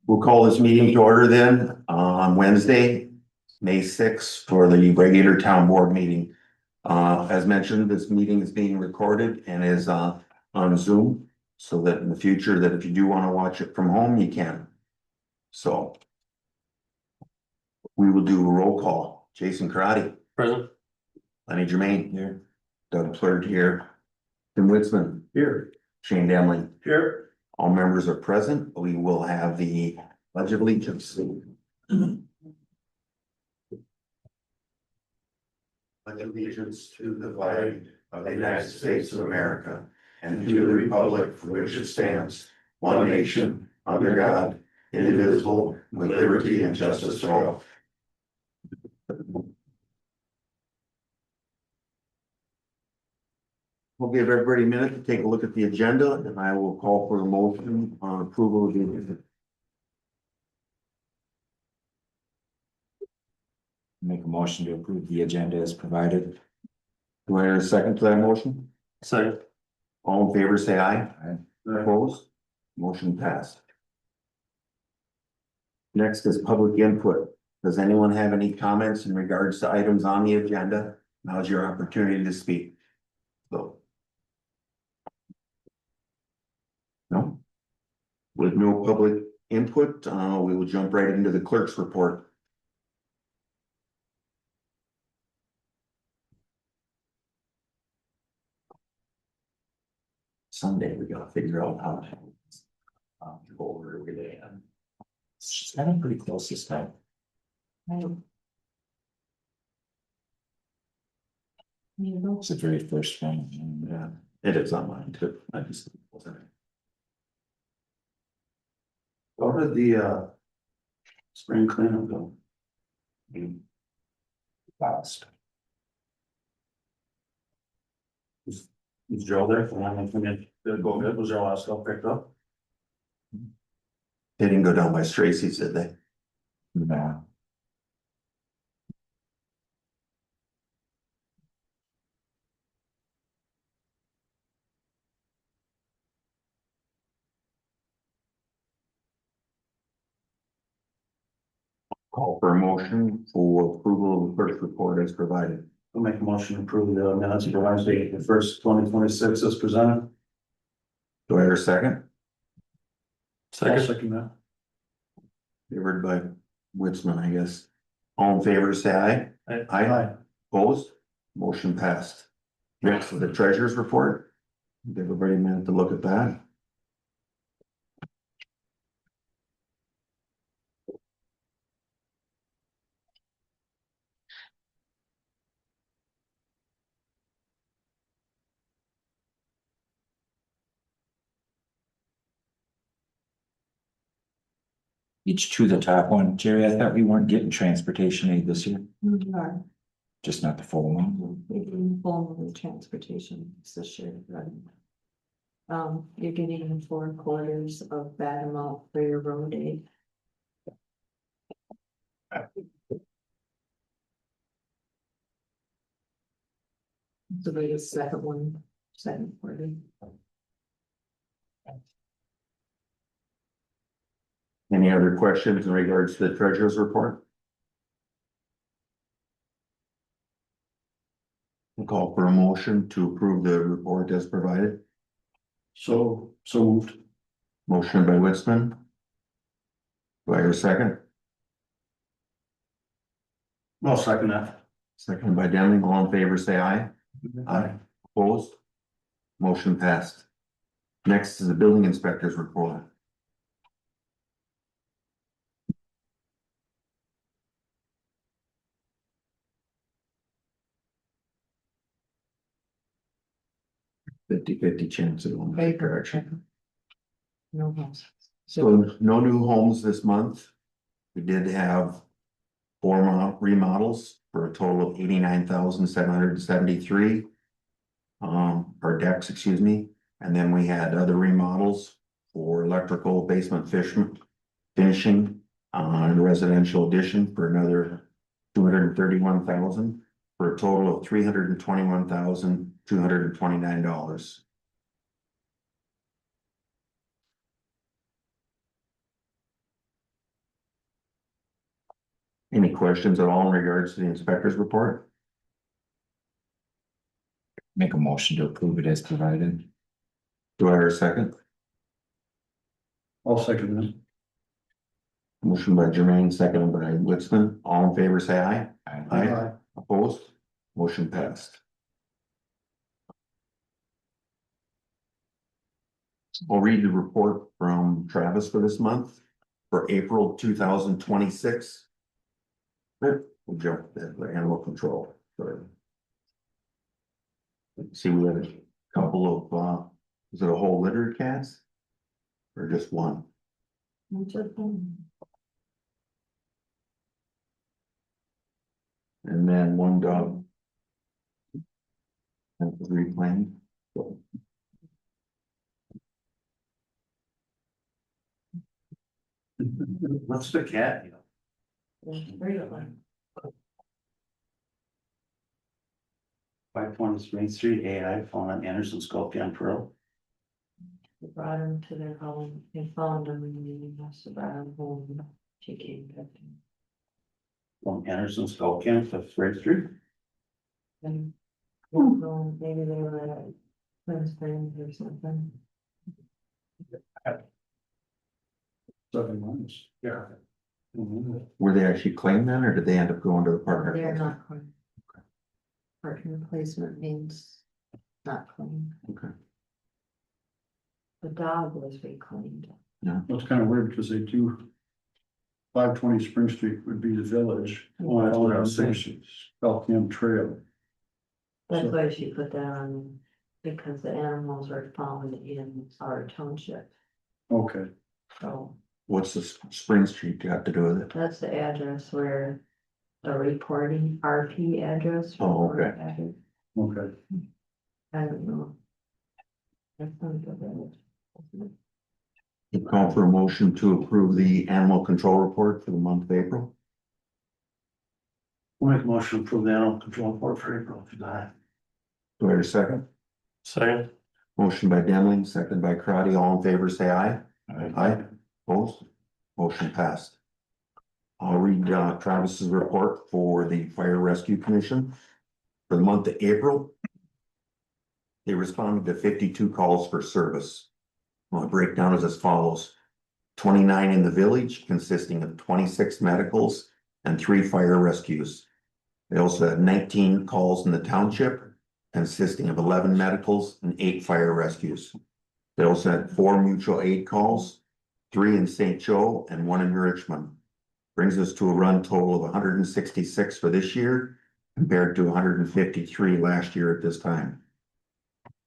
We'll call this meeting to order then on Wednesday, May 6th for the regular town board meeting. As mentioned, this meeting is being recorded and is on Zoom, so that in the future that if you do want to watch it from home, you can. So we will do a roll call. Jason Karate. Present. Lenny Germain here. Doug Plurd here. Tim Witzman here. Shane Demling Here. All members are present. We will have the Pledge of Allegiance. Pledge allegiance to the flag of the United States of America and to the republic for which it stands, one nation, under God, indivisible, with liberty and justice for all. We'll give everybody a minute to take a look at the agenda, and I will call for a motion on approval of the agenda. Make a motion to approve the agenda as provided. Do I hear a second to that motion? Second. All in favor, say aye. Aye. Opposed? Motion passed. Next is public input. Does anyone have any comments in regards to items on the agenda? Now's your opportunity to speak. So. No? With no public input, we will jump right into the clerk's report. Someday we gotta figure out how to go over it today. She's kind of pretty close this time. It's the very first one. Yeah, it is on mine too. I just. What did the spring cleanup go? Last. Is Joe there? Did it go good? Was there a lot of stuff picked up? They didn't go down by Stracy's, did they? No. Call for a motion for approval of the first report as provided. I'll make a motion to approve the minutes for Wednesday, the first 2026 as presented. Do I hear a second? Second that. Favored by Witzman, I guess. All in favor, say aye. Aye. Opposed? Motion passed. Next is the treasurer's report. Give everybody a minute to look at that. Each to the top one. Jerry, I thought we weren't getting transportation aid this year, We are, just not the full one. we're getting full transportation this year, right? You're getting 4/4 of that amount for your road aid. So the second quarter. Any other questions in regards to the treasurer's report? We'll call for a motion to approve the report as provided. So moved. Motion by Witzman. Do I hear a second? I'll second that. Second by Deming. All in favor, say aye. Aye. Opposed? Motion passed. Next is the building inspector's report. 50-50 chance it will make correction. No house. So no new homes this month. We did have 4 remodels for a total of 89,773. Or decks, excuse me, and then we had other remodels for electrical basement finishing on residential addition for another 231,000. for a total of $321,229. Any questions at all in regards to the inspector's report? Make a motion to approve it as provided. Do I hear a second? I'll second that. Motion by Jermaine, seconded by Witzman. All in favor, say aye. Aye. Opposed? Motion passed. I'll read the report from Travis for this month, for April 2026. We'll jump to the animal control. Sorry. See, we had a couple of, is it a whole litter of cats? Or just one? And then one dog. That was reclaimed. So, What's the cat? Three of them. 520 Main Street, AI, found on Anderson Sculpin Trail. They brought him to their home, they found him and they must have brought him home. She came back From Anderson Sculpin to Freight Street. and. Maybe they were at Twin Springs or something. 7 months. Yeah. were they actually claimed then, or did they end up going to the partner? They're not claimed. Partner placement means not claimed. Okay. The dog was reclaimed. That's kind of weird because they do. 520 Spring Street would be the village. Oh, that's what I was saying. Elkham Trail. That's So- why she put that on, because the animals are found in our township, Okay, so What's the Spring Street got to do with it? that's the address where. The reporting RP address. Oh, okay. report address. okay. I don't know. That's not the village. You call for a motion to approve the animal control report for the month of April. We'll make a motion to approve the animal control report for April if you got it. Do I hear a second? Second. Motion by Demling, seconded by Karati. All in favor, say aye. Aye. Opposed? Motion passed. I'll read Travis's report for the Fire Rescue Commission. For the month of April, they responded to 52 calls for service. Well, the breakdown is as follows: 29 in the village, consisting of 26 medicals and 3 fire rescues. They also had 19 calls in the township, consisting of 11 medicals and 8 fire rescues. They also had 4 mutual aid calls, 3 in St. Joe and 1 in Richmond. Brings us to a run total of 166 for this year, compared to 153 last year at this time.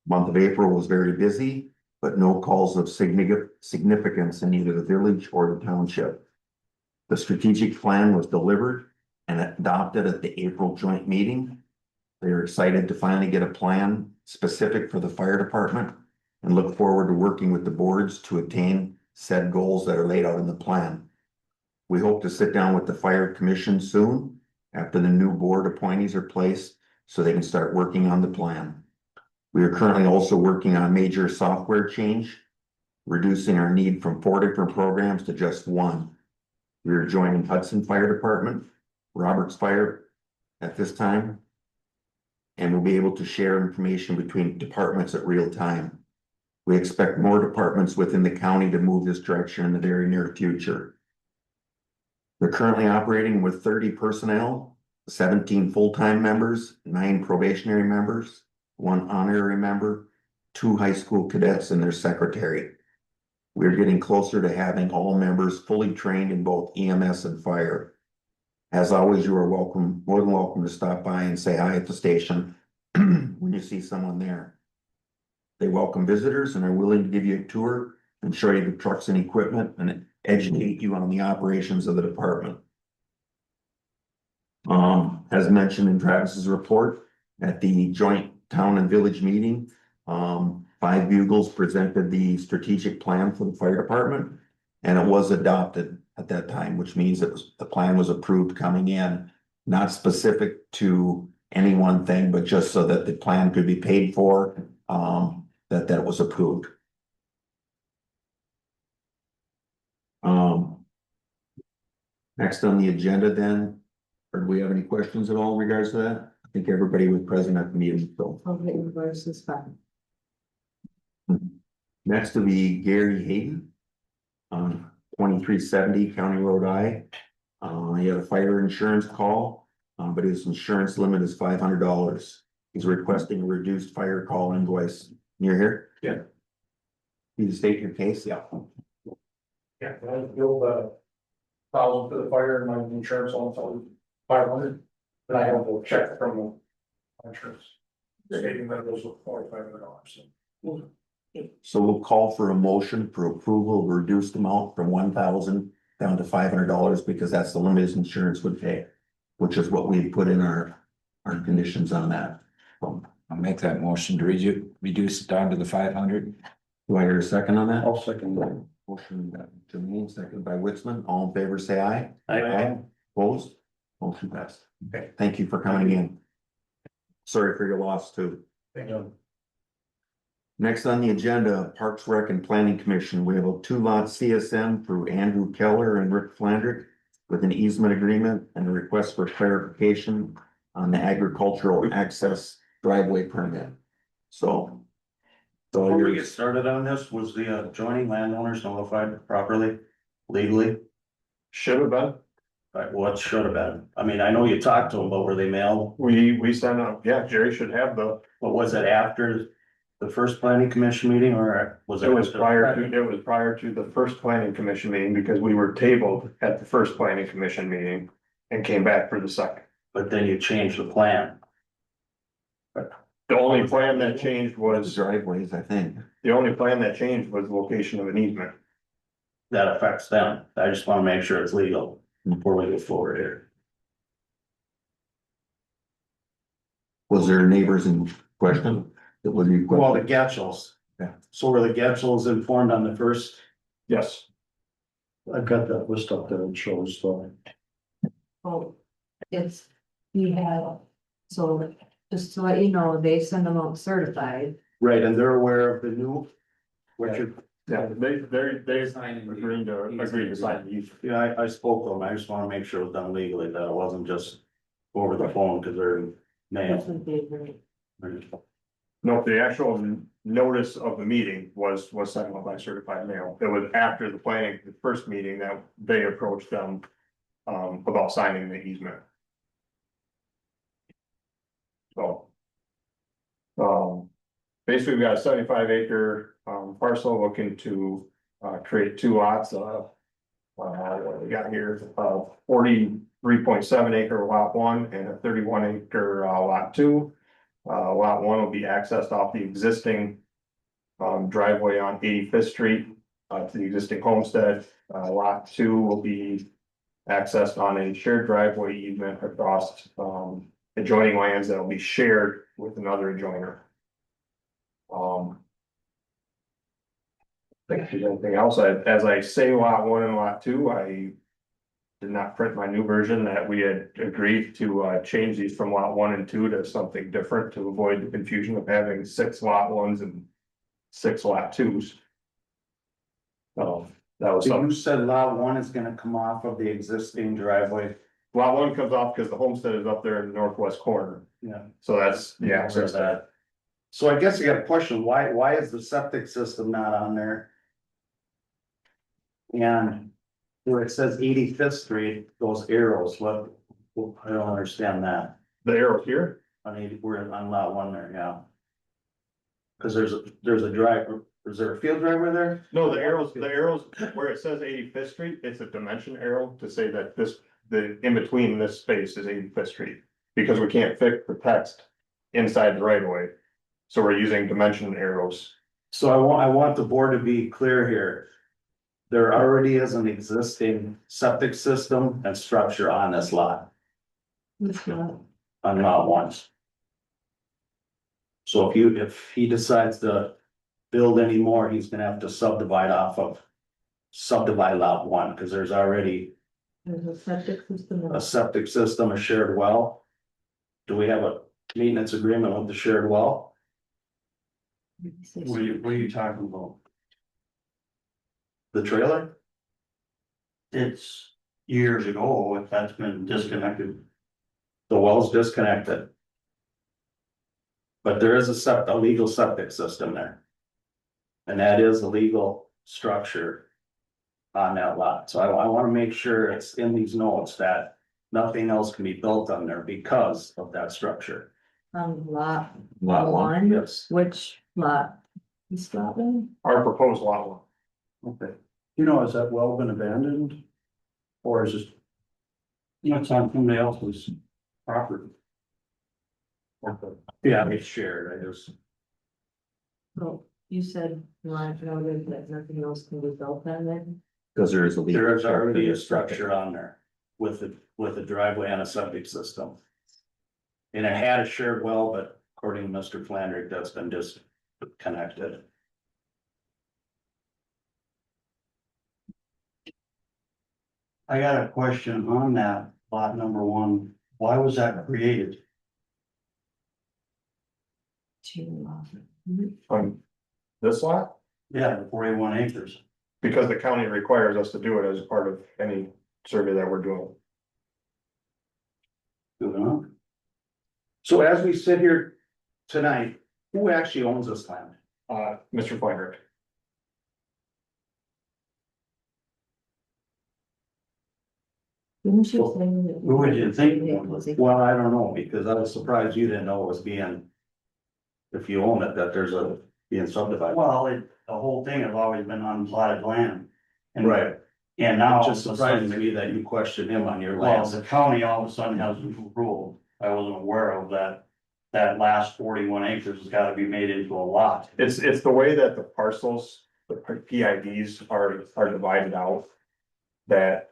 Month of April was very busy, but no calls of significance in either the village or the township. The strategic plan was delivered and adopted at the April joint meeting. They are excited to finally get a plan specific for the fire department and look forward to working with the boards to attain said goals that are laid out in the plan. We hope to sit down with the fire commission soon after the new board appointees are placed so they can start working on the plan. We are currently also working on major software change, reducing our need from 4 different programs to just 1. We are joining Hudson Fire Department, Roberts Fire at this time, and we'll be able to share information between departments at real time. We expect more departments within the county to move this direction in the very near future. They're currently operating with 30 personnel, 17 full-time members, 9 probationary members, 1 honorary member, 2 high school cadets and their secretary. We're getting closer to having all members fully trained in both EMS and fire. As always, you are welcome, more than welcome to stop by and say hi at the station when you see someone there. They welcome visitors and are willing to give you a tour and show you the trucks and equipment and educate you on the operations of the department. As mentioned in Travis's report, at the joint town and village meeting, 5 bugles presented the strategic plan for the fire department. And it was adopted at that time, which means the plan was approved coming in, not specific to any one thing, but just so that the plan could be paid for, that was approved. Next on the agenda then, or do we have any questions at all in regards to that? I think everybody was present at the meeting, so. Okay, invoice is fine. Next will be Gary Hayden. 2370 County Road I. He had a fire insurance call, but his insurance limit is $500. He's requesting a reduced fire call invoice. You're here? Yeah. Can you state your case? Yeah. Yeah, I billed $1,000 for the fire and my insurance on $500. But I have a check from the insurance stating that it was $4,500. So we'll call for a motion for approval of a reduced amount from 1,000 down to $500 because that's the limit his insurance would pay, which is what we put in our conditions on that. So, I'll make that motion to reduce it down to the 500. do I hear a second on that? I'll second that. Motion by Jermaine, seconded by Witzman. All in favor, say aye. Aye. Opposed? Motion passed. Okay. Thank you for coming in. Sorry for your loss too. Thank you. Next on the agenda, Parks Rec and Planning Commission, we have a 2-lot CSM through Andrew Keller and Rick Flandrick with an easement agreement and a request for clarification on the agricultural access driveway permit. So. Before we get started on this, was the adjoining landowners notified properly, legally? Should have been. Right, what should have been? I mean, I know you talked to them, but were they mailed? We sent out, yeah, Jerry should have But was it after the first planning commission meeting or was it? it was prior to the first planning commission meeting because we were tabled at the first planning commission meeting. And came back for the second. But then you changed the plan. The only plan that changed was, driveways, I think. the only plan that changed was location of an easement. That affects them. I just wanna make sure it's legal before we go forward here. Was there neighbors in question? That would be. Well, the Getchels. Yeah. So were the Getchels informed on the first? Yes, I've got that list up there. It shows, Oh, it's, we had, so just to let you know, they send them out certified. Right, and they're aware of the new. What you, yeah, they agreed to sign the easement. yeah, I spoke to them. I just wanna make sure it was done legally, that it wasn't just over the phone, cause they're That's mail. what they agree. No, the actual notice of the meeting was sent out by certified mail. It was after the first meeting that they approached them. About signing the easement. So. Basically, we got a 75-acre parcel looking to create 2 lots. What we got here, 43.7 acre lot 1 and a 31 acre lot 2. Lot 1 will be accessed off the existing driveway on 85th Street to the existing homestead. Lot 2 will be accessed on a shared driveway easement across adjoining lands that will be shared with another adjoiner. Think if there's anything else, as I say lot 1 and lot 2, I did not print my new version that we had agreed to change these from lot 1 and 2 to something different to avoid the confusion of having 6 lot 1s and 6 lot 2s. That was So something. you said lot 1 is gonna come off of the existing driveway? Lot 1 comes off because the homestead is up there in the northwest corner, Yeah. so that's the Yeah, access that. So I guess I got a question, why is the septic system not on there? And where it says 85th Street, those arrows, what, I don't understand that. The arrow here, We're on lot 1 there, yeah. Cause there's a drive, is there a field driver there? no, the arrows, where it says 85th Street, it's a dimension arrow to say that the in between this space is 85th Street. Because we can't fit the text inside the right of way, so we're using dimension arrows. So I want the board to be clear here. There already is an existing septic system and structure on this lot, It's not, on lot 1. So if he decides to build any more, he's gonna have to subdivide lot 1, cause there's already there's a septic system. a septic system, a shared well. Do we have a maintenance agreement with the shared well. What are you talking about? The trailer? It's years ago, if that's been disconnected. The well's disconnected. But there is a legal septic system there. And that is a legal structure on that lot. So I wanna make sure it's in these notes that nothing else can be built on there because of that structure. Lot Lot one. one, Yes. which lot? This lot one? Our proposed lot one. Okay. You know, has that well been abandoned? Or is it? You know, it's on somebody else's property. Okay. Yeah, it's shared, I just. Well, you said, Ryan noted that nothing else can be built on it. Because there is a. There is already a structure on there with a driveway and a septic system. And it had a shared well, but according to Mr. Flandrick, that's been disconnected. I got a question on that lot number one. Why was that created? On this lot, Yeah, the 41 acres. because the county requires us to do it as part of any survey that we're doing. Good enough. So as we sit here tonight, who actually owns this land? Mr. Feinrich. Didn't you say that? Who would you think? Well, I don't know, because I was surprised you didn't know it was being. If you own it, that there's a being subdivided. Well, the whole thing has always been unplotted land. And- Right. And now. It just surprised me that you questioned him on your Well, land. the county all of a sudden has a new rule. I wasn't aware of that. That last 41 acres has got to be made into a lot. It's the way that the parcels, the PIDs are divided out. That.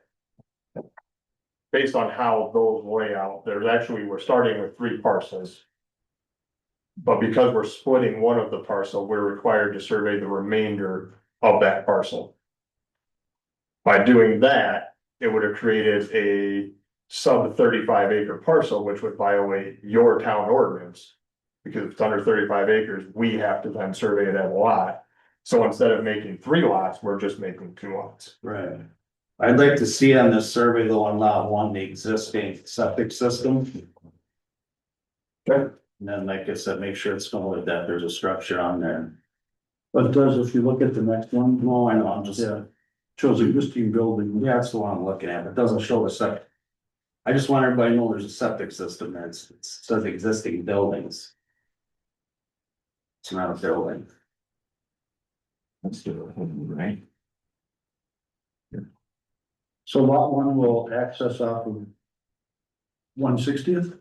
Based on how those lay out, we're starting with 3 parcels. But because we're splitting one of the parcel, we're required to survey the remainder of that parcel. By doing that, it would have created a sub 35 acre parcel, which would violate your town ordinance. Because if it's under 35 acres, we have to then survey it as a lot. So instead of making 3 lots, we're just making 2 lots. Right. I'd like to see on this survey though on lot one, the existing septic system. Okay. And then, like I said, make sure it's noted that there's a structure on there. But it does, if you look at the next one. No, I know, I'm just, Yeah. Shows existing building. yeah, that's the one I'm looking at, but it doesn't show the septic. I just want everybody to know there's a septic system there, it says existing buildings. It's not a building. Let's do it, right? So lot one will access off of 160th?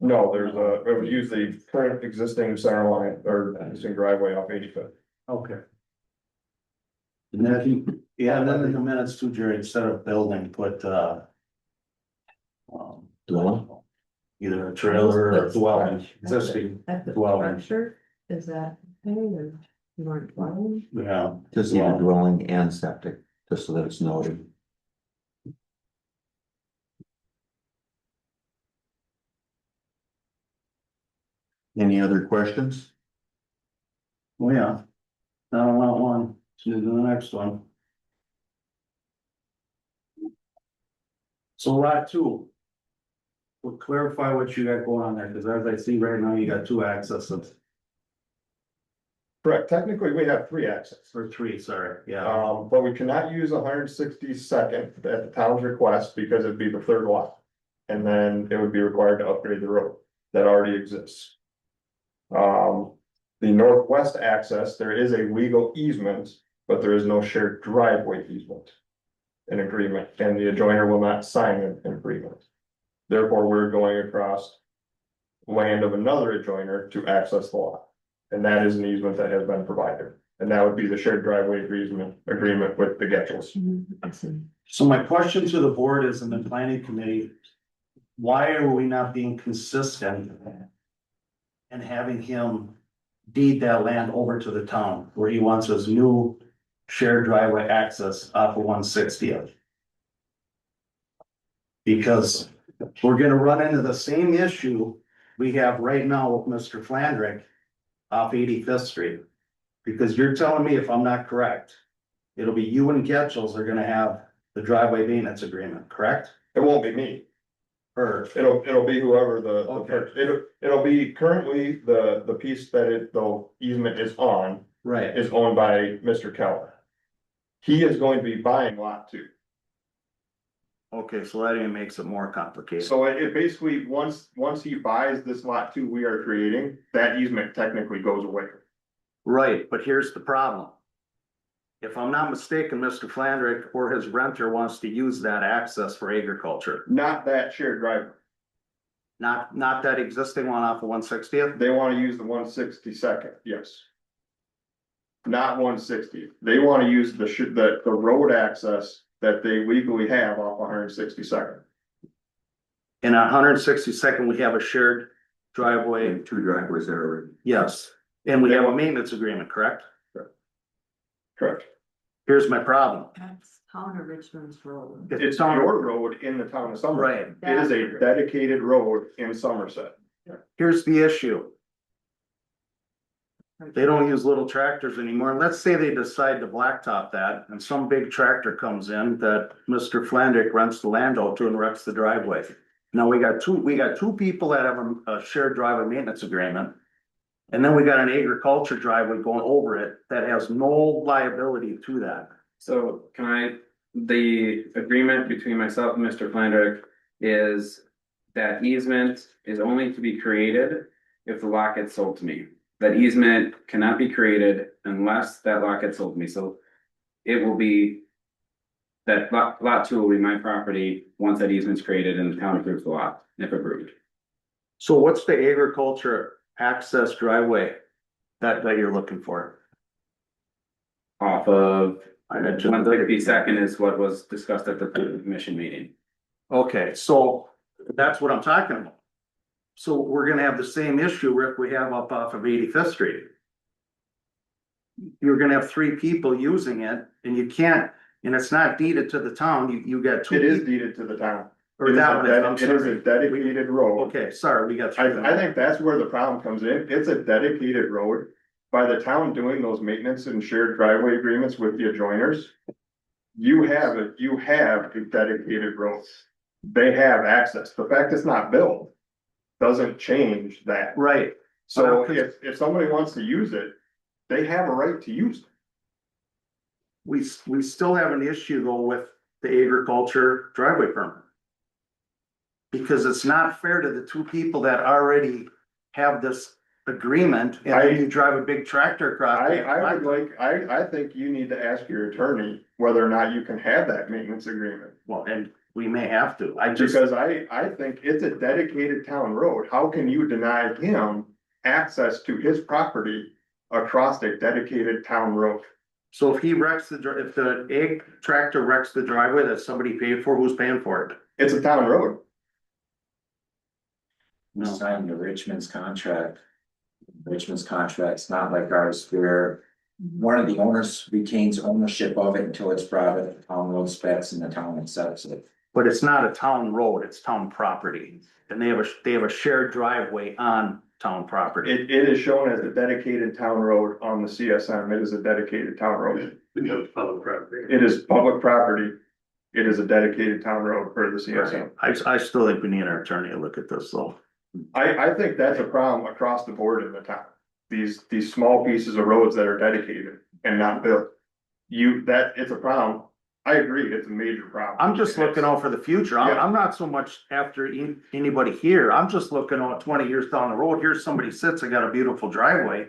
No, it would use the current existing center line or existing driveway off 85th. Okay. And then if you, yeah, and then in the minutes too, Jerry, instead of building, put Dwelling? either a trailer or dwelling, existing At the dwelling. structure, is that okay or you weren't dwelling? Yeah. Just either dwelling and septic, just so that it's noted. Any other questions? Oh, yeah. Now lot one, let's do the next one. So lot two. We'll clarify what you got going on there, because as I see right now, you got 2 accesses, Correct, technically, we have 3 access. or 3, sorry, yeah. But we cannot use 162nd at the town's request because it'd be the 3rd lot. And then it would be required to upgrade the road that already exists. The northwest access, there is a legal easement, but there is no shared driveway easement. An agreement, and the adjoiner will not sign an agreement. Therefore, we're going across land of another adjoiner to access the lot. And that is an easement that has been provided, and that would be the shared driveway agreement with the Getchels. I see. So my question to the board is in the planning committee. Why are we not being consistent? And having him deed that land over to the town where he wants his new shared driveway access off of 160th. Because we're gonna run into the same issue we have right now with Mr. Flandrick off 85th Street. Because you're telling me, if I'm not correct, it'll be you and Getchell's are gonna have the driveway maintenance agreement, correct? It won't be me. Or, It'll be whoever Okay. it'll be currently the piece that the easement is on right, is owned by Mr. Keller. He is going to be buying lot 2. okay, so that even makes it more complicated. So it basically, once he buys this lot 2 we are creating, that easement technically goes away. Right, but here's the problem. If I'm not mistaken, Mr. Flandrick or his renter wants to use that access for agriculture, Not that shared driveway. not that existing one off of 160th? They wanna use the 162nd, yes. Not 160th. They wanna use the road access that they legally have off 162nd. And on 162nd, we have a shared driveway, Two driveways there already. yes, and we have a maintenance agreement, correct? Correct. Here's my problem. That's town of Richmond's road. It's your road in the town of Somerset. Right, It is a dedicated road in Somerset. here's the issue. They don't use little tractors anymore. Let's say they decide to blacktop that and some big tractor comes in that Mr. Flandrick rents the land out to and wrecks the driveway. Now we got two people that have a shared driveway maintenance agreement. And then we got an agriculture driveway going over it that has no liability to that. So the agreement between myself and Mr. Flandrick is that easement is only to be created if the lot gets sold to me. That easement cannot be created unless that lot gets sold to me, so it will be that lot 2 will be my property once that easement's created and the town approves the lot, if approved. So what's the agriculture access driveway that you're looking for? Off of I mentioned- 152nd is what was discussed at the commission meeting. Okay, so that's what I'm talking about. So we're gonna have the same issue, Rick, we have up off of 85th Street. You're gonna have 3 people using it and you can't, and it's not deeded to the town, you got 2. It is deeded to the town. Or that one is, I'm It is a sorry. dedicated road. Okay, sorry, we got 3. I think that's where the problem comes in. It's a dedicated road. By the town doing those maintenance and shared driveway agreements with the adjoiners. You have a dedicated road. They have access. The fact it's not built doesn't change that. Right, So Well, if somebody wants to use it, they have a right to use it. we still have an issue though with the agriculture driveway permit. Because it's not fair to the 2 people that already have this agreement and then you drive a big tractor across. I think you need to ask your attorney whether or not you can have that maintenance agreement. Well, and we may have to, Because I think it's a dedicated town road. How can you deny him access to his property across a dedicated town road? So if he wrecks if the ag tractor wrecks the driveway that somebody paid for, who's paying for it? It's a town road. We signed the Richmond's contract. Richmond's contract's not like ours where one of the owners retains ownership of it until it's brought at the town road specs and the town accepts it. But it's not a town road, it's town property. And they have a shared driveway on town property. It is shown as a dedicated town road on the CSM. It is a dedicated town road. public property. It is public property. It is a dedicated town road for the CSM. I still think we need our attorney to look at this though. I think that's a problem across the board in the town. These small pieces of roads that are dedicated and not built. It's a problem. I agree, it's a major problem. I'm just looking out for the future. I'm not so much after anybody here. I'm just looking out 20 years down the road. Here's somebody sits, I got a beautiful driveway.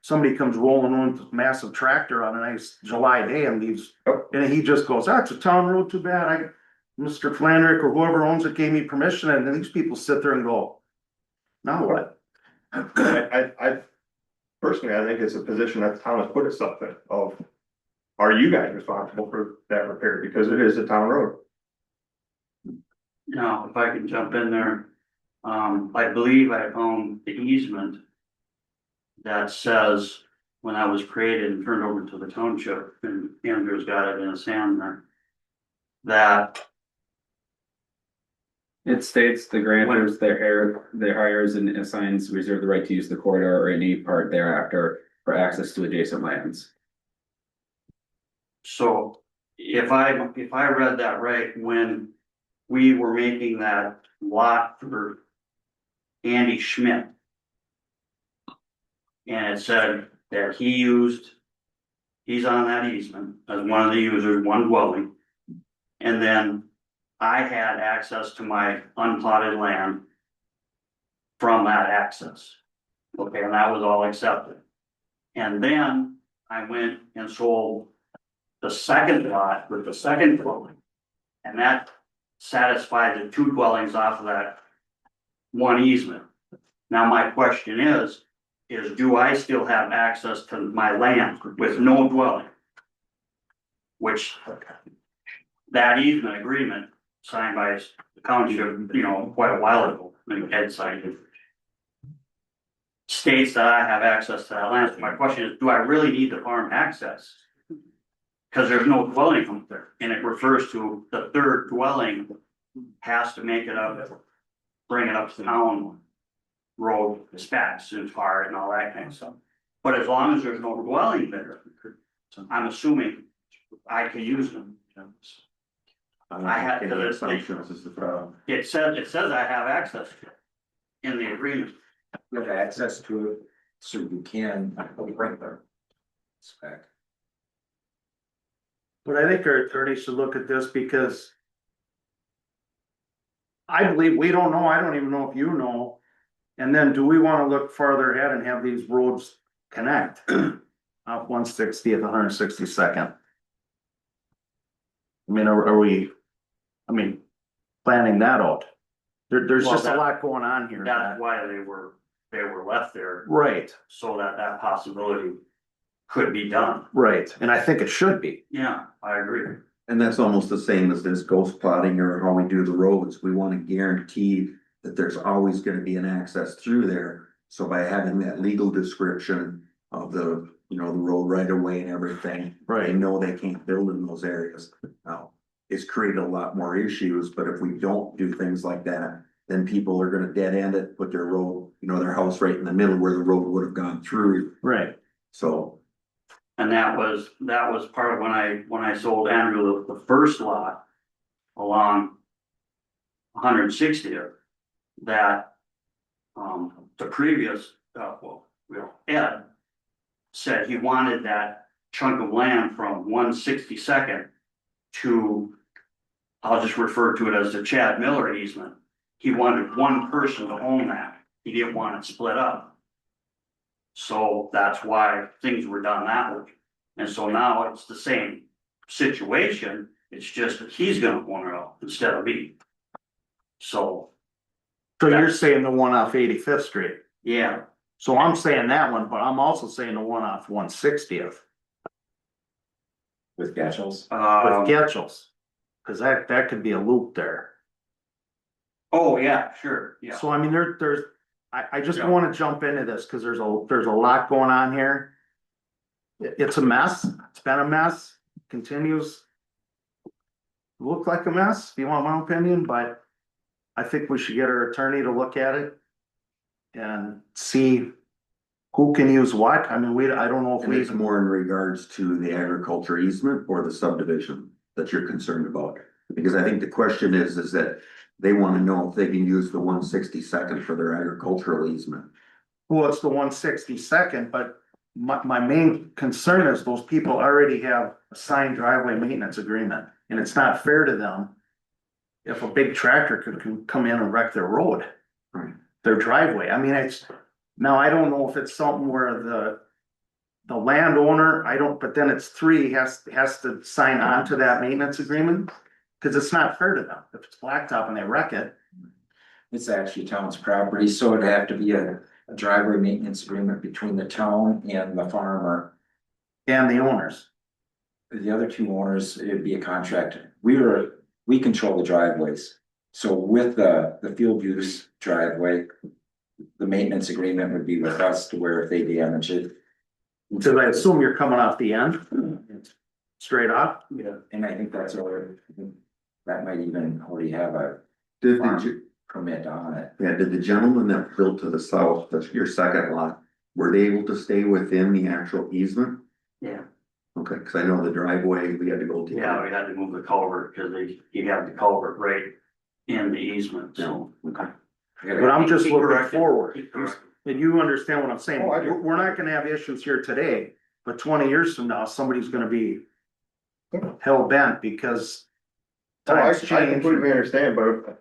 Somebody comes rolling on with a massive tractor on a nice July day and leaves, and he just goes, that's a town road, too bad. Mr. Flandrick or whoever owns it gave me permission, and then these people sit there and go, now what? I personally, I think it's a position that the town has put itself in of, are you guys responsible for that repair? Because it is a town road. Now, if I can jump in there, I believe I own the easement that says when I was created and turned over to the township, and Andrew's got it in his hand there, that It states the grantors, their hires and assigns reserve the right to use the corridor or any part thereafter for access to adjacent lands. So if I read that right, when we were making that lot for Andy Schmidt. And it said that he's on that easement as one of the users, one dwelling. And then I had access to my unplotted land from that access. Okay, and that was all accepted. And then I went and sold the second lot with the second dwelling. And that satisfied the two dwellings off of that one easement. Now, my question is do I still have access to my land with no dwelling? Which that easement agreement signed by the township, quite a while ago, and Ed signed it. States that I have access to that land. So my question is, do I really need the farm access? Because there's no dwelling up there, and it refers to the third dwelling has to make it up, bring it up to town road specs and fire and all that kind of stuff. But as long as there's no dwelling there, I'm assuming I can use them. I had to, Assumptions is the problem. it says I have access to it in the agreement. You have access to it, so you can bring their spec. But I think our attorney should look at this because I believe we don't know, I don't even know if you know. And then do we wanna look farther ahead and have these roads connect? Off 160th, 162nd. I mean, are we, planning that out? There's Well, just a that- lot going on here. That's why they were left there, Right, so that possibility could be done. right, and I think it should be. Yeah, I agree. And that's almost the same as this ghost plotting or how we do the roads. We wanna guarantee that there's always gonna be an access through there. So by having that legal description of the, the road right away and everything. Right. They know they can't build in those areas. Now, it's created a lot more issues, but if we don't do things like that, then people are gonna dead end it, put their road, their house right in the middle where the road would have gone through. Right. So, And that was part of when I sold Andrew the first lot along 160th, that the previous, Ed said he wanted that chunk of land from 162nd to, I'll just refer to it as the Chad Miller easement. He wanted one person to own that. He didn't want it split up. So that's why things were done that way. And so now it's the same situation. It's just that he's gonna own it all instead of me. So, So you're saying the one off 85th Street. yeah, So I'm saying that one, but I'm also saying the one off 160th With Getchell's. with Getchell's. Cause that could be a loop there. oh, yeah, sure, yeah. So I mean, I just Yeah. wanna jump into this, cause there's a lot going on here. It's a mess, it's been a mess, continues. Look like a mess, if you want my opinion, but I think we should get our attorney to look at it. And see who can use what, I mean, I don't know if and we it's even. more in regards to the agriculture easement or the subdivision that you're concerned about. Because I think the question is that they wanna know if they can use the 162nd for their agricultural easement. Well, it's the 162nd, but my main concern is those people already have a signed driveway maintenance agreement, and it's not fair to them. If a big tractor could come in and wreck their road. Right. Their driveway, I mean, now I don't know if it's something where the landowner, but then it's three has to sign on to that maintenance agreement. Cause it's not fair to them, if it's blacktop and they wreck it. It's actually town's property, so it'd have to be a driveway maintenance agreement between the town and the farmer. And the owners, The other two owners, it'd be a contract. We control the driveways. So with the field use driveway, the maintenance agreement would be with us to where if they damage it. cause I assume you're coming off the end. Straight off, Yeah, and I think that's all, that might even already have a Did the, farm permit on it. did the gentleman that built to the south, that's your second lot, were they able to stay within the actual easement? Yeah, Okay, cause I know the driveway, we had to go to. yeah, we had to move the culvert, cause you have the culvert right in the easement, so. Okay. But I'm just He looking corrected- forward, he corrected. and you understand what I'm saying, Oh, I do. we're not gonna have issues here today, but 20 years from now, somebody's gonna be hell bent because Oh, I times change. completely understand, but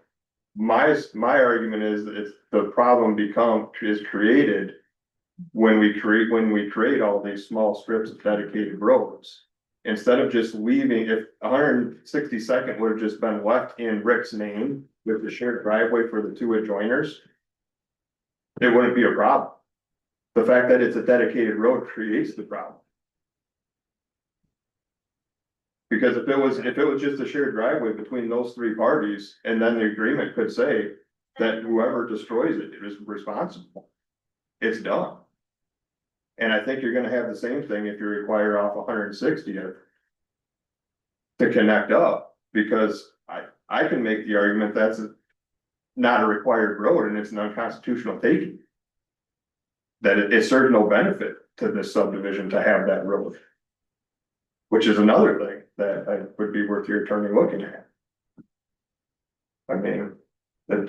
my argument is that it's the problem is created. When we create all these small strips of dedicated roads. Instead of just leaving, if 162nd would have just been left in Rick's name with the shared driveway for the two adjoiners. It wouldn't be a problem. The fact that it's a dedicated road creates the problem. Because if it was just a shared driveway between those three parties, and then the agreement could say that whoever destroys it is responsible. It's done. And I think you're gonna have the same thing if you require off 160th. To connect up, because I can make the argument that's not a required road and it's an unconstitutional taking. That it serves no benefit to this subdivision to have that road. Which is another thing that would be worth your attorney looking at. I mean,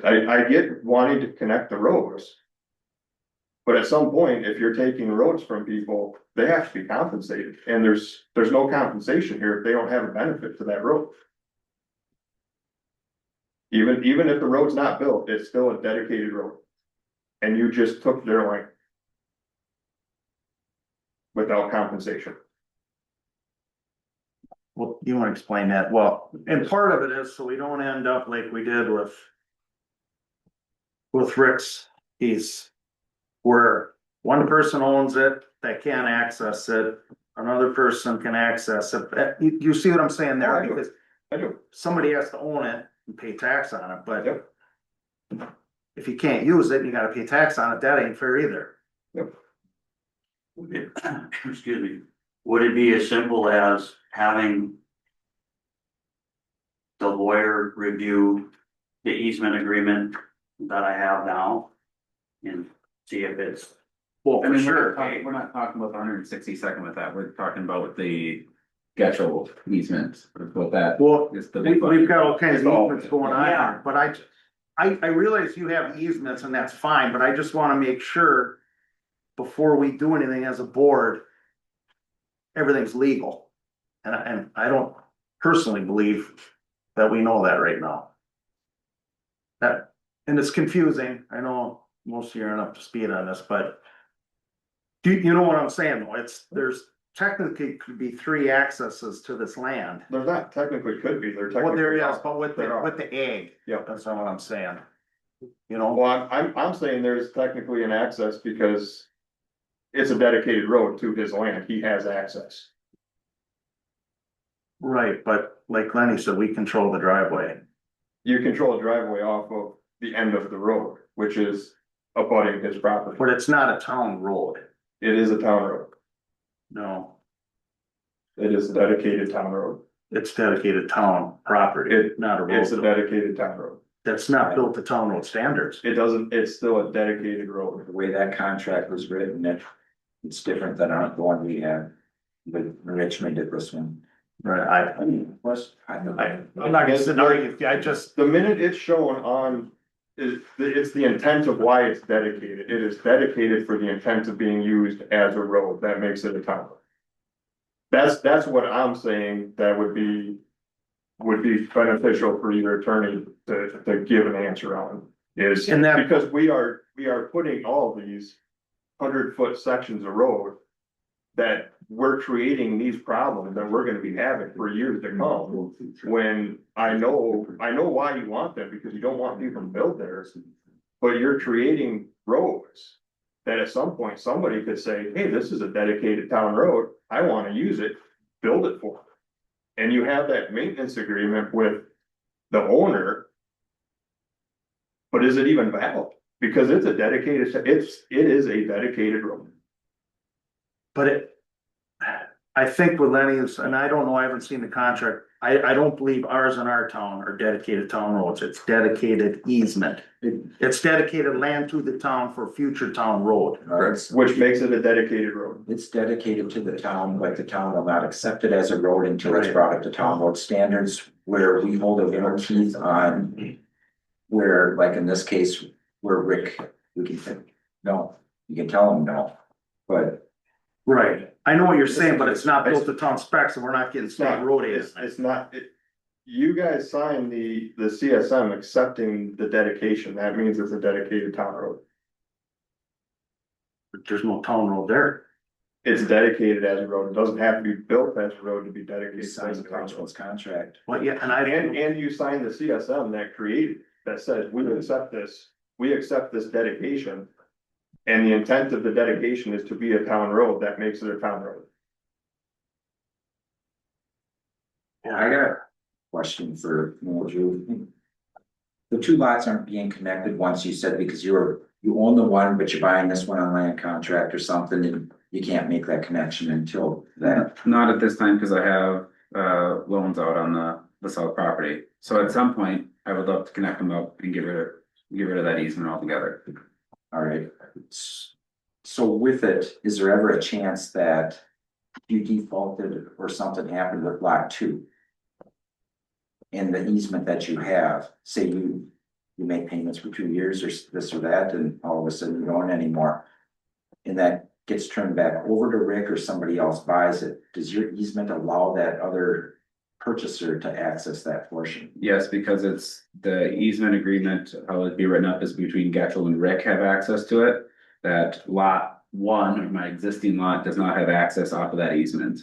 I get wanting to connect the roads. But at some point, if you're taking roads from people, they have to be compensated, and there's no compensation here if they don't have a benefit to that road. Even if the road's not built, it's still a dedicated road. And you just took their land. Without compensation. Well, you wanna explain that, well, and part of it is so we don't end up like we did with Rick's, where one person owns it, they can't access it, another person can access it. You see what I'm saying there? Oh, I do. Because I do. somebody has to own it and pay tax on it, but Yep. if you can't use it, and you gotta pay tax on it, that ain't fair either. Excuse me, would it be as simple as having the lawyer review the easement agreement that I have now? And see if it's, Well, I for mean, sure. we're not talking about the 162nd with that, we're talking about the Getchell easement with that. Well, Is the we've got all kinds of It's all- easements going on Yeah. here, but I realize you have easements and that's fine, but I just wanna make sure. Before we do anything as a board. Everything's legal. And I don't personally believe that we know that right now. And it's confusing, I know most of you aren't up to speed on this, but. Do you know what I'm saying though? There's technically could be 3 accesses to this land. There's not technically could be, there Well, technically. there is, are. but with There are. the ag. Yep. That's not what I'm saying. You know, Well, I'm saying there's technically an access because. It's a dedicated road to his land, he has access. right, but like Lenny said, we control the driveway. You control a driveway off of the end of the road, which is abutting his property. But it's not a town road, It is a town road, no, it is a dedicated town road, it's dedicated town property, not a it's a road. dedicated town road. That's not built to town road standards. It's still a dedicated road. The way that contract was written, it's different than the one we have. With Richmond did this one. Right, I'm not gonna sit and argue with you, I just, The minute it's shown on, it's the intent of why it's dedicated, it is dedicated for the intent of being used as a road, that makes it a town road. That's what I'm saying, that would be beneficial for your attorney to give an answer on. Is And that- because we are putting all these 100-foot sections of road. That we're creating these problems that we're gonna be having for years to come. When I know why you want them, because you don't want people to build there. But you're creating roads. That at some point, somebody could say, hey, this is a dedicated town road, I wanna use it, build it for me. And you have that maintenance agreement with the owner. But is it even valid? Because it's a dedicated, it is a dedicated road. but I think with Lenny's, and I don't know, I haven't seen the contract, I don't believe ours in our town are dedicated town roads, it's dedicated easement. It's dedicated land to the town for future town road. Which makes it a dedicated road. It's dedicated to the town, but the town will not accept it as a road until it's Right. brought up to town road standards, where we hold a little teeth on. Where, like in this case, where Rick, we can say, no, you can tell him no, but Right, I know what you're saying, but it's not built to town specs, and we're not getting state road aid. It's not, you guys signed the CSM accepting the dedication, that means it's a dedicated town road. But there's no town road there. It's dedicated as a road, it doesn't have to be built as a road to be we dedicated signed as a the town road. Richmond's contract. Well, yeah, and And you signed the CSM that created, that says, we accept this dedication. And the intent of the dedication is to be a town road, that makes it a town road. I got a question for you. The two lots aren't being connected once you said because you own the one, but you're buying this one on land contract or something and you can't make that connection until that. Not at this time, because I have loans out on the south property. So at some point, I would love to connect them up and get rid of that easement altogether. All right. So with it, is there ever a chance that you defaulted or something happened with lot 2? And the easement that you have, say you make payments for 2 years or this or that, and all of a sudden you don't anymore. And that gets turned back over to Rick or somebody else buys it, does your easement allow that other purchaser to access that portion? Yes, because it's the easement agreement, how it'd be written up is between Getchell and Rick have access to it. That lot 1 of my existing lot does not have access off of that easement.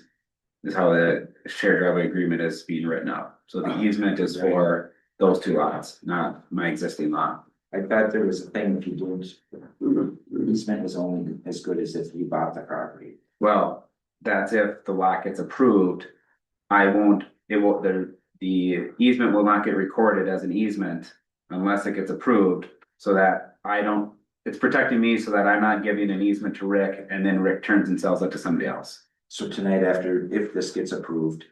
Is how the shared driveway agreement is being written up. So the easement is for those 2 lots, not my existing lot. I thought there was a thing if you didn't, easement was only as good as if you bought the property. Well, that's if the lot gets approved. The easement will not get recorded as an easement unless it gets approved, so that it's protecting me so that I'm not giving an easement to Rick and then Rick turns and sells it to somebody else. So tonight if this gets approved,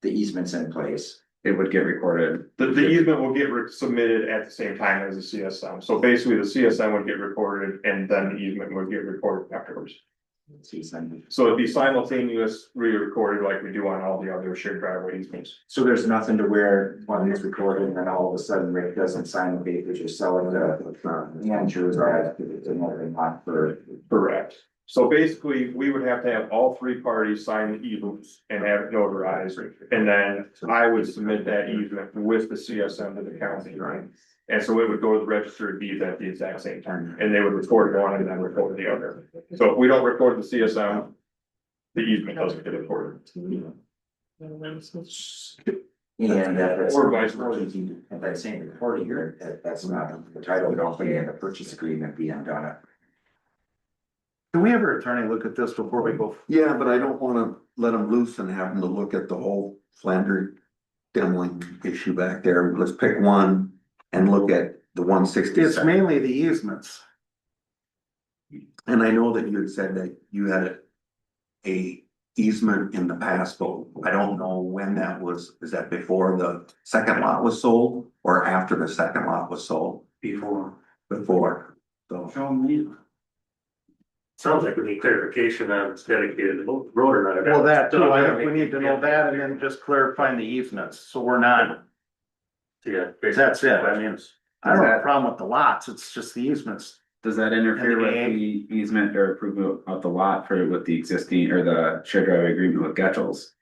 the easement's in place. It would get recorded. The easement will get submitted at the same time as the CSM, so basically the CSM would get recorded and then the easement would get recorded afterwards. So it'd be simultaneous re-recorded like we do on all the other shared driveway easements. So there's nothing to where one is recorded and then all of a sudden Rick doesn't sign the papers or sell it to Andrew or it's another lot for. Correct. So basically, we would have to have all 3 parties sign the easements and have it notarized, and then I would submit that easement with the CSM to the county, right? And so it would go to the register of deeds at the exact same time, and they would record one and then record the other. So if we don't record the CSM, the easement doesn't get recorded. And that's. Or vice versa. And that same recording here, that's not the title company and the purchase agreement being done. Can we have our attorney look at this before we go? Yeah, but I don't wanna let them loose and have them to look at the whole Flanders Demling issue back there. Let's pick one and look at the 160. It's mainly the easements. And I know that you had said that you had a easement in the past, but I don't know when that was. Is that before the second lot was sold or after the second lot was sold? Before. Before, so. Show me. Sounds like we need clarification on it's dedicated to both road or not. Well, that too, I think we need to know that and then just clarifying the easements, so we're not, Yeah. that's it, I mean, I don't have a problem with the lots, it's just the easements. Does that interfere with the easement or approval of the lot with the existing or the shared driveway agreement with Getchell's?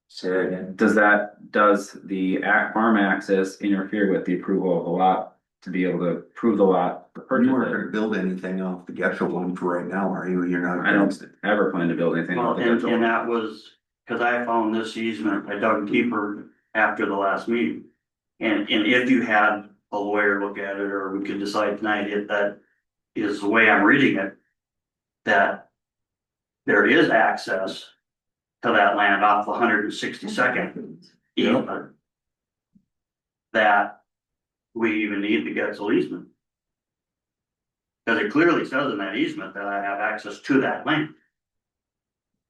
Say that again. Does the farm access interfere with the approval of the lot to be able to approve the lot? You weren't gonna build anything off the Getchell one for right now, are you? You're not. I don't ever plan to build anything. Well, off the and Getchell. that was, cause I found this easement, I dug deeper after the last meeting. And if you had a lawyer look at it, or we could decide tonight, if that is the way I'm reading it, that there is access to that land off the 162nd easement. That we even need the Getchell easement. Cause it clearly says in that easement that I have access to that land.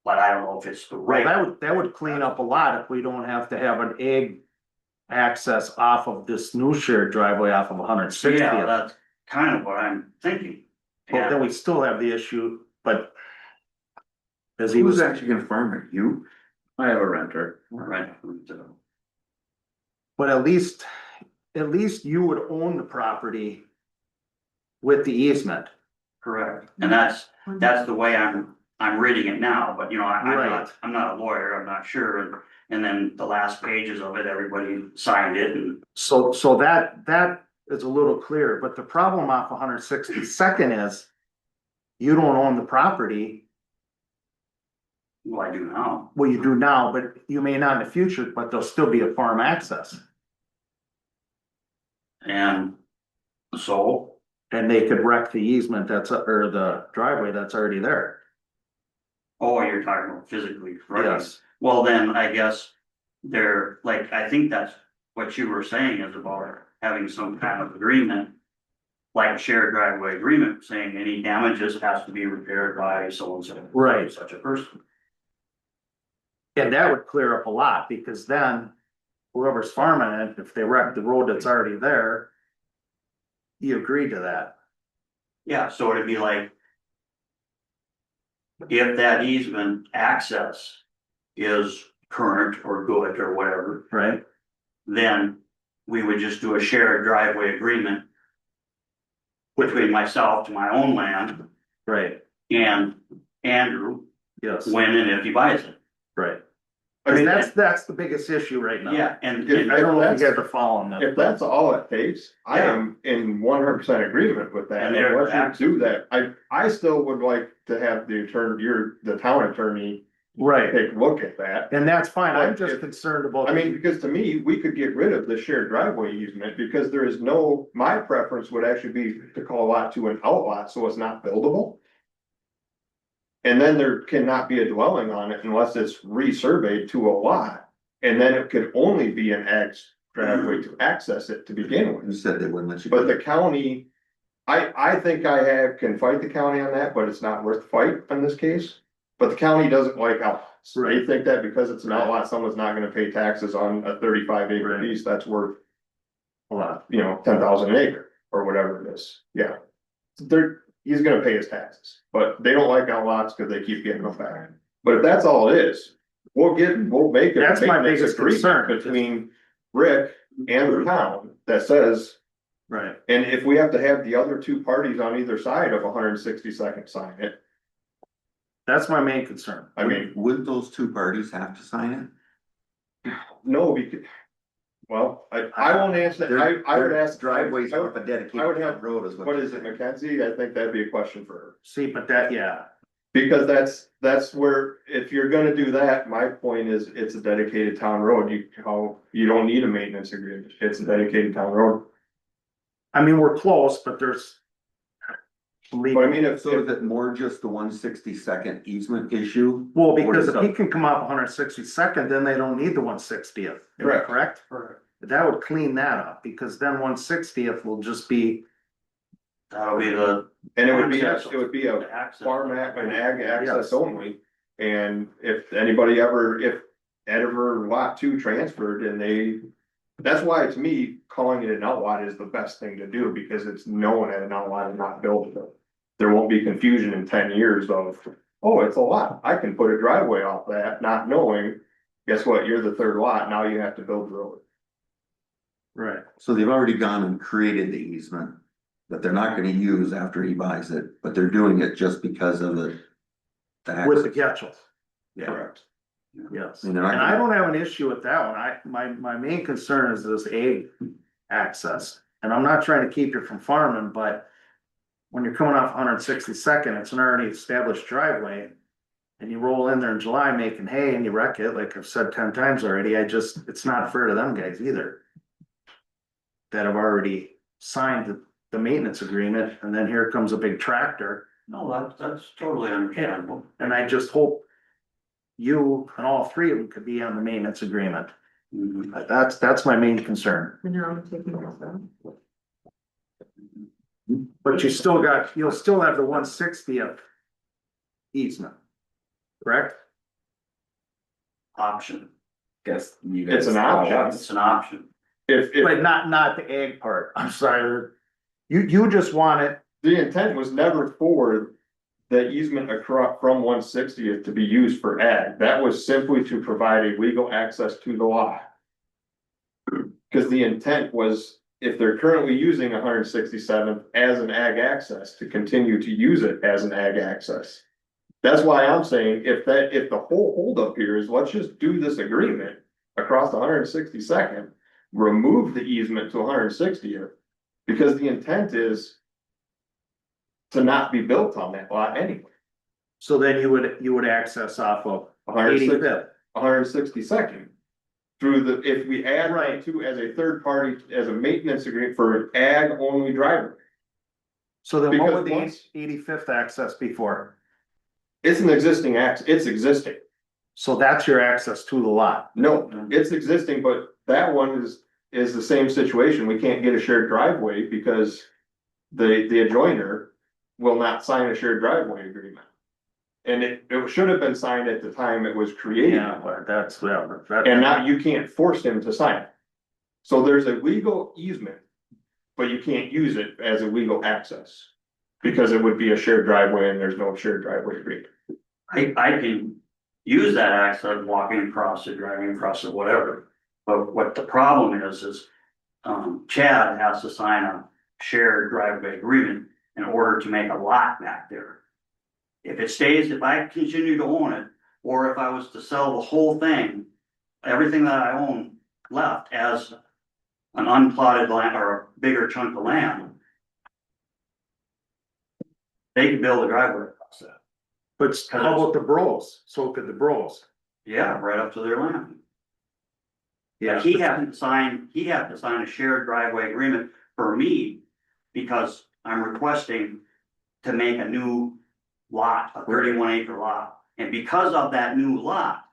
but I don't know if it's the Well, right. that would clean up a lot if we don't have to have an egg access off of this new shared driveway off of 160th. Yeah, that's kind of what I'm thinking. But then And we still have the issue, but as he Who's was, actually gonna farm it? You? I have a renter. right, but at least you would own the property with the easement. correct, and that's the way I'm reading it now, but you know, Right. I'm not a lawyer, I'm not sure. And then the last pages of it, everybody signed it and, So that is a little clearer, but the problem off 162nd is you don't own the property. well, I do now. Well, you do now, but you may not in the future, but there'll still be a farm access. And so, And they could wreck the easement that's, or the driveway that's already there. oh, you're talking about physically, right? Yes. Well, then I guess they're like, I think that's what you were saying is about having some kind of agreement. Like a shared driveway agreement saying any damages has to be repaired by so and so. Right. Such a person. And that would clear up a lot, because then whoever's farming it, if they wreck the road that's already there, you agree to that. Yeah, so it'd be like. If that easement access is current or good or whatever, Right. then we would just do a shared driveway agreement. Between myself to my own land Right. and Andrew, Yes. when and if he buys it. Right. I mean, That's the biggest issue right now. Yeah, and I don't know if you guys are following that. if that's all it takes, I Yeah. am in 100% agreement with that. And they're Unless you do that, I still would like to have the attorney, the town attorney, Right. take a look at that. And that's fine. I'm But just if- concerned about. I mean, because to me, we could get rid of the shared driveway easement because there is no, my preference would actually be to call lot to an outlot, so it's not buildable. And then there cannot be a dwelling on it unless it's resurveyed to a lot. And then it could only be an driveway to access it to begin You with. said they wouldn't let you. But the county, I think can fight the county on that, but it's not worth the fight in this case. But the county doesn't like outlots. They Right. think that because it's an outlot, someone's not gonna pay taxes on a 35 acre Right. piece that's worth, A lot. 10,000 an acre or whatever it is. Yeah. He's gonna pay his taxes, but they don't like outlots because they keep getting them back. But if that's all it is, we'll make it. That's my maintenance biggest agreement concern. Between Rick and the town that says, Right. and if we have to have the other two parties on either side of 162nd sign it, That's my main concern. I mean, Would those two parties have to sign no, because, well, I won't answer it? that. I would ask. Driveways I off would- a dedicated I would have- road is what. What is it, Mackenzie? I think that'd be a question for her. See, but that, yeah, Because that's where, if you're gonna do that, my point is, it's a dedicated town road. You don't need a maintenance agreement. It's a dedicated town road. I mean, we're close, but there's. But I mean, if, So is it more just the 162nd easement issue? Well, Or because is if he it- can come out 162nd, then they don't need the 160th. Correct. Correct? That would clean that up, because then 160th will just be, that'll be the. and it would be a the access. farm and ag access only. And if ever lot 2 transferred and that's why to me, calling it an outlot is the best thing to do, because it's known that an outlot is not buildable. There won't be confusion in 10 years of, oh, it's a lot, I can put a driveway off that, not knowing, guess what, you're the third lot, now you have to build the road. right, So they've already gone and created the easement that they're not gonna use after he buys it, but they're doing it just because of the. with the access. catch-all. Yeah, Correct. yes. And And they're not I gonna- don't have an issue with that one. My main concern is this egg access. And I'm not trying to keep you from farming, but when you're coming off 162nd, it's an already established driveway. And you roll in there in July making hay and you wreck it, like I've said 10 times already, it's not fair to them guys either. That have already signed the maintenance agreement, and then here comes a big tractor, No, that's totally understandable. and I just hope you and all three of them could be on the maintenance agreement. Mhm. That's my main concern. And you're only taking this out. But you'll still have the 160th easement, correct? option. Guess you guys. It's an option. It's an option. If not the ag part, I'm sorry. You just want it, the intent was never for the easement across from 160th to be used for ag, that was simply to provide a legal access to the lot. Cause the intent was, if they're currently using 167th as an ag access, to continue to use it as an ag access. That's why I'm saying if the whole holdup here is, let's just do this agreement across 162nd, remove the easement to 160th. Because the intent is to not be built on that lot anyway. so then you would access off of 160 85th. 162nd. Through the, if we add right to as a third party, as a maintenance agreement for ag only driver. So then what would the Because once- 85th access be for? It's an existing it's existing. So that's your access to the lot. No, it's existing, but that one is the same situation. We can't get a shared driveway because the adjoiner will not sign a shared driveway agreement. And it should have been signed at the time it was created. Yeah, but that's, whatever. And now you can't force him to sign it. So there's a legal easement, but you can't use it as a legal access. Because it would be a shared driveway and there's no shared driveway agreement. I can use that access walking across it, driving across it, whatever. But what the problem is, Chad has to sign a shared driveway agreement in order to make a lot back there. If I continue to own it, or if I was to sell the whole thing, everything that I own left as an unplotted land or a bigger chunk of land, they can build a driveway across that. But how about the bros? So could the bros. Yeah, right up to their land. Yeah. He had to sign a shared driveway agreement for me, because I'm requesting to make a new lot, a 31-acre lot. And because of that new lot,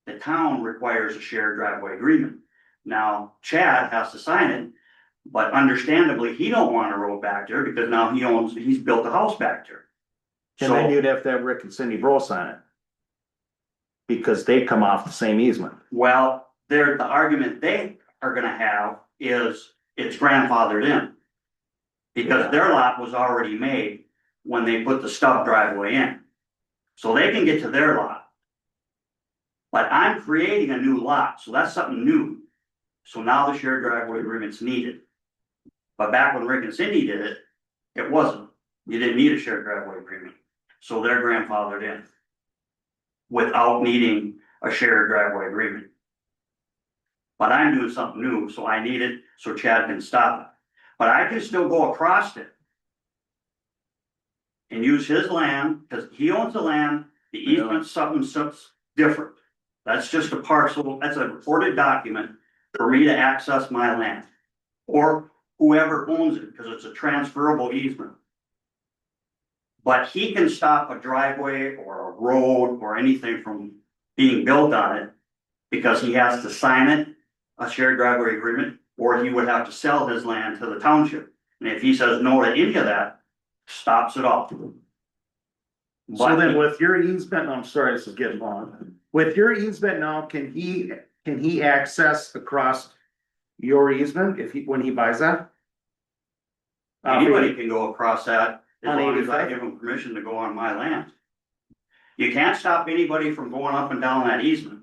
the town requires a shared driveway agreement. Now, Chad has to sign it, but understandably, he don't want a road back there because now he's built a house back there. And then So, you'd have to have Rick and Cindy Bro sign it. Because they come off the same easement. well, the argument they are gonna have is it's grandfathered in. Because their lot was already made when they put the stub driveway in. So they can get to their lot. But I'm creating a new lot, so that's something new. So now the shared driveway agreement's needed. But back when Rick and Cindy did it, it wasn't. You didn't need a shared driveway agreement. So they're grandfathered in. Without needing a shared driveway agreement. But I'm doing something new, so I need it so Chad can stop it. But I can still go across it. And use his land, because he owns the land, the easement's something different. That's just a parcel, that's a recorded document for me to access my land. Or whoever owns it, because it's a transferable easement. But he can stop a driveway or a road or anything from being built on it. Because he has to sign it, a shared driveway agreement, or he would have to sell his land to the township. And if he says no to any of that, stops it all. So then with your easement, I'm sorry, this is getting long. With your easement now, can he access across your easement when he buys that? Anybody can go across that as On long as I 85? give them permission to go on my land. You can't stop anybody from going up and down that easement.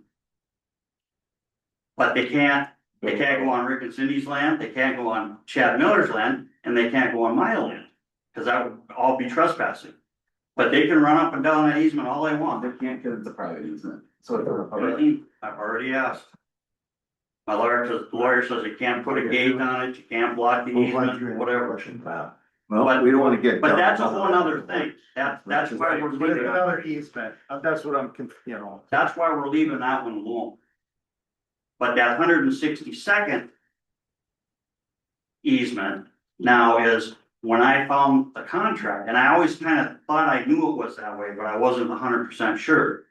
But they can't go on Rick and Cindy's land, they can't go on Chad Miller's land, and they can't go on my land. Cause that would all be trespassing. But they can run up and down that easement all they want. They can't get it's a private easement, so I've already asked. My lawyer says you can't put a gate on it, you can't block the easement, whatever. Well, we don't wanna get. But that's a whole nother thing, that's why we're But it's leaving, another easement, that's what that's why we're leaving that one alone. But that 162nd easement now is, when I found the contract, and I always kind of thought I knew it was that way, but I wasn't 100% sure.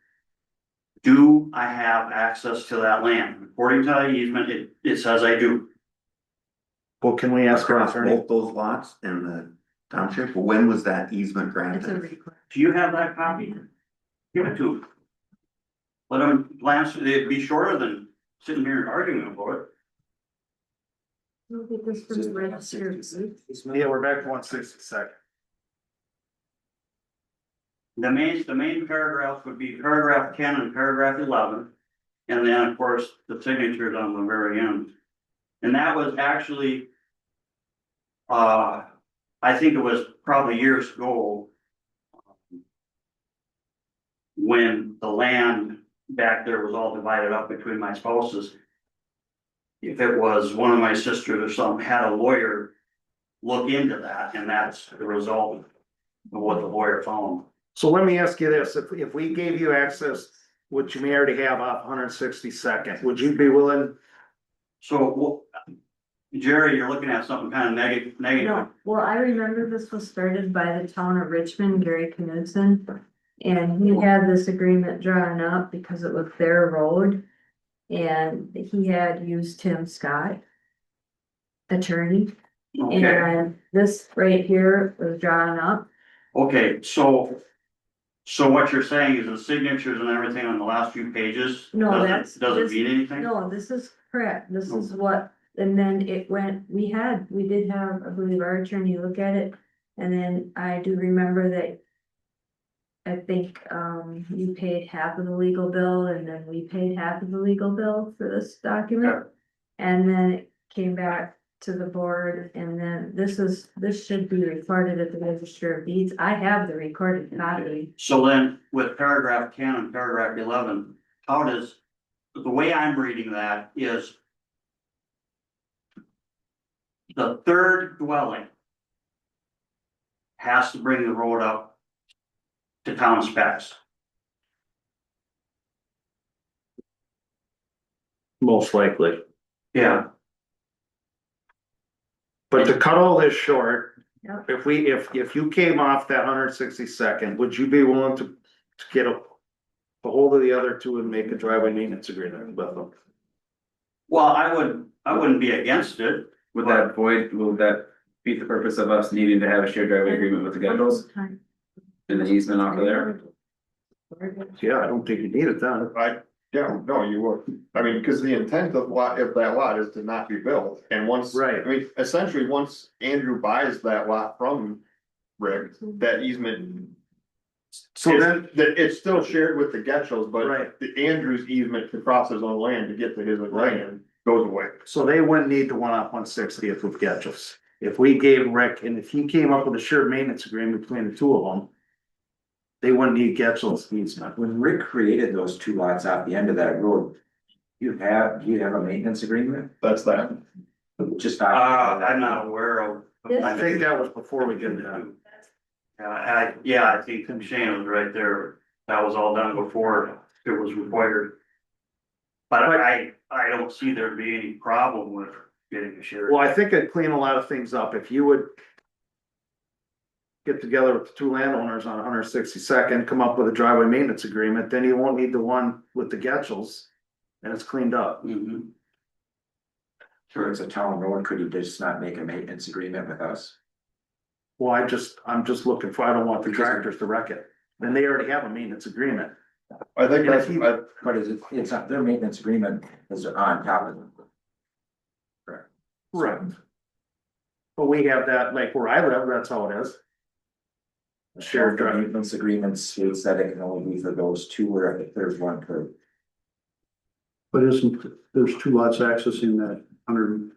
Do I have access to that land? According to the easement, it says I do. Well, can we ask our Across attorney? both those lots in the township, when was that easement It's a granted? request. Do you have that copy? Give it to me. Let them glance, it'd be shorter than sitting here and arguing about it. We'll get this from the register. Yeah, we're back to 162nd. The main paragraphs would be paragraph 10 and paragraph 11. And then, of course, the signatures on the very end. And that was actually, I think it was probably years ago, when the land back there was all divided up between my spouses. If it was one of my sisters or something, had a lawyer look into that, and that's the result of what the lawyer found. So let me ask you this, if we gave you access, which you may already have off 162nd, would you be willing? So, Jerry, you're looking at something kind of negative. No, well, I remember this was started by the town of Richmond, Gary Knudsen. And he had this agreement drawn up because it was their road. And he had used Tim Scott, attorney, Okay, and this right here was drawn up. okay, so what you're saying is the signatures and everything on the last few pages? No, doesn't this- mean anything? No, this is correct, this is what, and then it went, we did have, I believe, our attorney look at it. And then I do remember that. I think, you paid half of the legal bill and then we paid half of the legal bill for this document. And then it came back to the board and then this should be recorded at the Register of Deeds. I have the recorded copy. So then with paragraph 10 and paragraph 11, how does, the way I'm reading that is the third dwelling has to bring the road up to town specs. Most likely. Yeah. But to cut all this short, Yep. if you came off that 162nd, would you be willing to get a hold of the other two and make a driveway maintenance agreement with them? Well, I wouldn't be against it. Would that beat the purpose of us needing to have a shared driveway agreement with the Gettles and the easement off of there? Yeah, I don't think you need it then. Yeah, no, you would. I mean, because the intent of if that lot is to not be built, and once. Right. I mean, essentially, once Andrew buys that lot from Rick, that easement. So then, That it's still shared with the Getchels, but right, the Andrew's easement to cross his own land to get to his land goes away. so they wouldn't need the one off 160th with Getchels. If we gave Rick, and if he came up with a shared maintenance agreement between the two of them, they wouldn't need Getchels easement. When Rick created those two lots off the end of that road, do you have a maintenance agreement? That's that. Just. I'm not aware of. I think that was before we did that. I think Shane was right there. That was all done before it was required. But I don't see there to be any problem with getting a share. Well, I think it'd clean a lot of things up if you would get together with the two landowners on 162nd, come up with a driveway maintenance agreement, then you won't need the one with the Getchels, and it's cleaned up. Mhm. Sure, it's a town road, could you just not make a maintenance agreement with us? Well, I'm just looking for, I don't want the tractors to wreck it, then they already have a maintenance agreement. I think And that's, if you- But it's not, their maintenance agreement is on top of it. Correct. Right. But we have that, like where I live, that's how it is. Shared The drive, maintenance agreement states that it can only be for those two, where if there's one per. But there's two lots accessing that 100,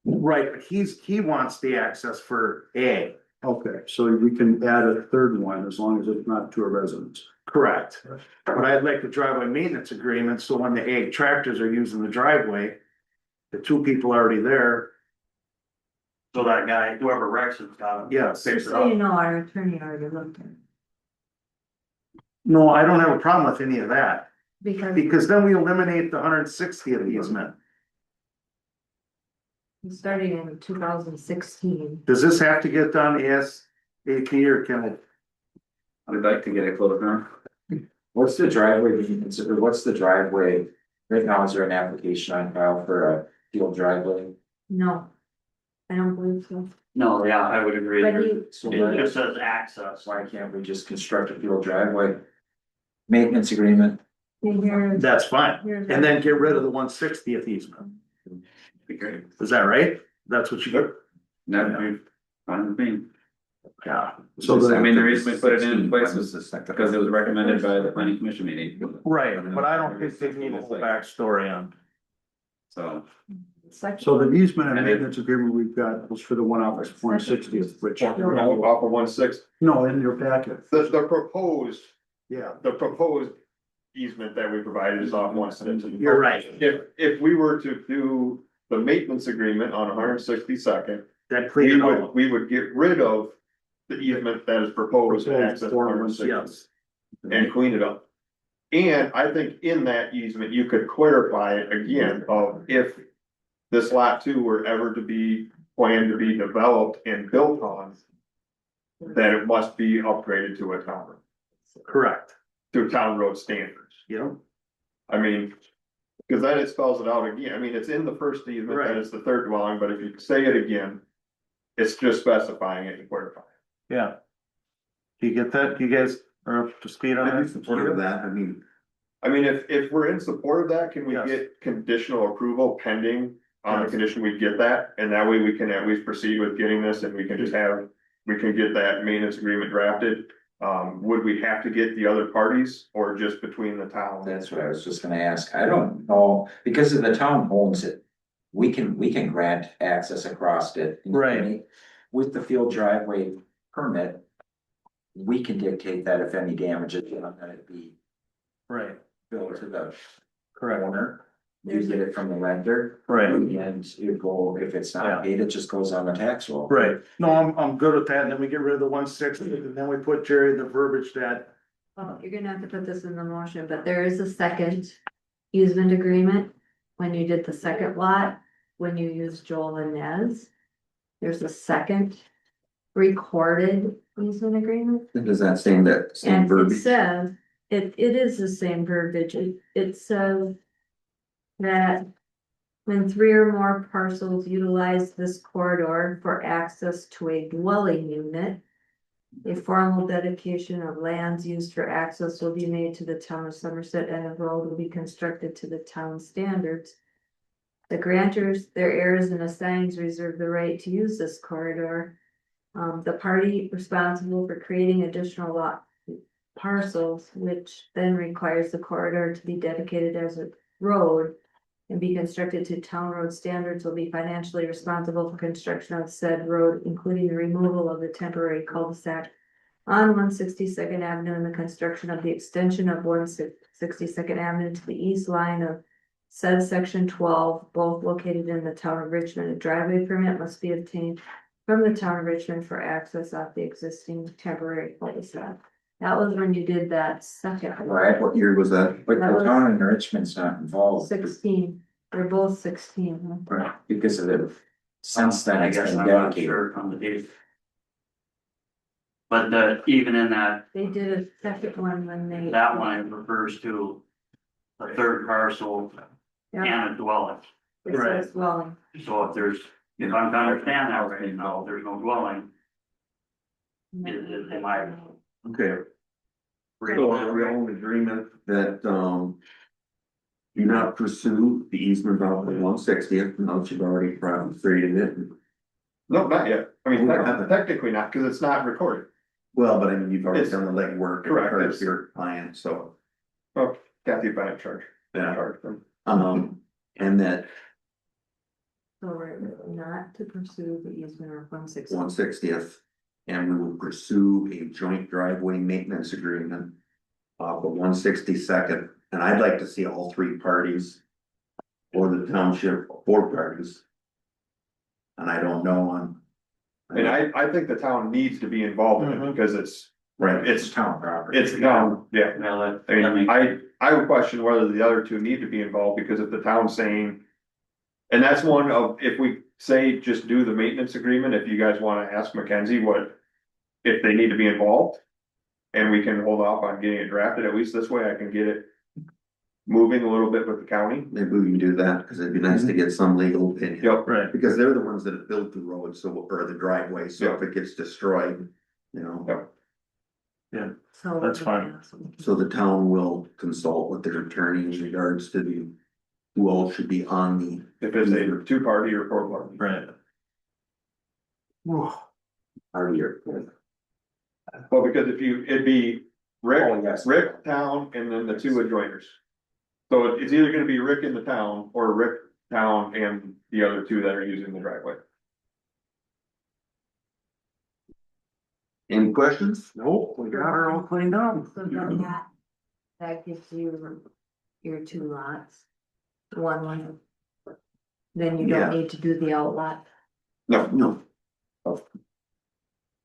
right, but he wants the access for A, okay, so we can add a third one as long as it's not to a residence. correct. But I'd like the driveway maintenance agreement, so when the A tractors are using the driveway, the two people already there, So that guy, whoever wrecks it's got to yes. fix Just it so you up. know, our attorney already looked at it. No, I don't have a problem with any of that, Because because then we eliminate the 160th easement. starting in 2016. Does this have to get done ASAP or can it? I'd like to get it closed now. What's the driveway being considered, what's the driveway, right now, is there an application on file for a field driveway? No, I don't believe so. No, yeah, I would agree. But there. he, So It just says access. why can't we just construct a field driveway? Maintenance agreement, Here's, that's fine. here's. And then get rid of the 160th easement. Be great. Is that right? That's what you do? That'd be fine with me. Yeah. So the- I mean, the reason we put it in 16, place when was the second- because it was recommended by the planning commission meeting, Right, but I don't think they need a whole backstory on. so. So the easement and maintenance agreement we've got was for the one off 160th, which, Off of 1/6. no, in your packet, The proposed, yeah. the proposed easement that we provided is off 1/6. You're right. If we were to do the maintenance agreement on 162nd, That clean it all. we would get rid of the easement that is proposed to access Proposed 160 Yes. and clean it up. And I think in that easement, you could clarify it again of if this lot 2 were ever to be planned to be developed and built on, then it must be upgraded to a town, Correct. to town road standards. Yeah. I mean, because then it spells it out again. I mean, it's in the first easement, that it's the third dwelling, but if you say it again, it's just specifying it and clarifying. Yeah. Do you get that? You guys are up to speed on I'd be that? supportive of that, I mean, If we're in support of that, can we Yes. get conditional approval pending on the Yes. condition we get that? And that way we can at least proceed with getting this and we can just have, we can get that maintenance agreement drafted. Would we have to get the other parties or just between the town? That's what I was just gonna ask. I don't know, because if the town owns it, we can grant access across it. Right. With the field driveway permit, we can dictate that if any damage is gonna be Right, billed to the correct. owner. You get it from the lender. Right. And you go, if it's Yeah. not paid, it just goes on the tax roll. Right. No, I'm good with that. And then we get rid of the 160 and then we put Jerry the verbiage that, Well, you're gonna have to put this in the motion, but there is a second easement agreement. When you did the second lot, when you used Joel and Nez. There's a second recorded easement agreement. and does that same And it verbiage? says, it is the same verbiage, it says. That when 3 or more parcels utilize this corridor for access to a dwelling unit. A formal dedication of lands used for access will be made to the town of Somerset and a road will be constructed to the town standards. The grantors, their heirs and assigns reserve the right to use this corridor. The party responsible for creating additional lot parcels, which then requires the corridor to be dedicated as a road. And be constructed to town road standards will be financially responsible for construction of said road, including the removal of the temporary cul-de-sac. On 162nd Avenue and the construction of the extension of 162nd Avenue to the east line of. Said section 12, both located in the town of Richmond, a driveway permit must be obtained. From the town of Richmond for access off the existing temporary cul-de-sac. That was when you did that second. Right, What year was that? but That the was- town in Richmond's not involved. 16, they're both 16, huh? Right, because of the, since then I it's guess been I'm not dedicated. sure on the date. But even in that, They did a second one when they. that one refers to a third parcel Yeah, and a dwelling. it says dwelling. So if there's, if I'm to understand that right now, if there's no dwelling, it might. Okay. So are we all in agreement that, do not pursue the easement off of 160th, now that you've already created it? No, not yet. I mean, We haven't. technically not, because it's not recorded. Well, but I mean, you've already It's- done the legwork. correct, As it's- your client, so, Kathy Bennett charge. yeah, Charge. and that So we're not to pursue the easement of 160. 160th. And we will pursue a joint driveway maintenance agreement. Off of 162nd, and I'd like to see all 3 parties. Or the township, 4 parties. And I don't know on. And I think the town needs to be involved in it because it's, Right, it's, town property. it's town, yeah. Well, that, I mean, I would question whether the other 2 need to be involved, because if the town's saying. And that's one of, if we say just do the maintenance agreement, if you guys wanna ask Mackenzie what. If they need to be involved. And we can hold off on getting it drafted, at least this way I can get it. Moving a little bit with the county. maybe we can do that, because it'd be nice to get some legal opinion. Yep. right, Because they're the ones that have built the road, so, or the driveway, so if it gets destroyed, you know. Yep. So. That's fine. So the town will consult with their attorney in regards to who all should be on the. If it's a two-party or four-party. Right. Party or. Well, because it'd be Rick, Oh, yes. Rick, town, and then the two adjoiners. So it's either gonna be Rick in the town or Rick, town, and the other two that are using the driveway. Any questions? Nope, we got her all cleaned up. So then that gives you your two lots, one. Then you Yeah. don't need to do the outlot. No. I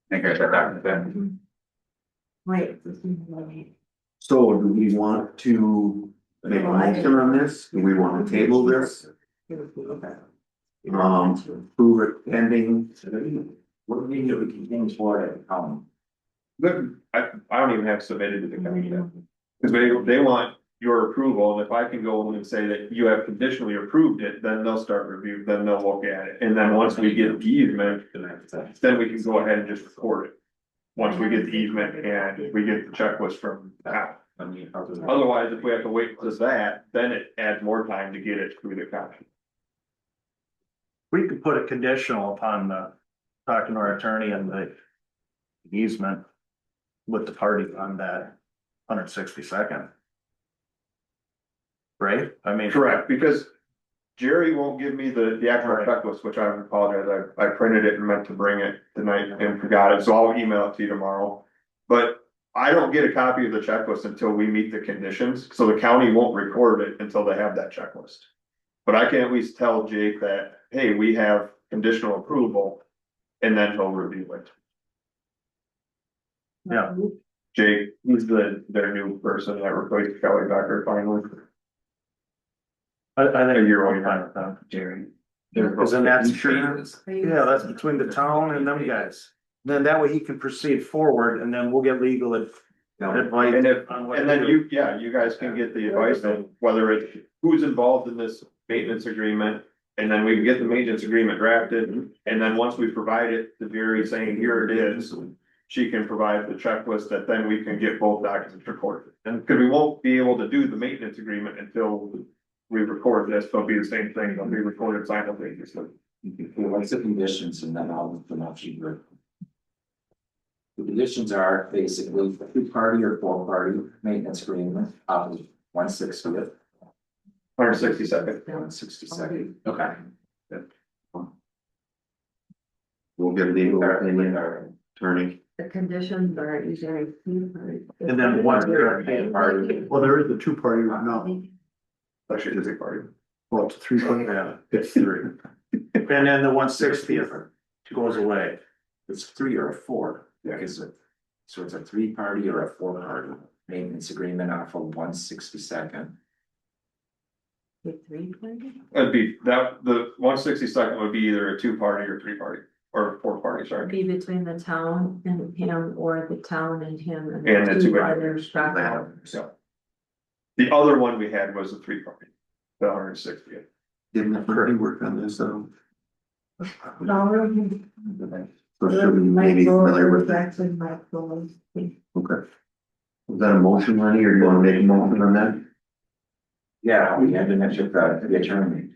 think I said that, then. Wait. So do we want to make a motion on this? Do we want to table this? Approve it pending. What do you need to continue for it? But I don't even have submitted to the county yet. Cause they want your approval, and if I can go in and say that you have conditionally approved it, then they'll start review, then they'll look at it, and then once we get the easement, then we can go ahead and just record it. Once we get the easement and we get the checklist from the town. Otherwise, if we have to wait for that, then it adds more time to get it through the county. We could put a conditional upon talking to our attorney and the easement with the party on that 162nd. Right? I mean. Correct, because Jerry won't give me the actual Right. checklist, which I apologize, I printed it and meant to bring it tonight and forgot it, so I'll email it to you tomorrow. But I don't get a copy of the checklist until we meet the conditions, so the county won't record it until they have that checklist. But I can at least tell Jake that, hey, we have conditional approval, and then he'll review it. Yeah. Jake, he's their new person that replaced Kelly Becker finally. I think You're you're fine with that. Jerry. Isn't that Insurance. Yeah, that's between the town and them guys. Then that way he can proceed forward and then we'll get legal advice. And then you guys can get the advice on whether it's who's involved in this maintenance agreement. And then we can get the maintenance agreement drafted, and then once we provide it to Jerry saying, here it is. She can provide the checklist that then we can get both documents recorded. And because we won't be able to do the maintenance agreement until we record this, it'll be the same thing, they'll be recorded simultaneously. What's the conditions and then I'll you. The conditions are basically two-party or four-party maintenance agreement, 1/60th. 162nd. 1/62. Okay. We'll get legal opinion, attorney. The conditions are usually. And then one party. Well, there is the two-party right now. Actually, it's a party. Well, it's a three-party. Yeah, it's 3. And then the 160th goes away. It's 3 or a 4. Yeah. So it's a 3-party or a 4-party maintenance agreement off of 1/62. With 3 parties? It'd be that, the 162nd would be either a 2-party or 3-party, or 4-party, sorry. Be between the town and him, or the town and him. And the two others. So. The other one we had was a 3-party, the 160th. Didn't the party work on this, No, So should we maybe familiar with that? actually my goals. Okay. Is that a motion, Lenny, or do you wanna make a motion on that? Yeah, we had to mention the attorney.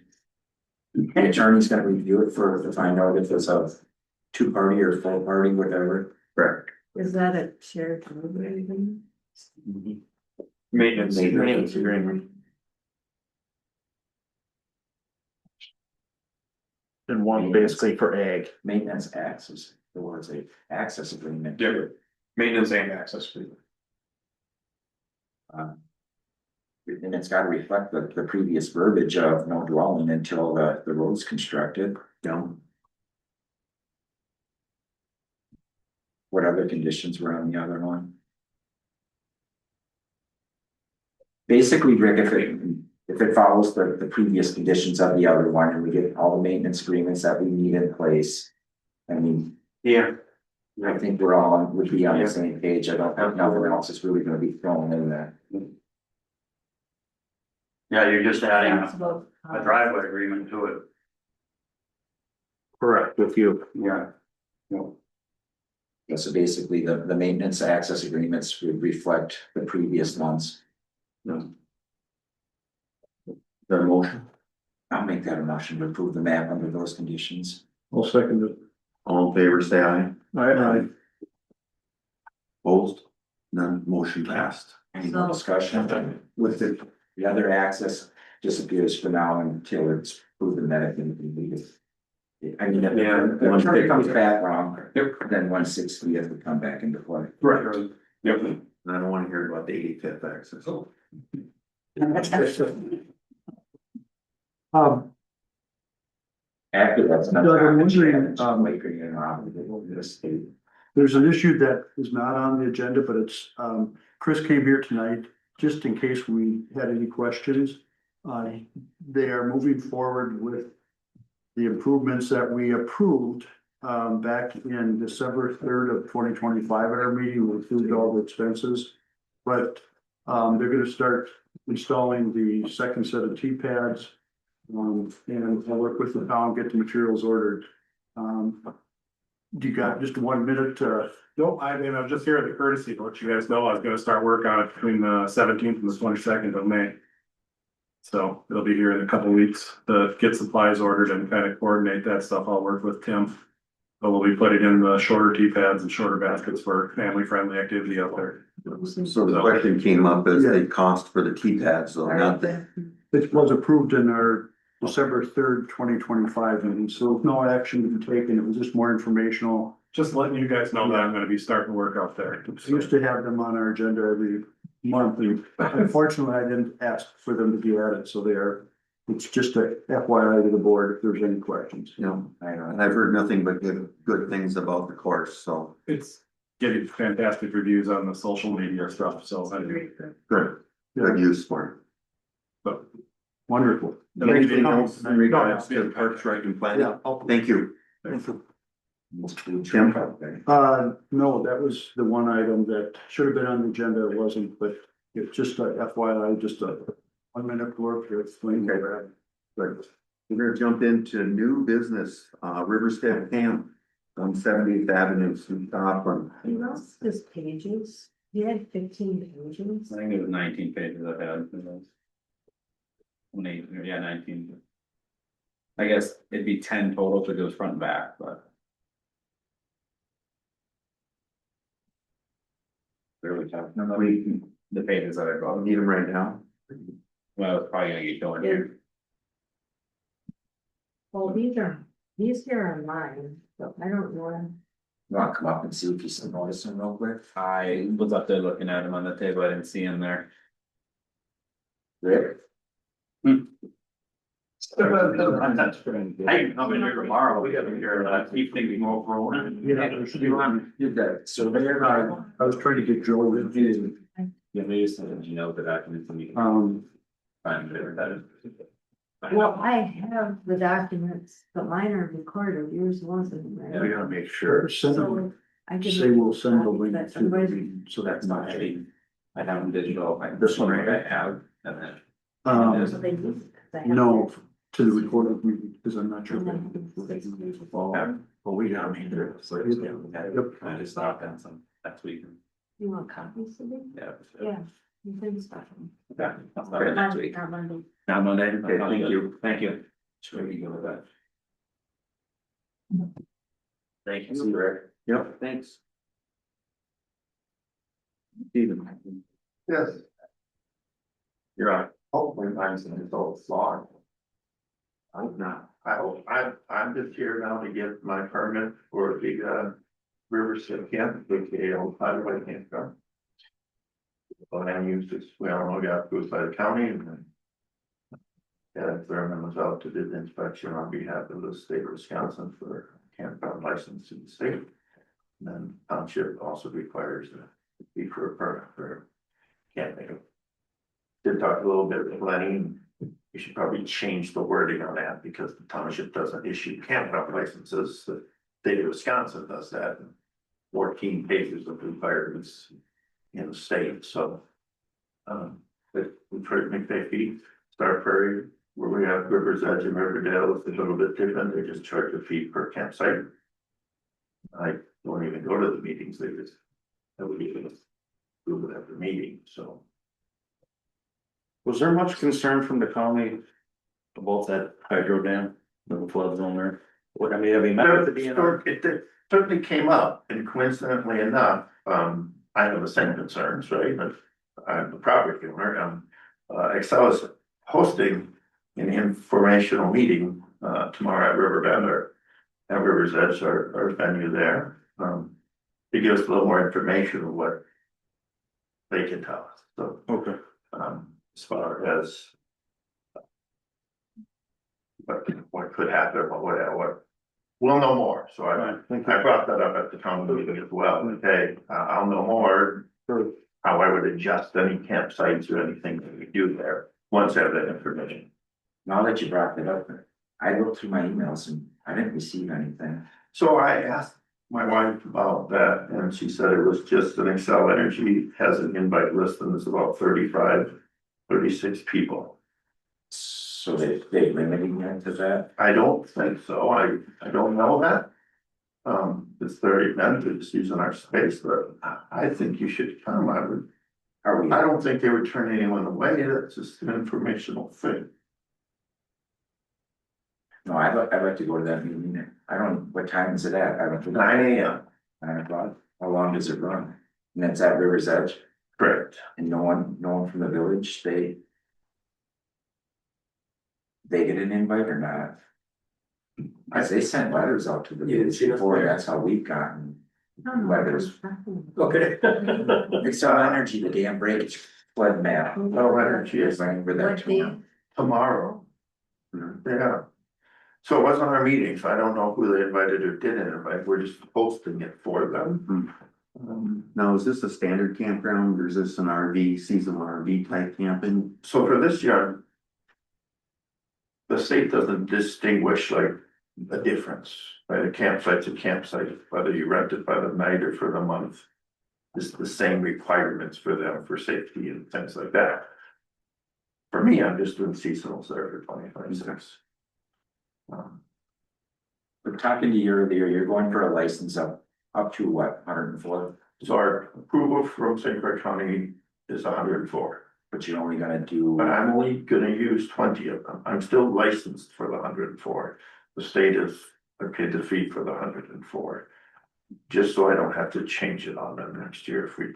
The attorney's gonna review it to find out if it's a 2-party or 4-party, whatever. Correct. Is that a shared driveway agreement? Maintenance. Maintenance agreement. And one basically for ag. Maintenance access, there was a access agreement. Yeah, maintenance and access fee. And it's gotta reflect the previous verbiage of no dwelling until the road's constructed. Yeah. What other conditions were on the other one? Basically, Rick, if it follows the previous conditions of the other one and we get all the maintenance agreements that we need in place. I mean, Yeah, I think we're all would be on the same page. I don't think nothing else is really gonna be thrown in there. yeah, you're just adding That's about, a driveway agreement to it. Correct, with you. Yeah. So basically, the maintenance access agreements would reflect the previous ones. No. Their motion, I'll make that a motion to approve the map under those conditions. I'll second it. all in favor, say aye. Aye. Opposed? None, motion passed. Any more So- discussion? With the, The other access disappears for now until it's proven that it can be completed. I mean, if it comes back wrong, then 160th would come back into play. Right. Yep. I don't wanna hear about the 85th access. After that's not. Doug, I'm wondering, Making it around the state. there's an issue that is not on the agenda, but it's, Chris came here tonight, just in case we had any questions. They are moving forward with the improvements that we approved, back in December 3rd of 2025 at our meeting, we approved all the expenses. But, they're gonna start installing the second set of T-pads. And I'll work with the town, get the materials ordered. Do you got just 1 minute to? Nope, I mean, I was just here at the courtesy to let you guys know I was gonna start work on it between the 17th and the 22nd of May. So it'll be here in a couple of weeks to get supplies ordered and kind of coordinate that stuff. I'll work with Tim. But we'll be putting in the shorter T-pads and shorter baskets for family-friendly activity out there. So the question came up as the cost for the T-pads, so not the, It was approved in our December 3rd, 2025 meeting, so no action to be taken. It was just more informational. Just letting you guys know that I'm gonna be starting work out there. We used to have them on our agenda every month, and unfortunately, I didn't ask for them to be added, so they are. It's just a FYI to the board if there's any questions. you know, and I've heard nothing but good things about the course, so. It's getting fantastic reviews on the social media stuff, so. Good use for it. But Wonderful. Anything else in regards to Parks Rec and Planning? Yeah. Thank you. Tim? No, that was the one item that should have been on the agenda. It wasn't, but it's just a FYI, just a 1 minute work to explain that. Good. We're gonna jump into new business, Riverstep Camp on 70th Avenue, Scotland. You lost his pages, he had 15 pages. I think it was 19 pages I had. Yeah, 19. I guess it'd be 10 total if it goes front and back, but. Really tough. The pages that I brought. Need them right now? Well, it's probably gonna get going here. Well, these here are mine, so I don't know. You wanna come up and see if you can notice them real quick? I was up there looking at them on the table, I didn't see him there. Rick? I can come in here tomorrow, we haven't here, keep thinking over. You're good. Surveyor. I was trying to get Joe in. Yeah, maybe so that you know the documents and you can find it. Well, I have the documents, but mine are recorded, yours wasn't, We right? gotta make sure. Send them, So I can. say we'll send the link But to the otherwise- meeting, so That's that's not not. heavy. I have them digital, like This one, right, right? I have, and then. So they use it, 'cause I have No, that. to the recorded meeting, because I'm not sure. And then Well, we got me there, so. Yep. I just stopped on some next week. You want copies of it? Yeah. Yeah, you can start them. Okay, I'll start it next week. Not Monday. Not Monday. Okay, thank you. Thank you. Sure, you go with that. Thank See you, Rick. Yep, thanks. Steven. Yes. You're on. Hopefully mine's in its old slot. I'm not. I'm just here now to get my permit for the Riverstep Camp, aka Old Highway Campground. But I use this, we all know got approved by the county and then. Thurman was out to do the inspection on behalf of the state of Wisconsin for campground license in the state. And then township also requires a fee for a permit for camping. Did talk a little bit with Lenny. You should probably change the wording on that because the township doesn't issue campground licenses. The state of Wisconsin does that. 14 pages of requirements in the state, so. But we try to make that fee. Star Prairie, where we have Rivers Edge and Riverdale, it's a little bit different. They just charge a fee per campsite. I don't even go to the meetings, they just. That would be approve it at the meeting, so. Was there much concern from the county about that hydro dam, the flood zone there? What, I mean, have you met with the DNR? It certainly came up, and coincidentally enough, I have the same concerns, right, but I'm the property owner, Excel is hosting an informational meeting, tomorrow at Riverbend or at River's Edge, our venue there, to give us a little more information of what they can tell us, so, Okay. as far as what could happen, what, we'll know more, so I brought that up at the town meeting as well, okay, I'll know more. How I would adjust any campsites or anything that we do there, once I have that information. Now that you brought that up, I looked through my emails and I didn't receive anything. So I asked my wife about that, and she said it was just an Excel Energy has an invite list, and it's about 36 people. So they limiting it to that? I don't think so, I don't know that. It's 30 men, they're just using our space, but I think you should come, Are we? I don't think they would turn anyone away, that's just an informational thing. No, I'd like to go to that meeting. I don't, what time is it at? I don't. 9 AM, 9 o'clock. How long does it run? And that's at River's Edge, correct. and no one from the village, they get an invite or not? As they sent letters out to the village before, that's how we've gotten letters. Okay. Excel Energy, the dam breakage flood map. No energy is Remember that What day? tomorrow. Yeah. So it wasn't our meeting, so I don't know who they invited or didn't invite, we're just posting it for them. Now, is this a standard campground or is this an RV, seasonal RV type camping? So for this year. The state doesn't distinguish like a difference, right? A campsite's a campsite, whether you rent it by the night or for the month. It's the same requirements for them for safety and things like that. For me, I'm just doing seasonals there for 2026. But talking to you earlier, you're going for a license up to what, 104? So our approval from St. Clair County is 104. But you're only gonna do. But I'm only gonna use 20 of them. I'm still licensed for the 104. The state is okay the fee for the 104. Just so I don't have to change it on them next year if we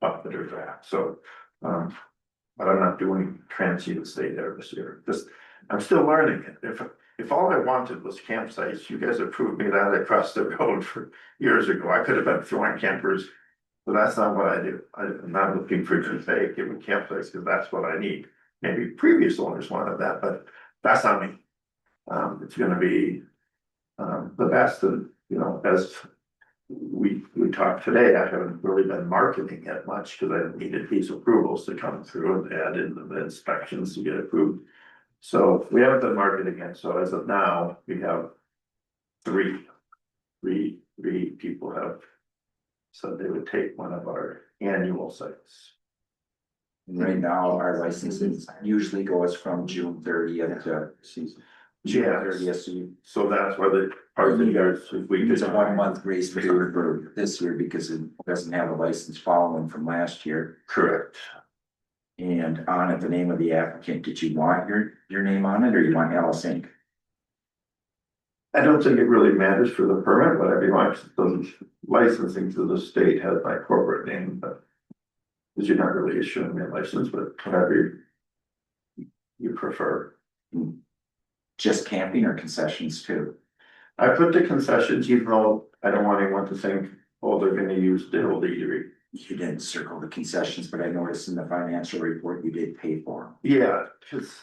up it or that, so, but I'm not doing transient stay there this year, just, I'm still learning it. If all I wanted was campsites, you guys approved me that across the road for years ago, I could have been throwing campers. But that's not what I do, I'm not looking for to say, give me campsites, because that's what I need. Maybe previous owners wanted that, but that's not me. It's gonna be, the best, and, you know, as we talked today, I haven't really been marketing it much, because I needed these approvals to come through and add in the inspections to get approved. So we haven't been marketing it, so as of now, we have three people have said they would take one of our annual sites. And right now, our licenses usually goes from June 30th to season. June Yes. 30th, so So that's why the part of the years, if we it's could. a 1 month grace period for this year because it doesn't have a license following from last year. Correct. And on it, the name of the applicant, did you want your name on it or you want Alice Inc.? I don't think it really matters for the permit, but every license, licensing to the state has my corporate name, but. Because you're not really issuing me a license, but whatever you prefer. Just camping or concessions too? I put the concessions, even though I don't want anyone to think, oh, they're gonna use the old eatery. You didn't circle the concessions, but I noticed in the financial report you did pay for them. Yeah, because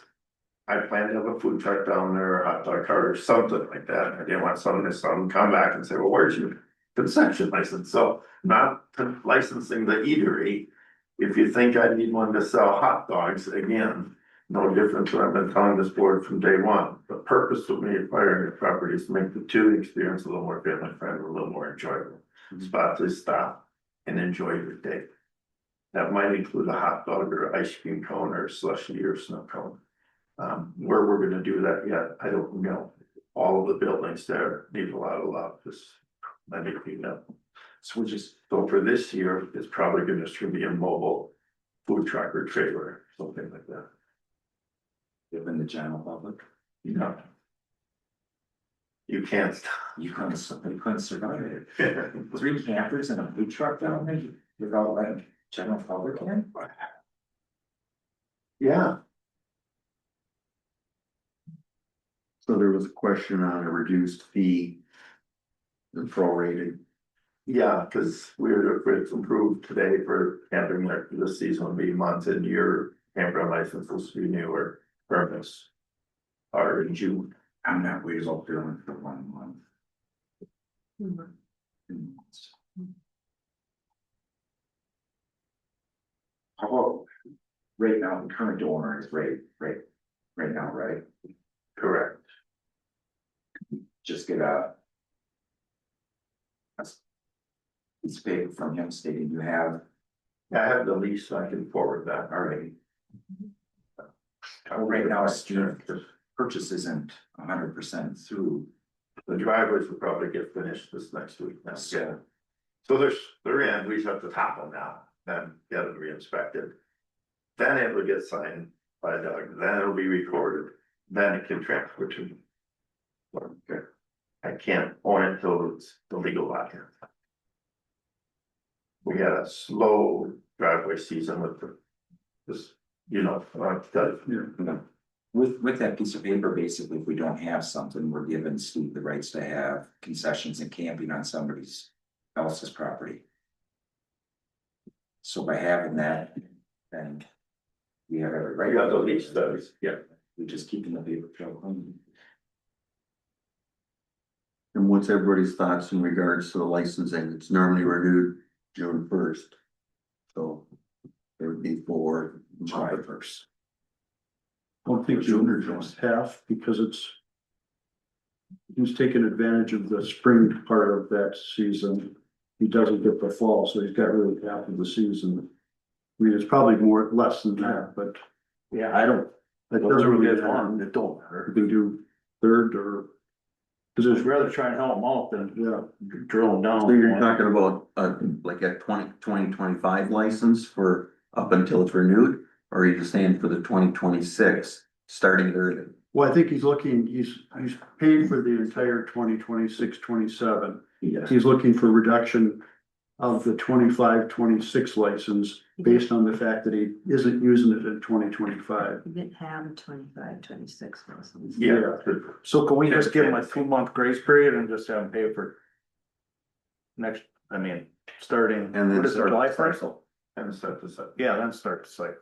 I plan to have a food truck down there, a hot dog cart or something like that. I didn't want someone to come back and say, well, where's your concession license? So not licensing the eatery. If you think I need one to sell hot dogs, again, no different than I've been telling this board from day one. The purpose of me acquiring the property is to make the two experience a little more family friendly, a little more enjoyable. Spot to stop and enjoy your day. That might include a hot dog or ice cream cone or slushie or snow cone. Where we're gonna do that yet, I don't know. All of the buildings there need a lot of love, just let it be known. switches. So for this year, it's probably gonna just be a mobile food truck or trailer, something like that. Given the general public, You know. You can't. you couldn't survive it. 3 campers and a food truck down there without letting general public in? Yeah, So there was a question on a reduced fee. And prorated. yeah, cause if it's approved today for camping, like this season will be months and your campground license will be newer permits. Are in June. I'm not worried about billing for 1 month. How about right now, the current owner is right now, right? Correct. Just get a piece of paper from him stating you have I have the lease, so I can forward that. already. Right now, Steve, purchase isn't 100% through, The driveways will probably get finished this next week now. so So they're in, we just have to top them now and get them re-inspected. Then it will get signed by Doug, then it'll be recorded, then it can transfer to me. Okay. I can't own it till it's the legal document. We had a slow driveway season with this, with that piece of paper, basically, if we don't have something, we're giving Steve the rights to have concessions and camping on somebody else's property. So by having that, then we have every right. You got the lease, those, yeah. We're just keeping the paper trail clean. And what's everybody's thoughts in regards to the licensing? It's normally renewed June 1st. So it would be for July 1st. I don't think June or June is half because he's taking advantage of the spring part of that season. He doesn't get the fall, so he's got really half of the season. I mean, it's probably less than that, but Yeah, I don't, that doesn't really get matter. on, it don't matter. You can do third or, cause I'd it's, rather try and help them out than yeah, drill them down. So you're talking about like a 2025 license for up until it's renewed? Or are you just saying for the 2026, starting early? well, I think he's paid for the entire 2026, 27. Yes. He's looking for reduction of the 25, 26 license based on the fact that he isn't using it in 2025. We didn't have 25, 26 license. Yeah. So can we just give them a 2-month grace period and just have them pay for starting, And then what is it, start July the 1st? cycle. And set this up. Yeah, then start the cycle.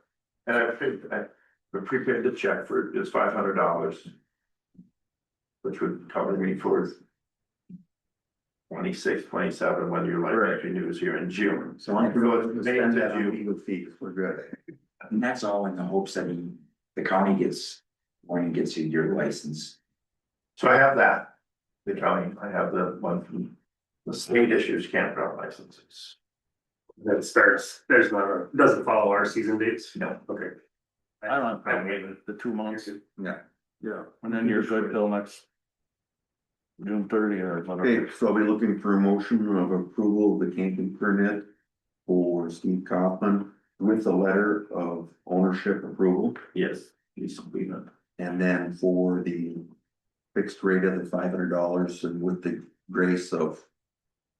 And we prepared the check for it's $500. Which would cover me for 26, 27 when your license renews here in June. So I can go it's and May spend to that on June. legal fees. We're good. And that's all in the hopes that the county gets, when it gets you your license. So I have that. The county, I have the one from the state issues campground licenses. That starts, doesn't follow our season dates. No. Okay. I don't have a problem with it, the 2 months, Yeah. Yeah. and then you're good till next June 30 or whatever. Okay, so I'll be looking for a motion of approval of the camping permit for Steve Kaufman with a letter of ownership approval. Yes. He's completed. And then for the fixed rate of the $500 and with the grace of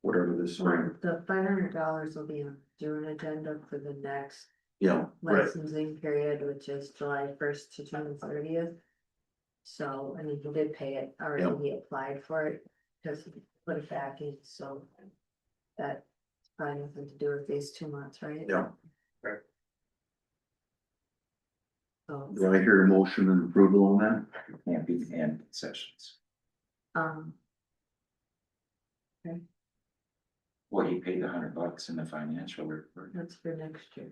whatever this spring, The $500 will be on June agenda for the next yeah, Right. licensing period, which is July 1st to June 30th. So, I mean, he did pay it already, Yeah. he applied for it, because he put it back in, so. That's probably nothing to do with these 2 months, right? yeah. So, Do I hear a motion and approval on that? Camping and concessions. um, Well, he paid $100 in the financial report. that's for next year.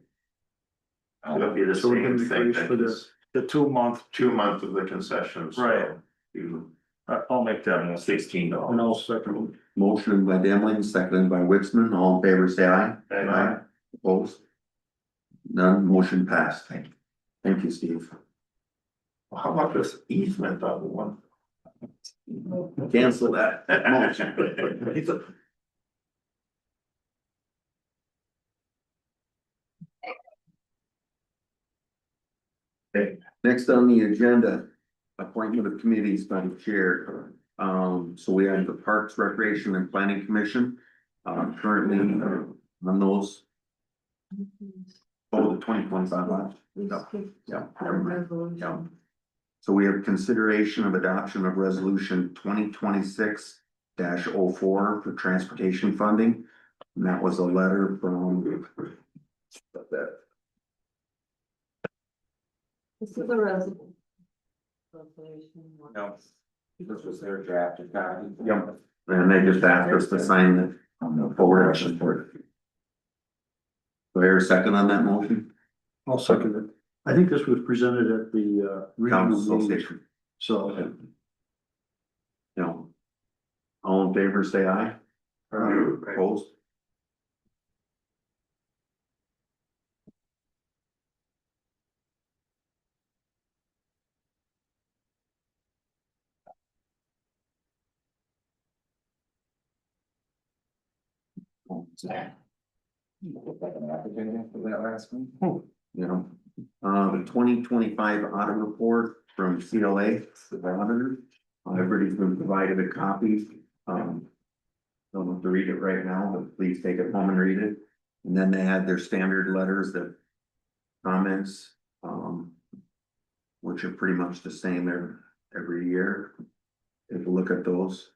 It'll be the So we're same gonna thing. increase for this. The 2-month, 2 months of the concessions. so Right. You I'll make that one. $16. And I'll second. Motion by Demling, seconded by Witzman, all in favor, say aye. Aye. Opposed? None, motion passed. Thank you, Steve. How about this easement on the one? Cancel that motion. Next on the agenda, appointment of committees by the chair. So we have the Parks, Recreation and Planning Commission. Currently on those, the 2025. Yeah. Yeah. So we have consideration of adoption of resolution 2026-04 for transportation funding. And that was a letter from This is a resolution. No, this was their draft copy. Yep. And they just asked us to sign it on the forward action for it. Do I hear a second on that motion? I'll second it. I think this was presented at the Council regional meeting, Association. so. No. All in favor, say aye. Opposed? For that last one. You know, the 2025 audit report from CLA, the auditor. Everybody's been provided a copy. Don't have to read it right now, but please take it home and read it. And then they had their standard letters that comments, which are pretty much the same every year. Take a look at those.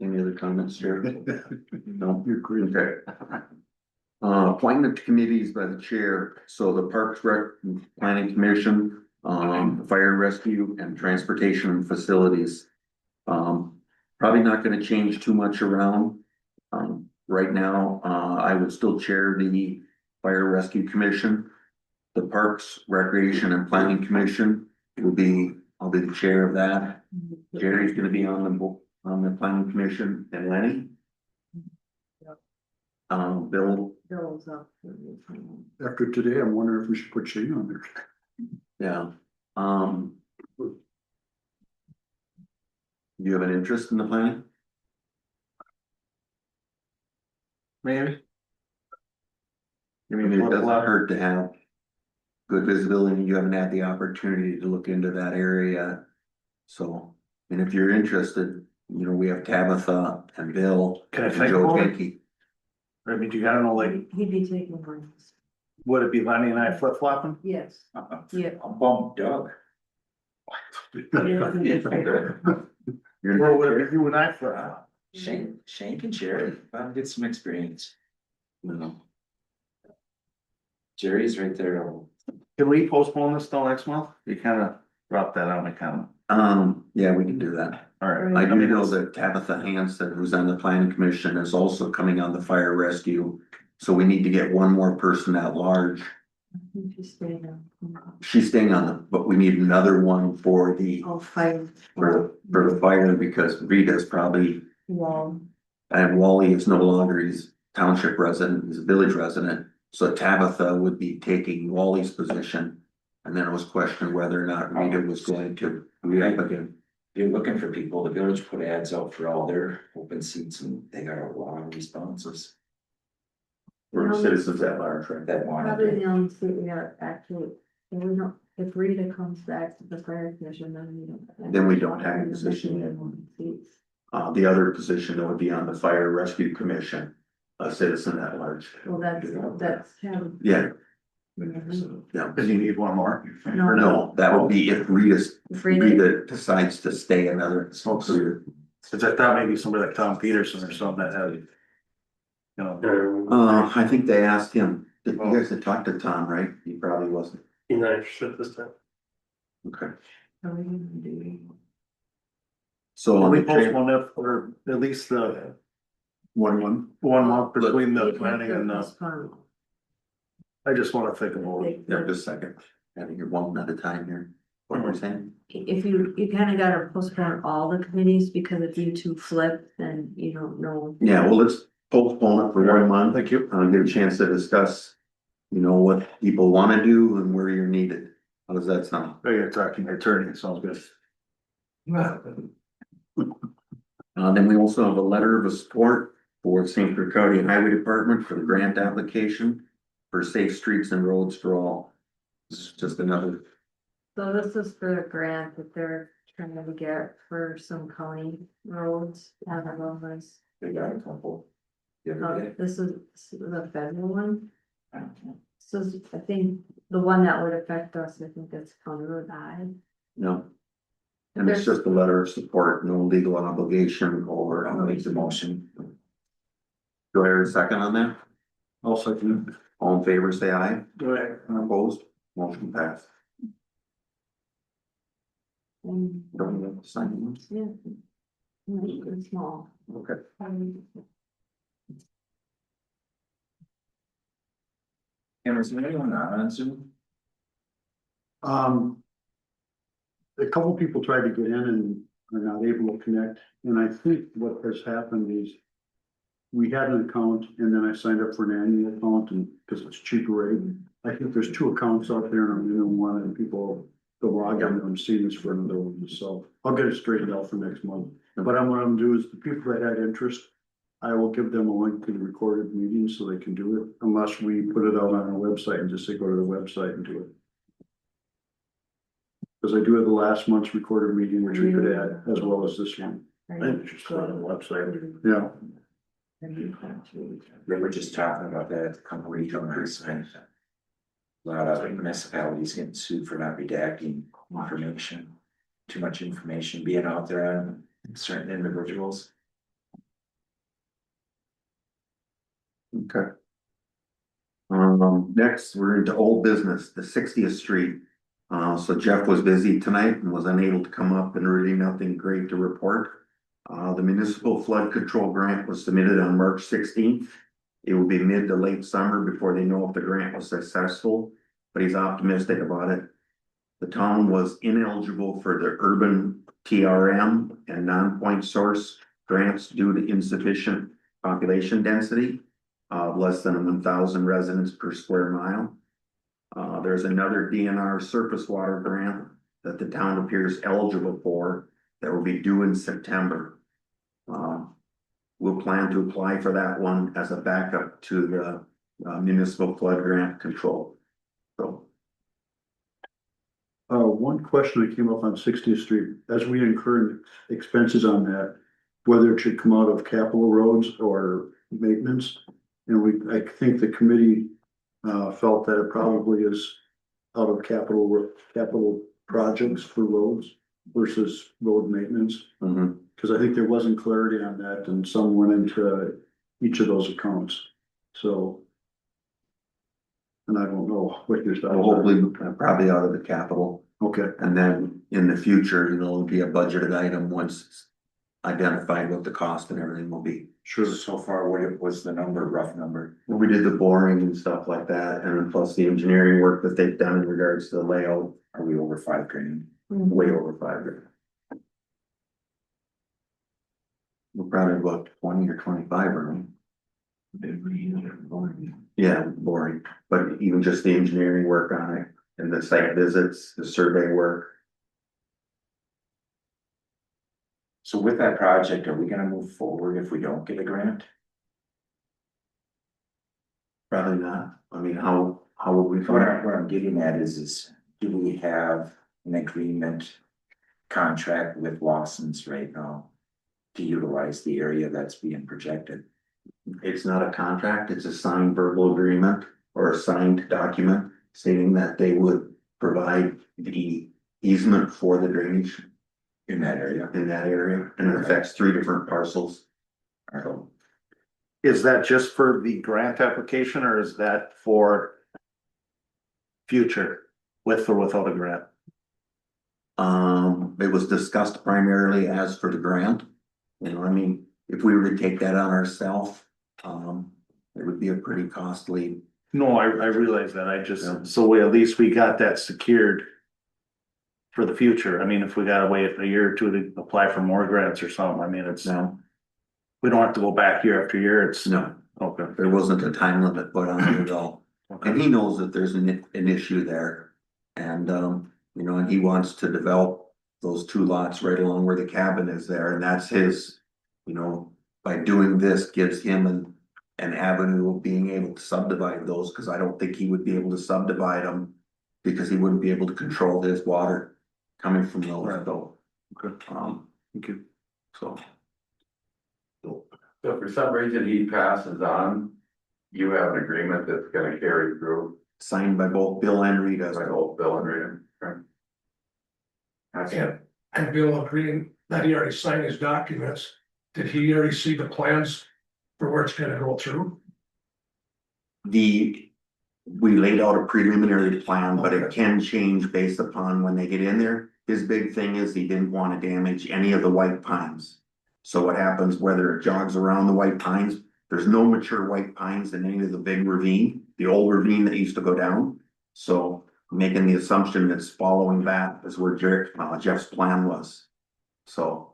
Any other comments here? No, you're great. Okay. Appointment to committees by the chair, so the Parks Rec Planning Commission, Fire and Rescue and Transportation and Facilities. Probably not gonna change too much around. Right now, I would still chair the Fire Rescue Commission. The Parks, Recreation and Planning Commission will be, I'll be the chair of that. Jerry's gonna be on the planning commission, and Lenny. Bill, Bill's up. After today, I'm wondering if we should put Shane on there. yeah, do you have an interest in the planning? Maybe. I mean, it doesn't hurt to have good visibility, you haven't had the opportunity to look into that area. So, and if you're interested, you know, we have Tabitha and Bill. Can I and think Joe about it? Genke. I mean, do you gotta know, like, He'd be taking one. would it be Lenny and I flip flopping? Yes, yeah. I'll bump Doug. Or would it be you and I flip? Shane can share it, I'll get some experience. No. Jerry's right there. Can we postpone this till next month? You kinda dropped that on me, kinda. Yeah, we can do that. Alright. I do know that Tabitha Hanson, who's on the planning commission, is also coming on the fire rescue. So we need to get one more person at large. She's staying on the, but we need another one for the, Oh, fire. for the fire, because Rita's probably, Wall. and Wally is no longer, he's township resident, he's a village resident. So Tabitha would be taking Wally's position. And then it was questioned whether or not Rita was going to re-up again. If you're looking for people, the village put ads out for all their open seats and they got a lot of responses. For citizens at large, right? That Probably wanted the only seat we are actually, and we don't, if Rita comes back to the fire commission, then we don't. Then we don't have a position yet. Seats. The other position that would be on the fire rescue commission, a citizen at large. Well, that's him. Yeah, Mhm. yeah. Cause you need one more. Or no, that would be if If Rita- Rita decides to stay another. Cause I thought maybe somebody like Tom Peterson or something that had. You know, I think they asked him, you guys had talked to Tom, right? He probably wasn't. He's not interested this time. Okay, Are we gonna do? so can on we the tra- postpone it for at least the 1-1. 1 month between the We can planning and postpone. I just wanna think about it. Yeah, just a second. I think you're one at a time here. What we're saying? If you kinda gotta postpone all the committees, because if you two flip, then you don't know. Yeah, well, let's postpone it for 1 month. Thank you. Get a chance to discuss, you know, what people wanna do and where you're needed. How does that sound? I gotta talk to my attorney, it sounds good. Then we also have a letter of support for St. Clair County Highway Department for the grant application for safe streets and roads for all. This is just another, So this is for the grant that they're trying to get for some county roads. One of them was, They got a couple. The other day. this is the federal one. This is, I think, the one that would affect us, I think that's County Road I. no. And it's just a letter of support, no legal obligation or, I'll make the motion. do I hear a second on that? I'll second All in favor, say aye. it. Opposed, motion passed. And, Don't we have to sign it? yeah. It's small. Okay. And is there anyone not on Zoom? A couple people tried to get in and are not able to connect, and I think what has happened is we had an account and then I signed up for an annual account and, because it's cheaper rate. I think there's two accounts out there and I'm in one and people go log in and I'm seeing this for another one, so I'll get it straightened out for next month. But what I'm gonna do is the people that had interest, I will give them a link to the recorded meeting so they can do it, unless we put it out on our website and just say go to the website and do it. Cause I do have the last month's recorded meeting, which we could add, as well as this one. I think it's just go on the website, yeah. We were just talking about that a couple weeks ago. A lot of municipalities getting sued for not redacting information. Too much information being out there on certain individuals. Okay. Next, we're into old business, the 60th Street. So Jeff was busy tonight and was unable to come up and really nothing great to report. The municipal flood control grant was submitted on March 16th. It will be mid to late summer before they know if the grant was successful, but he's optimistic about it. The town was ineligible for the urban TRM and non-point source grants due to insufficient population density of less than 1,000 residents per square mile. There's another DNR surface water grant that the town appears eligible for that will be due in September. We'll plan to apply for that one as a backup to the municipal flood grant control. So. One question that came up on 60th Street, as we incurred expenses on that, whether it should come out of capital roads or maintenance. And I think the committee felt that it probably is out of capital projects for roads versus road maintenance. Cause I think there wasn't clarity on that and some went into each of those accounts, so. And I don't know what your thoughts are. Hopefully, probably out of the capital. Okay, And then in the future, it'll be a budgeted item once it's identified what the cost and everything will be. sure. So far, what was the number, rough number? We did the boring and stuff like that, and then plus the engineering work that they've done in regards to the layout, Are we over $5,000? way over 5 grand. We're probably about 20 or 25, right? Yeah, boring, but even just the engineering work on it and the site visits, the survey work. So with that project, are we gonna move forward if we don't get a grant? Probably not. I mean, how would we? What I'm getting at is do we have an agreement contract with Lawson's right now to utilize the area that's being projected? It's not a contract, it's a signed verbal agreement or a signed document stating that they would provide the easement for the drainage In that area? and it affects 3 different parcels. So, Is that just for the grant application or is that for future with or without a grant? it was discussed primarily as for the grant. You know, I mean, if we were to take that on ourselves, it would be a pretty costly. No, I realize that. I Yeah. just, so we, at least we got that secured for the future. I mean, if we gotta wait a year or two to apply for more grants or something, I mean, it's, No, we don't have to go back year after year. It's. no, Okay. there wasn't a time limit put on it at all. And he knows that there's an issue there. And, you know, and he wants to develop those 2 lots right along where the cabin is there, and that's his, you know, by doing this gives him an avenue of being able to subdivide those, because I don't think he would be able to subdivide them. Because he wouldn't be able to control his water coming from those, so. Thank you. So. So if for some reason he passes on, you have an agreement that's gonna carry through Signed by both Bill and Rita. by both Bill and Rita. And, and Bill agreeing that he already signed his documents, did he already see the plans for where it's gonna go through? We laid out a preliminary plan, but it can change based upon when they get in there. His big thing is he didn't want to damage any of the white pines. So what happens, whether it jogs around the white pines, there's no mature white pines in any of the big ravine, the old ravine that used to go down. So making the assumption it's following that is where Jeff's plan was. So.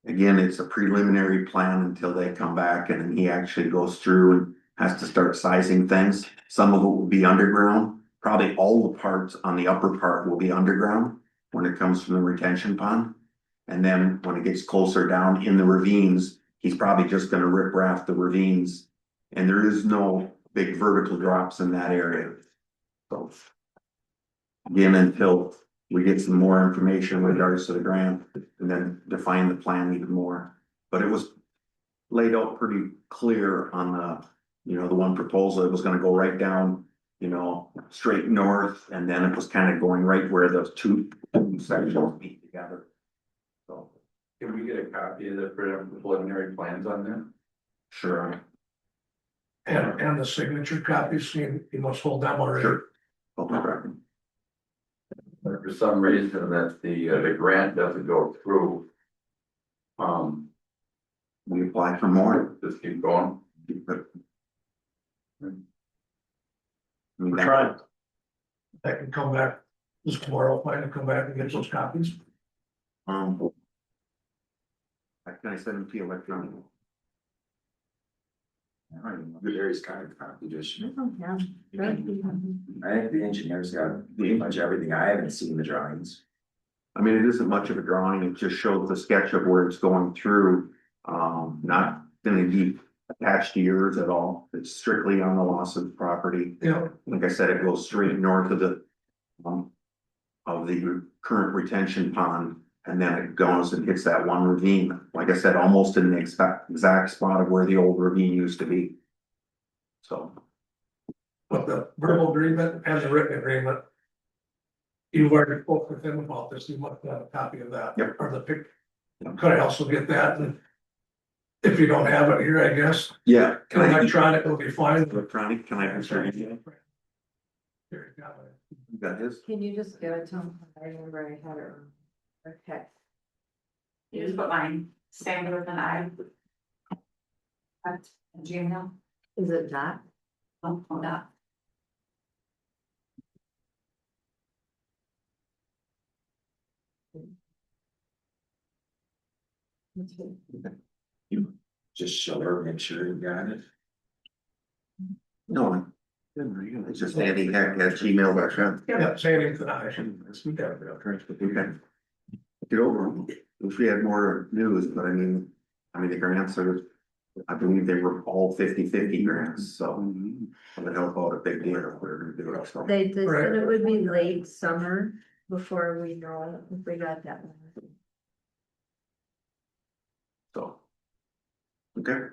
Again, it's a preliminary plan until they come back and then he actually goes through and has to start sizing things. Some of it will be underground. Probably all the parts on the upper part will be underground when it comes from the retention pond. And then when it gets closer down in the ravines, he's probably just gonna rip raff the ravines. And there is no big vertical drops in that area. So. Again, until we get some more information in regards to the grant and then define the plan even more. But it was laid out pretty clear on the one proposal. It was gonna go right down, straight north, and then it was kind of going right where those two sections meet together. So, Can we get a copy of the preliminary plans on that? sure. And the signature copies, you must hold them already. Sure. Public record. But for some reason that the grant doesn't go through. We apply for more. Just keep going. We're trying. That can come back this tomorrow, plan to come back and get those copies. Can I send them to you electronically? I don't even know, Gary's got a copy, just, I don't have. I think the engineer's got pretty much everything, I haven't seen the drawings. I mean, it isn't much of a drawing, it just shows the sketch of where it's going through. Not gonna be attached to yours at all, it's strictly on the loss of property. Yeah, Like I said, it goes straight north of the current retention pond. And then it goes and hits that one ravine, like I said, almost in the exact spot of where the old ravine used to be. So, but the verbal agreement and the written agreement. You've already spoke with him about this, you must have a copy of that. Yep. Or the pic. Could I also get that, and if you don't have it here, I guess, yeah. electronic will be fine. Electronic, can I answer you? Here, got it. You got his? Can you just give it to him? I remember I had it wrong. Okay. You just put mine, standard with an I. At Gmail, Is it that? oh, that. Just show her, make sure you got it. No. It's just Andy Heck at gmail.com. Yeah, say anything tonight. Okay. Get over them. If we had more news, but I mean, the grants are, I believe they were all 50-50 grants, so. It would help out a big deal if we were gonna do it, so. They said it would be late summer before we know if we got that one. So. Okay,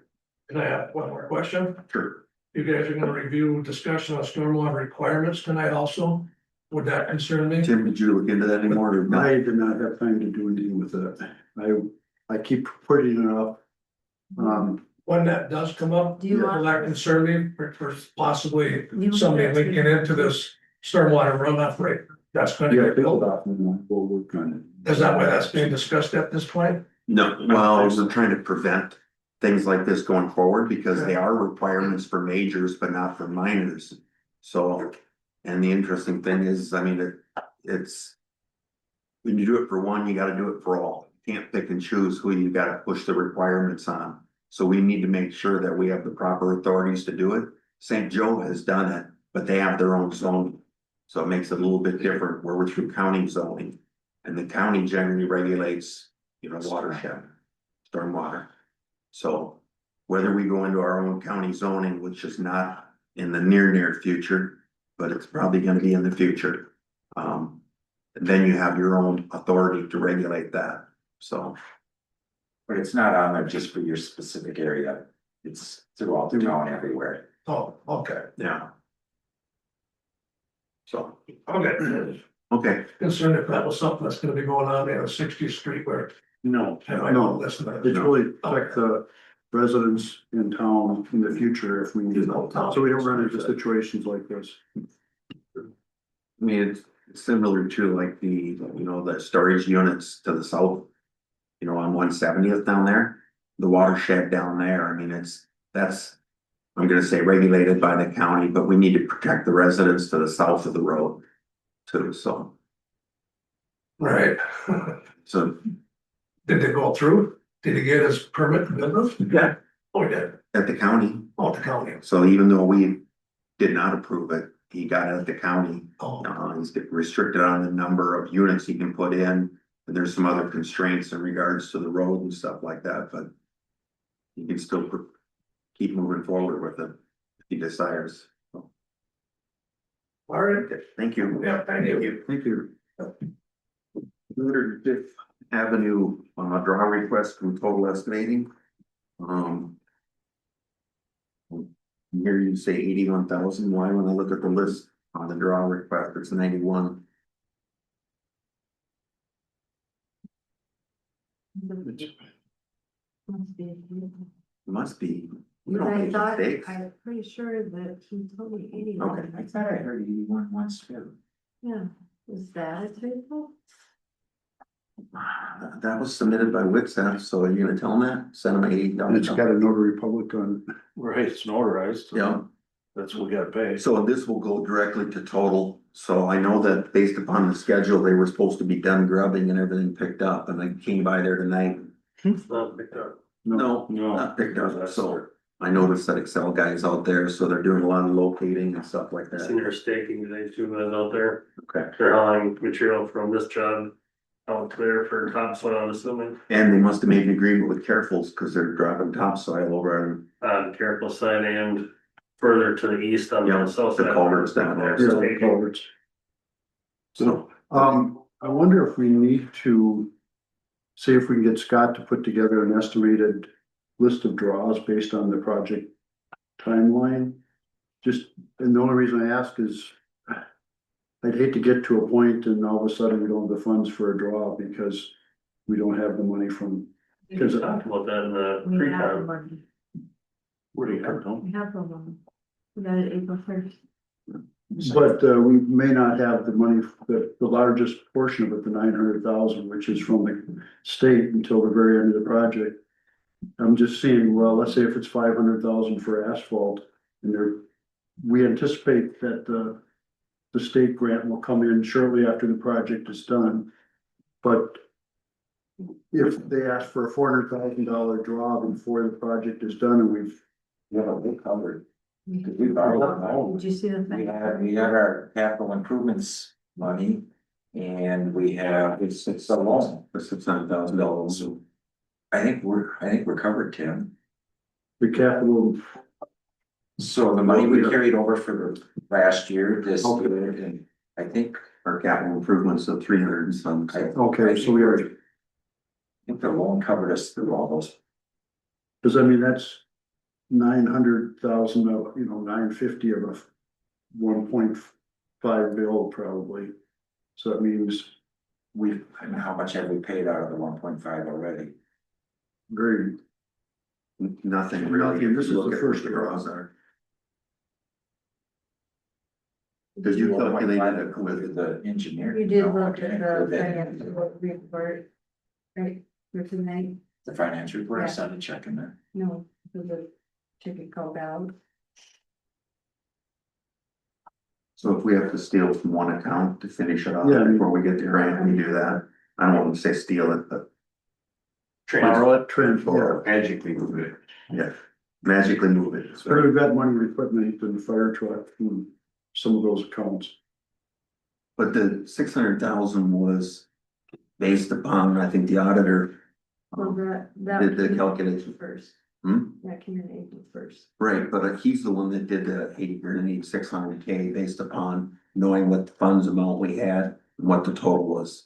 Can I have one more question? sure. You guys are gonna review discussion on stormwater requirements tonight also? Would that concern me? Tim, did you look into that anymore or not? I did not have time to do anything with it. I keep putting it up. When that does come up, Do you will that concern me for possibly You- somebody linking into this stormwater runoff rate? That's gonna Yeah, get built. off and we'll work on it. Is that why that's being discussed at this point? No, well, we're trying to prevent things like this going forward because they are requirements for majors, but not for minors. So, and the interesting thing is, it's. When you do it for one, you gotta do it for all. You can't pick and choose who you gotta push the requirements on. So we need to make sure that we have the proper authorities to do it. St. Joe has done it, but they have their own zone. So it makes it a little bit different where we're through county zoning. And the county generally regulates, watershed, stormwater. So whether we go into our own county zoning, which is not in the near future, but it's probably gonna be in the future. Then you have your own authority to regulate that, so. But it's not on there just for your specific area. It's throughout the town everywhere. Oh, okay, Yeah. So, okay. okay, Concerned if that was something that's gonna be going on there on 60th Street where. No, I might No. not listen to It's that. really affect the residents in town in the future if we, so we don't run into situations like this. I mean, it's similar to like the, the storage units to the south. On 170th down there, the watershed down there, I mean, that's. I'm gonna say regulated by the county, but we need to protect the residents to the south of the road. Too, so, Right. so, Did they go through? Did he get his permit and business? yeah, Oh, he did. at the county, Oh, the county. so even though we did not approve it, he got it at the county. Oh, He's restricted on the number of units he can put in. And there's some other constraints in regards to the road and stuff like that, but. He can still keep moving forward with it if he desires. So, all right. okay, thank you. Yeah, thank you. Thank you. 205th Avenue, draw request from Total Estimating. Here you say 81,000, why when I look at the list on the draw request, it's 91. Must be. Must be. We But don't I make thought, mistakes. I'm pretty sure that he told me I 81. thought I heard 81 once too. Yeah, is that a typo? That was submitted by Wixaf, so are you gonna tell them that? Send them And it's $80. got a notary public on. right, it's notarized. Yeah. That's what we gotta pay. So this will go directly to Total, so I know that based upon the schedule, they were supposed to be done grubbing and everything picked up, and I came by there tonight. Not picked up. No, not picked up, so I noticed that Excel guy's out there, so they're doing a lot of locating and stuff like Seen that. her staking today too, guys out there. Okay, They're hauling material from this job out there for topsoil, I'm assuming. and they must have made an agreement with Carefuls, cause they're dropping topsoil over On Careful side and further to the east on Yeah, the south the side. culverts down there. Yeah, So, the culverts. So, I wonder if we need to see if we can get Scott to put together an estimated list of draws based on the project timeline. Just, and the only reason I ask is I'd hate to get to a point and all of a sudden we don't have the funds for a draw because we don't have the money from. we just talked about that in the We have the pre-con. money. Where do you come from? We have the money. We got it April 1st. But we may not have the money, the largest portion of it, the 900,000, which is from the state until the very end of the project. I'm just seeing, well, let's say if it's 500,000 for asphalt and there, we anticipate that the state grant will come in shortly after the project is done. But if they ask for a $400,000 draw before the project is done and we've. We're covered. We borrowed Did you see the We thing? have our capital improvements money and we have, it's a loan. For $600,000. So I think we're covered, Tim. The capital, So the money we carried over for the last year, this year, and I think, Our capital improvements of 300 and some. I okay, so we are, think the loan covered us through all those. cause I mean, that's 900,000 of, 950 of a 1.5 bill probably. So that means I mean, how much have we paid out of the 1.5 already? very, Nothing really. This is Look the at first what the draws draw. are. Cause you calculated it With with, the engineer. You did No, look okay, at the with that. financial report, right, for tonight? The finance report, I Yeah. sent a check in there. No, for the ticket called out. so if we have to steal from one account to finish it off Yeah. before we get the grant, we do that. I don't want to say steal it, but borrow it, trend, yeah. Magically move it. yeah, magically move it. But So, we've got money in equipment and fire truck and some of those accounts. but the 600,000 was based upon, I think the auditor Well, that. Did the calculation. First. Hmm? That came in April first. Right, but he's the one that did the you're gonna need 600K based upon knowing what the funds amount we had and what the total was.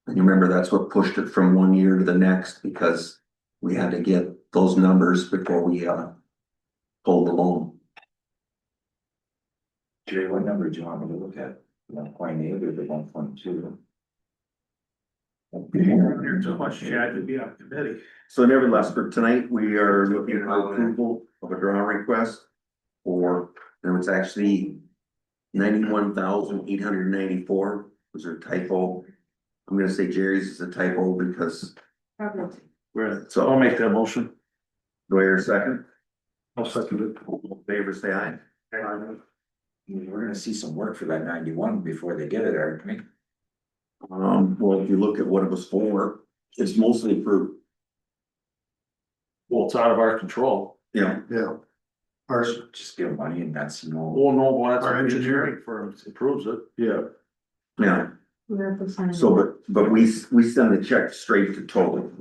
And you remember that's what pushed it from one year to the next because we had to get those numbers before we pulled the loan. Jerry, what number do you want me to look at? 1.8 or the 1.2? There's so much chat to be on committee. So nevertheless, for tonight, we are looking for approval of a draw request for, and it's actually 91,894. Was there a typo? I'm gonna say Jerry's is a typo because, Probably. so I'll make that motion. do I hear a second? I'll second it. All in favor, say aye. We're gonna see some work for that 91 before they get it, aren't we? Well, if you look at what it was for, it's mostly for, Well, it's out of our control. you know, Yeah. Our, Just give money and that's, Well, no, well, that's Our our engineering engineering firm approves it. yeah, yeah, We have to sign. so, but we send the check straight to total.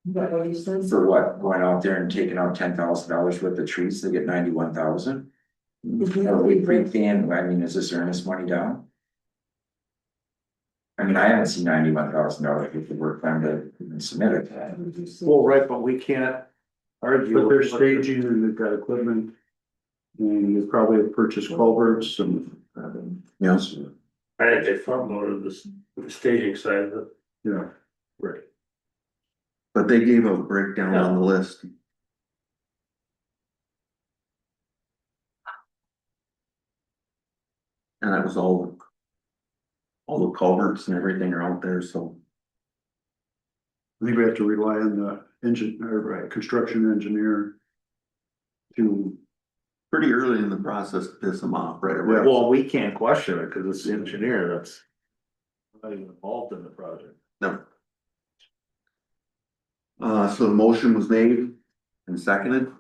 Is that what you said? for what, going out there and taking out $10,000 worth of trees to get 91,000? Are we pre-paying, I mean, is this earnest money down? I mean, I haven't seen $91,000 worth of work done to even submit it. Well, right, but we can't argue. but they're staging and they've got equipment. And they probably have purchased culverts and, Yes, I think they front loaded the staging side of it. you know, Right. but they gave a breakdown on the list. And that was all the culverts and everything are out there, so. I think we have to rely on the engine or construction engineer. To, Pretty early in the process to piss them off right away. Well, we can't question it because it's the engineer that's not even involved in the project. No. So the motion was made and seconded.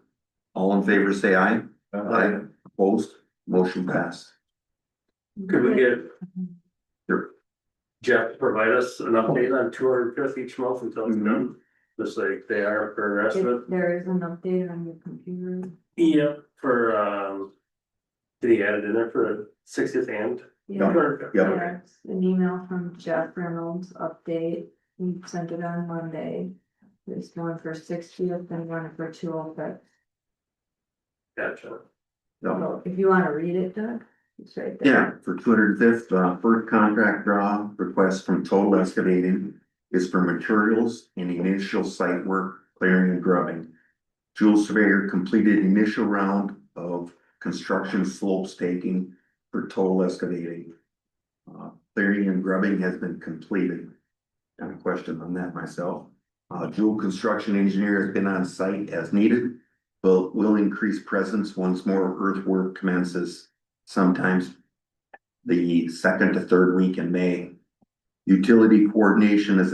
All in favor, say aye. Aye. Opposed, motion passed. Could we get Sure. Jeff to provide us an update on 205th each month until it's done? Just like they are for the rest of it? There is an update on your computer. Yeah, for, did he add it in there for the 60th and? Yeah. Yep. Yeah, it's an email from Jeff Reynolds, update, we sent it on Monday. There's one for 60th and one for 205th. Gotcha. No. So if you wanna read it, Doug, it's right there. Yeah, for 205th, first contract draw request from Total Excavating is for materials and initial site work, clearing and grubbing. Jules Surveyor completed initial round of construction slope staking for Total Excavating. Clearing and grubbing has been completed. Got a question on that myself. Jewel Construction Engineer has been on site as needed, but will increase presence once more earthwork commences sometimes the second to third week in May. Utility coordination was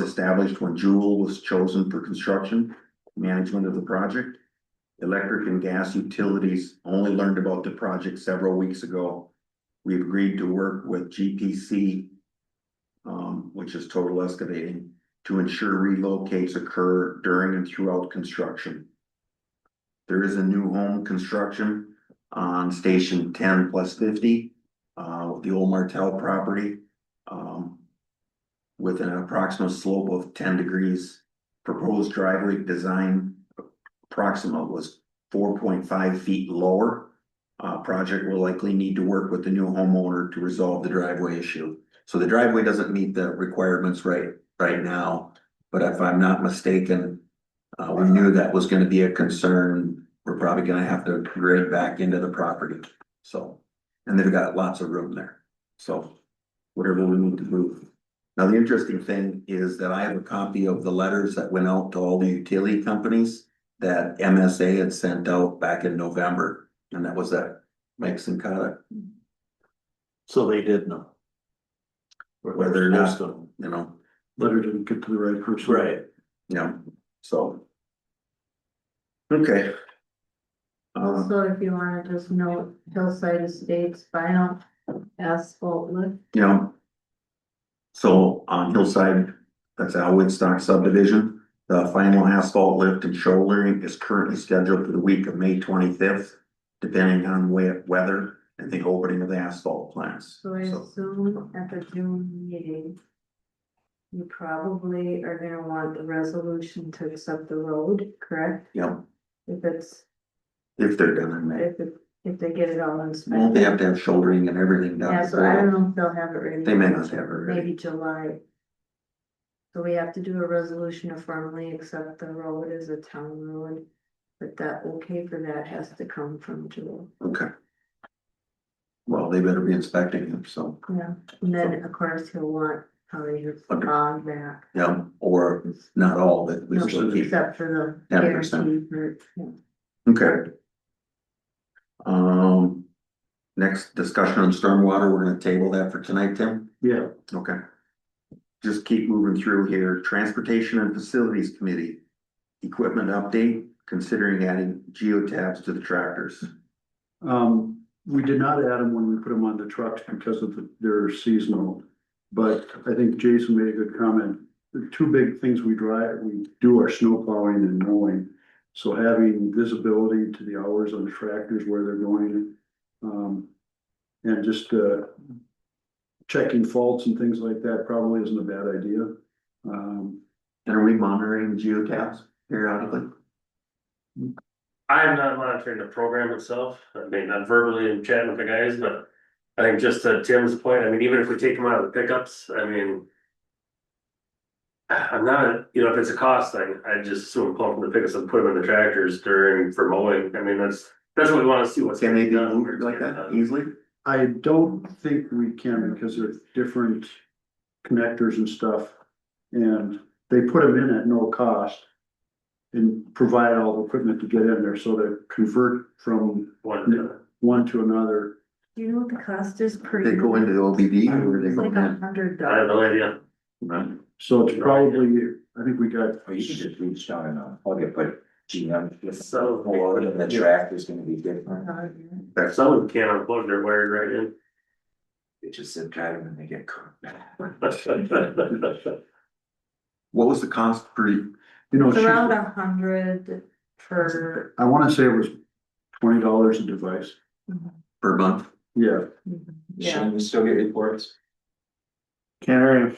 established when Jewel was chosen for construction management of the project. Electric and gas utilities only learned about the project several weeks ago. We've agreed to work with GPC, which is Total Excavating, to ensure relocates occur during and throughout construction. There is a new home construction on station 10+50, the old Martell property, with an approximate slope of 10 degrees. Proposed driveway design approximate was 4.5 feet lower. Project will likely need to work with the new homeowner to resolve the driveway issue. So the driveway doesn't meet the requirements right now, but if I'm not mistaken, we knew that was gonna be a concern. We're probably gonna have to grade back into the property, so, and they've got lots of room there, so whatever we need to move. Now, the interesting thing is that I have a copy of the letters that went out to all the utility companies that MSA had sent out back in November, and that was that Mike Sincata. So they did know. Whether or not, you know, letter didn't get to the right person. Right. yeah, so. Okay. Also, if you wanna just note Hillside Estates final asphalt lift. You know. So on Hillside, that's Al Woodstock subdivision, the final asphalt lift and shouldering is currently scheduled for the week of May 25th, depending on weather and the opening of the asphalt plants. So I assume at the June meeting. You probably are gonna want the resolution to accept the road, correct? Yeah, If it's, if they're done in May. if they get it all Well, inspected. they have to have shouldering and everything done. Yeah, so I don't know if they'll have it ready. They may not have it ready. Maybe July. So we have to do a resolution to formally accept the road as a town road. But that, okay for that has to come from Joel. Okay. Well, they better be inspecting them, so, Yeah, and then of course he'll want probably your bond back. yeah, or not all, that we No, still keep. except for the 10%. guarantee for, yeah. Okay. Next discussion on stormwater, we're gonna table that for tonight, Tim? Yeah, Okay. Just keep moving through here. Transportation and Facilities Committee. Equipment update, considering adding geotabs to the tractors. we did not add them when we put them on the trucks because of their seasonal. But I think Jason made a good comment. The two big things we do are snow plowing and mowing. So having visibility to the hours on the tractors where they're going. And just, checking faults and things like that probably isn't a bad idea. And are we monitoring geotabs periodically? I'm not monitoring the program itself, I mean, not verbally and chatting with the guys, but I think just to Tim's point, I mean, even if we take them out of the pickups, I mean. I'm not, if it's a cost thing, I just assume pull from the pickups and put them in the tractors for mowing, I mean, that's what we wanna see what's. Can they be done. moved like that easily? I don't think we can because they're different connectors and stuff. And they put them in at no cost. And provide all the equipment to get in there, so they convert from one to another. Do you know what the cost is per They year? go into the OBD or they It's go like in? $100. I have no idea. Right. So it's probably, I think we got, Or you should just reach down and plug it, but GM, with So- forward and the tractor's gonna be different. That's Some of them can't unplug, they're wired right in. They just sit drive them and they get caught. what was the cost per, It's around 100 per. I wanna say it was $20 a device. per month? Yeah, Yeah, Shane, you still get reports? Can't hear you.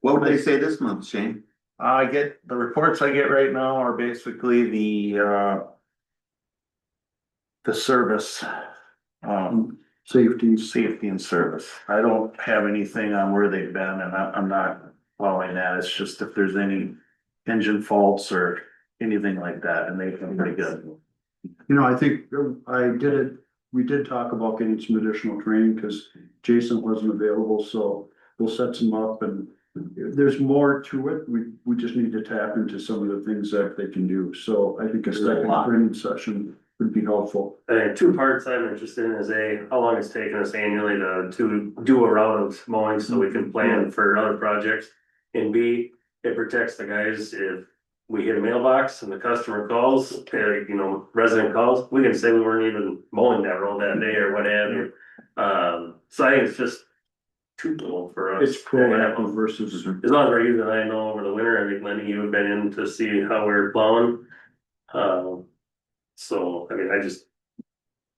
What would they say this month, Shane? I get, the reports I get right now are basically the service. Safety and service. I don't have anything on where they've been and I'm not following that. It's just if there's any engine faults or anything like that, and they've been pretty good. I think we did talk about getting some additional training because Jason wasn't available, so we'll set some up and. There's more to it. We just need to tap into some of the things that they can do. So I think a second training session would be helpful. I think 2 parts I'm interested in is A, how long it's taken us annually to do a round of mowing so we can plan for other projects. And B, it protects the guys if we hit a mailbox and the customer calls, resident calls, we can say we weren't even mowing that road that day or what have you. So I think it's just twofold for us. It's proactive versus. As long as we're using, I know over the winter, I think Lenny, you have been in to see how we're plowing. So, I mean, I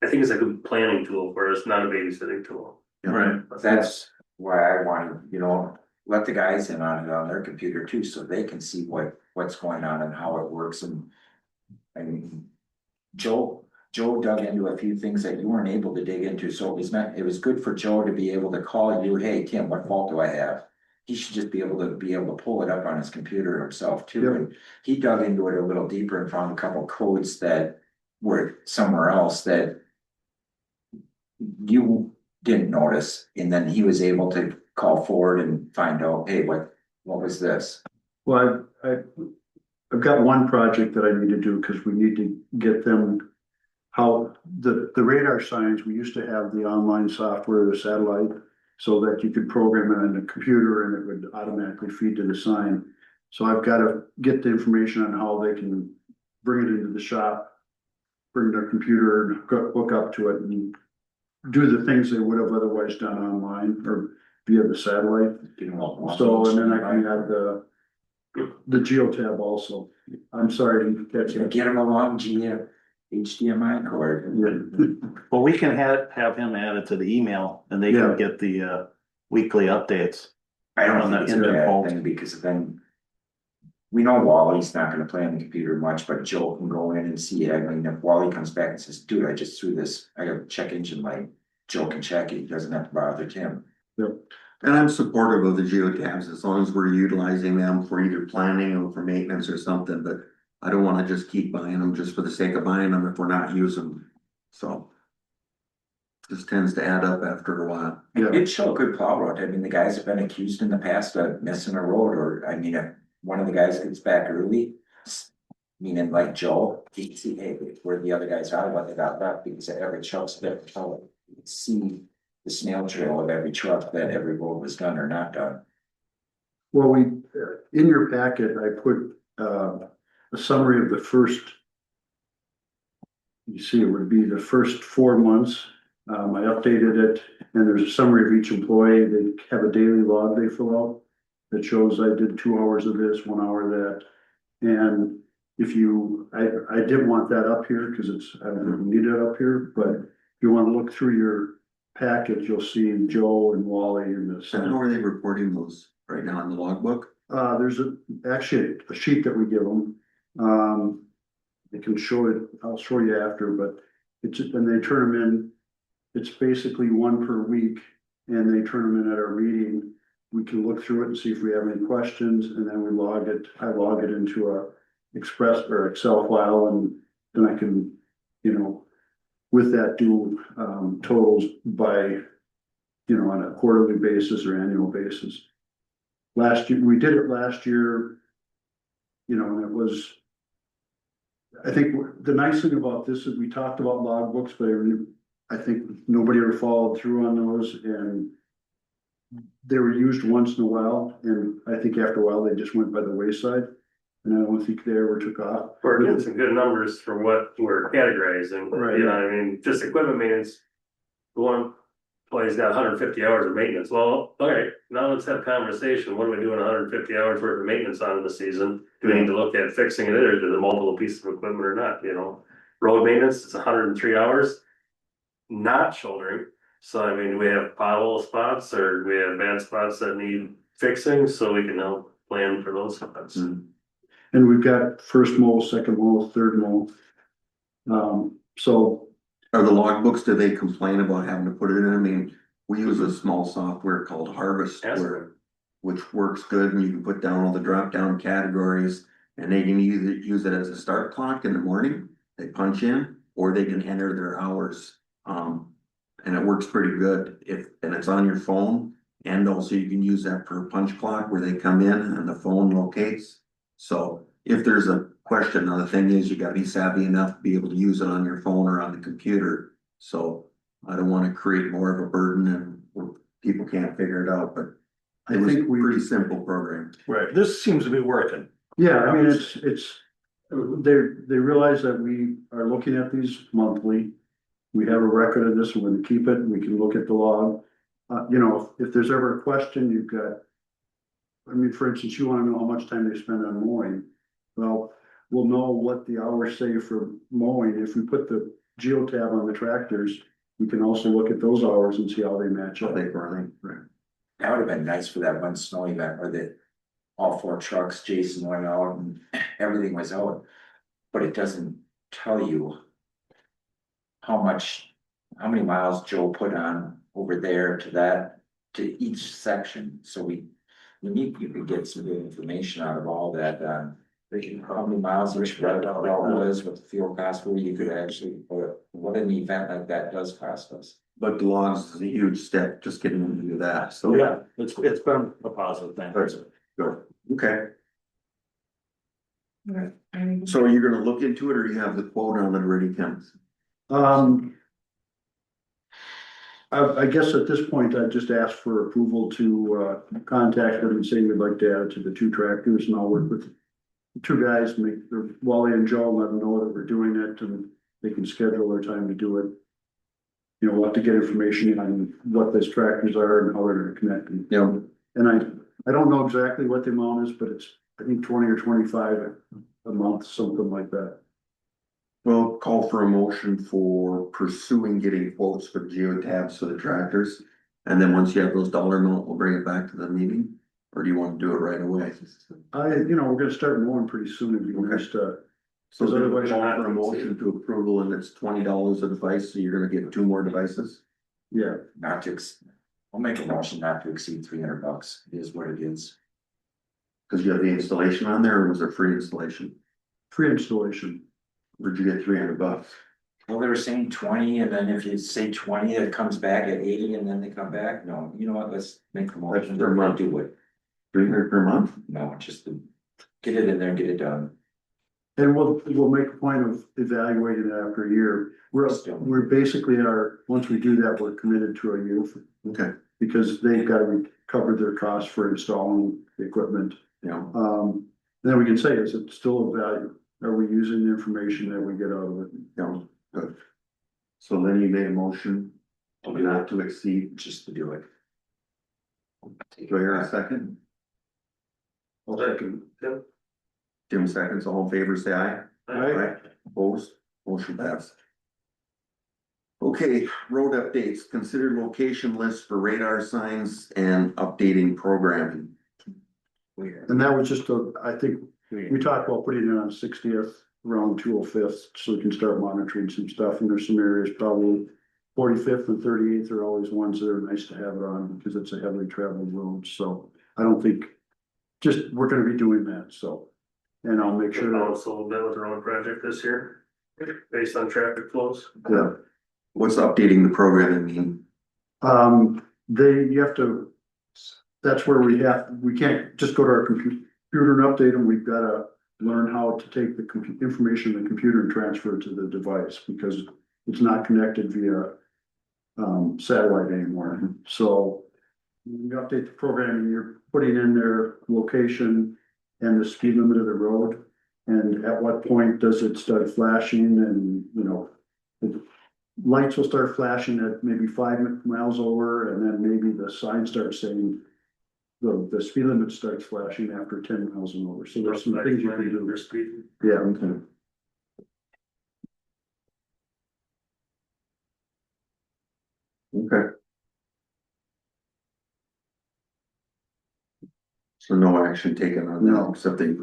think it's a good planning tool for us, not a babysitting tool. Right. That's why I want to, let the guys in on it on their computer too, so they can see what's going on and how it works and. I mean, Joe dug into a few things that you weren't able to dig into, so it was good for Joe to be able to call you, hey, Tim, what fault do I have? He should just be able to pull it up on his computer himself too, and he dug into it a little deeper and found a couple codes that were somewhere else that. You didn't notice, and then he was able to call forward and find out, hey, what was this? Well, I've got one project that I need to do because we need to get them. How the radar signs, we used to have the online software, the satellite, so that you could program it on the computer and it would automatically feed to the sign. So I've got to get the information on how they can bring it into the shop, bring their computer and hook up to it and do the things they would have otherwise done online or via the satellite. So, and then I can add the geotab also. I'm sorry to catch you. Get him a long HDMI cord. Well, we can have him add it to the email and they Yeah. can get the weekly updates. I don't On think the it's a internet bad fault. thing, because then. We know Wally's not gonna play on the computer much, but Joe can go in and see it. I mean, if Wally comes back and says, dude, I just threw this, I got a check engine light. Joe can check it, he doesn't have to bother Tim. And I'm supportive of the geotabs as long as we're utilizing them for either planning or for maintenance or something, but I don't wanna just keep buying them just for the sake of buying them if we're not using them, so. Just tends to add up after a while. Yeah. It show a good plow road. I mean, the guys have been accused in the past of missing a road, or, I mean, if one of the guys gets back early. Meaning like Joe, he can see, hey, where the other guys are, what they got left, because every truck's there, so you can see the snail trail of every truck that every road was done or not done. Well, in your packet, I put, a summary of the first. You see, it would be the first 4 months. I updated it, and there's a summary of each employee. They have a daily log they fill out that shows I did 2 hours of this, 1 hour of that. And if you, I didn't want that up here because I don't really need it up here, but if you want to look through your packet, you'll see Joe and Wally in this. So how are they reporting those right now in the logbook? There's actually a sheet that we give them. I can show it, I'll show you after, but and they turn them in. It's basically 1 per week, and they turn them in at our meeting. We can look through it and see if we have any questions, and then we log it. I log it into a Express or Excel file, and then I can, with that do totals by, on a quarterly basis or annual basis. Last year, we did it last year, and it was. I think the nice thing about this is we talked about logbooks, but I think nobody ever followed through on those, and they were used once in a while, and I think after a while they just went by the wayside, and I don't think they ever took off. We're getting some good numbers for what we're categorizing, Right. you know, I mean, just equipment maintenance. The one place got 150 hours of maintenance, well, okay, now let's have conversation, what are we doing 150 hours worth of maintenance on in the season? Do we need to look at fixing it, or is it a multiple pieces of equipment or not, Road maintenance, it's 103 hours. Not shouldering, so I mean, we have pothole spots or we have bad spots that need fixing, so we can help plan for those spots. And we've got first mow, second mow, third mow. So. Are the logbooks, do they complain about having to put it in? I mean, we use a small software called Harvest which works good, and you can put down all the drop down categories, and they can either use it as a start clock in the morning, they punch in, or they can enter their hours. And it works pretty good and it's on your phone, and also you can use that for a punch clock where they come in and the phone locates. So if there's a question, now the thing is, you gotta be savvy enough to be able to use it on your phone or on the computer. So I don't wanna create more of a burden and where people can't figure it out, but I it was a think pretty simple program. Right, this seems to be working. Yeah, I mean, they realize that we are looking at these monthly. We have a record of this, we're gonna keep it, we can look at the log. If there's ever a question, you've got. I mean, for instance, you wanna know how much time they spend on mowing. Well, we'll know what the hours say for mowing. If we put the geotab on the tractors, we can also look at those hours and see how they match up. They burning, right? That would have been nice for that one snow event where all 4 trucks, Jason went out and everything was out. But it doesn't tell you how many miles Joe put on over there to each section. So you could get some good information out of all that, how many miles each route was, what the fuel costs were, you could actually, what an event like that does cost us. But the logs is a huge step, just getting them to do that, so. Yeah, it's been a positive thing. Good. Okay. So are you gonna look into it, or you have the quote on it already, Ken? I guess at this point, I just asked for approval to contact them and say we'd like to add it to the 2 tractors, and I'll work with the 2 guys, Wally and Joe, let them know that we're doing it, and they can schedule their time to do it. you know, we'll have to get information on what those tractors are and how they're connected. you know, And I don't know exactly what the amount is, but it's, I think 20 or 25 a month, something like that. we'll call for a motion for pursuing getting quotes for geotabs for the tractors. And then once you have those dollar amount, we'll bring it back to the meeting, or do you want to do it right away? You know, we're gonna start mowing pretty soon, it'd be nice to, So then we'll otherwise- call for a motion to approval and it's $20 a device, so you're gonna get 2 more devices? yeah. Not to, I'll make a motion not to exceed $300, it is what it is. Cause you have the installation on there, or was it free installation? Free installation. Where'd you get $300? Well, they were saying 20, and then if you say 20, it comes back at 80, and then they come back, no, you know what, let's make the motion, per month. do it, 300 per month? no, just to get it in there and get it done. And we'll make a point of evaluating it after a year. We're basically once we do that, we're committed to a year Okay, because they've got to recover their costs for installing the equipment. you know, Then we can say, is it still of value? Are we using the information that we get out of it? you know, good. So then you made a motion not to exceed, Just to do it. do I hear a second? Tim seconds, all in favor, say aye. Aye. Opposed, motion passed. Okay, road updates, consider location list for radar signs and updating programming. And that was just I think, we talked about putting it on 60th, around 205th, so we can start monitoring some stuff, and there's some areas, probably 45th and 38th are always ones that are nice to have it on, because it's a heavily traveled road, so I don't think, we're gonna be doing that, so. And I'll make sure. Also, a little bit with the road project this year, based on traffic flows. Yeah. What's updating the programming mean? You have to, that's where we can't just go to our computer and update them, we've gotta learn how to take the information in the computer and transfer it to the device, because it's not connected via satellite anymore. So you update the programming, you're putting in their location and the speed limit of the road, and at what point does it start flashing, and, you know, the lights will start flashing at maybe 5 miles over, and then maybe the sign starts saying the speed limit starts flashing after 10 miles and over, so there's some things you can do. Speed. Yeah, okay. Okay. So no action taken on that, No. except they,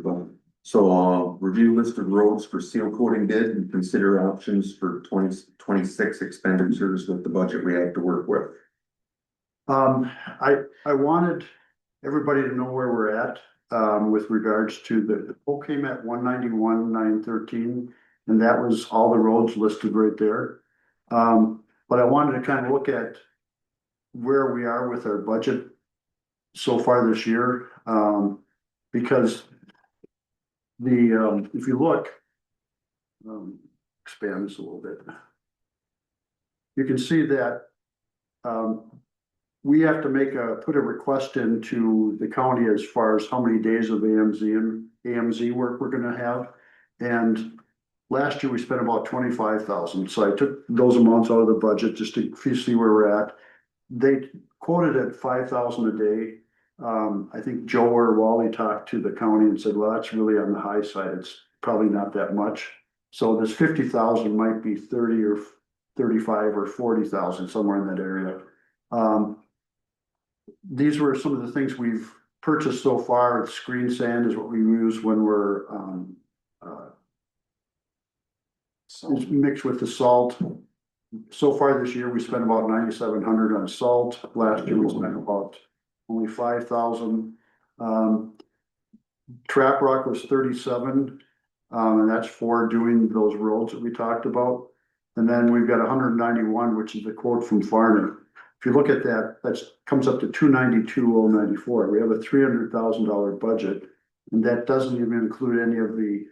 so, review list of roads for seal coating bid and consider options for 2026 expenditures with the budget we have to work with. I wanted everybody to know where we're at, with regards to the quote came at 191,913, and that was all the roads listed right there. But I wanted to kind of look at where we are with our budget so far this year, because if you look, expand this a little bit, you can see that, we have to put a request into the county as far as how many days of AMZ work we're gonna have. And last year we spent about 25,000, so I took those amounts out of the budget just to see where we're at. They quoted at 5,000 a day. I think Joe or Wally talked to the county and said, well, that's really on the high side, it's probably not that much. So this 50,000 might be 30 or 35 or 40,000, somewhere in that area. These were some of the things we've purchased so far. Screen sand is what we use when we're it's mixed with the salt. So far this year, we spent about 9,700 on salt. Last year, we spent about only 5,000. Trap rock was 37, and that's for doing those roads that we talked about. And then we've got 191, which is the quote from Farner. If you look at that, that comes up to 292,094. We have a $300,000 budget, and that doesn't even include any of the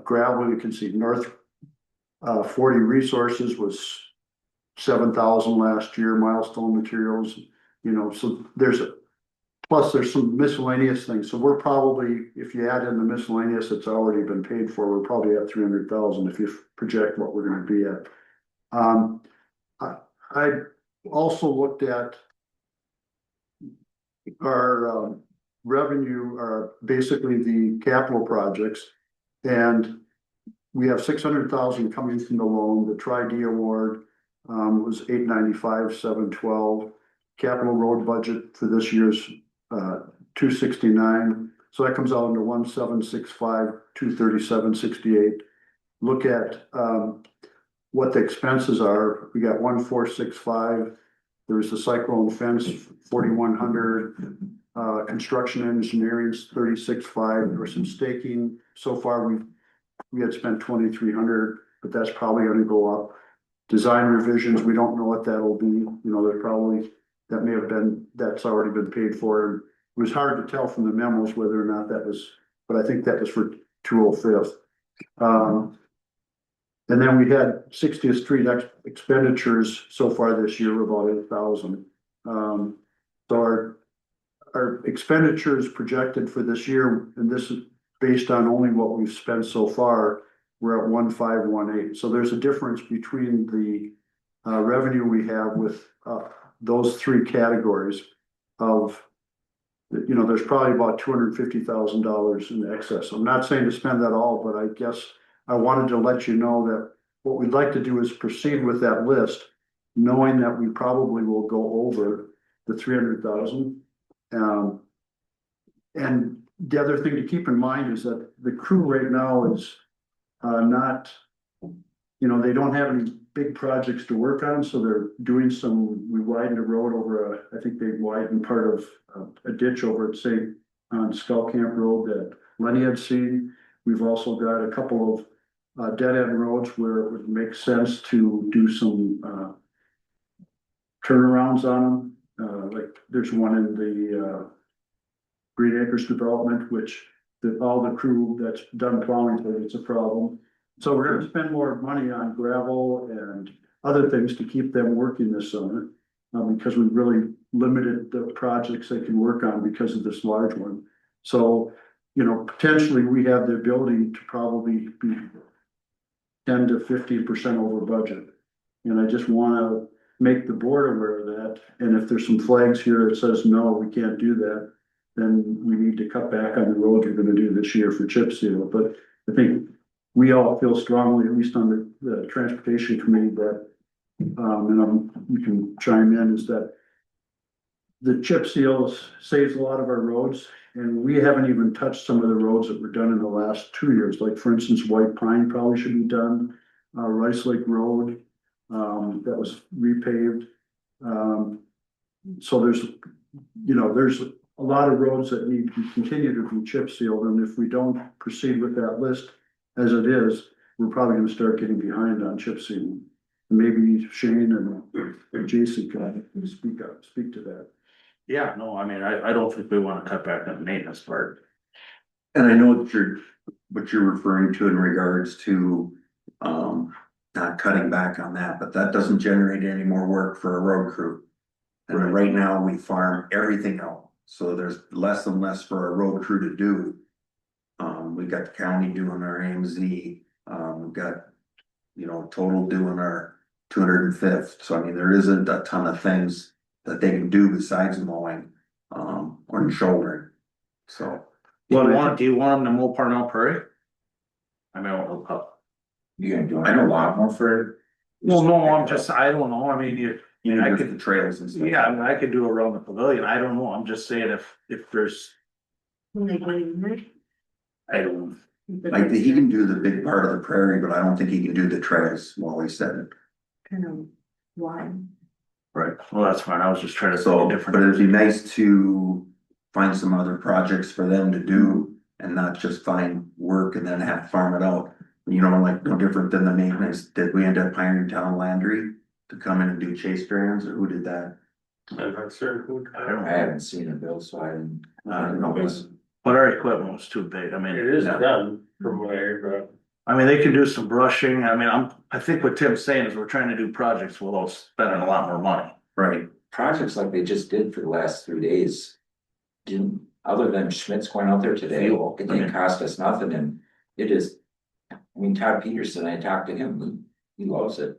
gravel. You can see North 40 Resources was 7,000 last year. Milestone Materials, you know, so there's some miscellaneous things. So we're probably, if you add in the miscellaneous that's already been paid for, we're probably at 300,000 if you project what we're going to be at. I also looked at our revenue, basically the capital projects. And we have 600,000 coming from the loan. The Tri-D award was 895, 712. Capital road budget for this year's 269. So that comes out into 1765, 237.68. Look at what the expenses are. We got 1465. There's the cyclone fence, 4100. Construction engineering's 36.5. There was some staking. So far, we had spent 2,300, but that's probably gonna go up. Design revisions, we don't know what that'll be. You know, that may have been, that's already been paid for. It was hard to tell from the memos whether or not that was, but I think that was for 205th. And then we had 60th Street expenditures so far this year, about 8,000. So our expenditures projected for this year, and this is based on only what we've spent so far, we're at 1518. So there's a difference between the revenue we have with those three categories of, you know, there's probably about $250,000 in excess. I'm not saying to spend that all, but I guess I wanted to let you know that what we'd like to do is proceed with that list, knowing that we probably will go over the 300,000. And the other thing to keep in mind is that the crew right now is not, you know, they don't have any big projects to work on, so they're doing some, we widened a road over I think they widened part of a ditch over at St. on Skull Camp Road that Lenny had seen. We've also got a couple of dead end roads where it would make sense to do some turnarounds on them. Like there's one in the Green Acres development, which all the crew that's done plowing, it's a problem. So we're gonna spend more money on gravel and other things to keep them working this summer. Because we really limited the projects they can work on because of this large one. So, you know, potentially we have the ability to probably be 10 to 15% over budget. And I just wanna make the board aware of that. And if there's some flags here that says, no, we can't do that, then we need to cut back on the road we're gonna do this year for chip seal. But I think we all feel strongly, at least on the transportation committee, that and we can chime in, is that the chip seals saves a lot of our roads, and we haven't even touched some of the roads that were done in the last 2 years. Like for instance, White Pine probably should be done, Rice Lake Road, that was repaved. So there's, you know, there's a lot of roads that need to continue to be chip sealed, and if we don't proceed with that list as it is, we're probably gonna start getting behind on chip sealing. Maybe Shane and Jason can speak to that. Yeah, no, I mean, I don't think we wanna cut back on the maintenance part. And I know that what you're referring to in regards to, not cutting back on that, but that doesn't generate any more work for a road crew. And right now we farm everything out, so there's less and less for a road crew to do. We got the county doing our AMZ, we've got, you know, total doing our 205th. So I mean, there isn't a ton of things that they can do besides mowing, or shouldering. So. Do you want them to mow Parnell Prairie? I mean, You're gonna do a lot more for. well, no, I don't know, I mean, I Just could, the trails and stuff. yeah, I mean, I could do around the pavilion, I don't know, I'm just saying if there's, When they go in there. I don't. Like he can do the big part of the prairie, but I don't think he can do the trails while he said it. Kind of wide. Right, well, that's fine, I was just trying to So, think but different. it'd be nice to find some other projects for them to do and not just find work and then have to farm it out. You know, like no different than the maintenance. Did we end up hiring Town Landry to come in and do chase strands, or who did that? I'm not sure who. I haven't seen a bill, so I didn't. No, But our equipment was too big, I mean. It is done from what I heard, I mean, they can do some brushing, I mean, I think what Tim's saying is we're trying to do projects without spending a lot more money. right. Projects like they just did for the last 3 days. Didn't, other than Schmidt's going out there today, Fuel, it didn't cost us nothing, and it is. I mean, Todd Peterson, I talked to him, he loves it.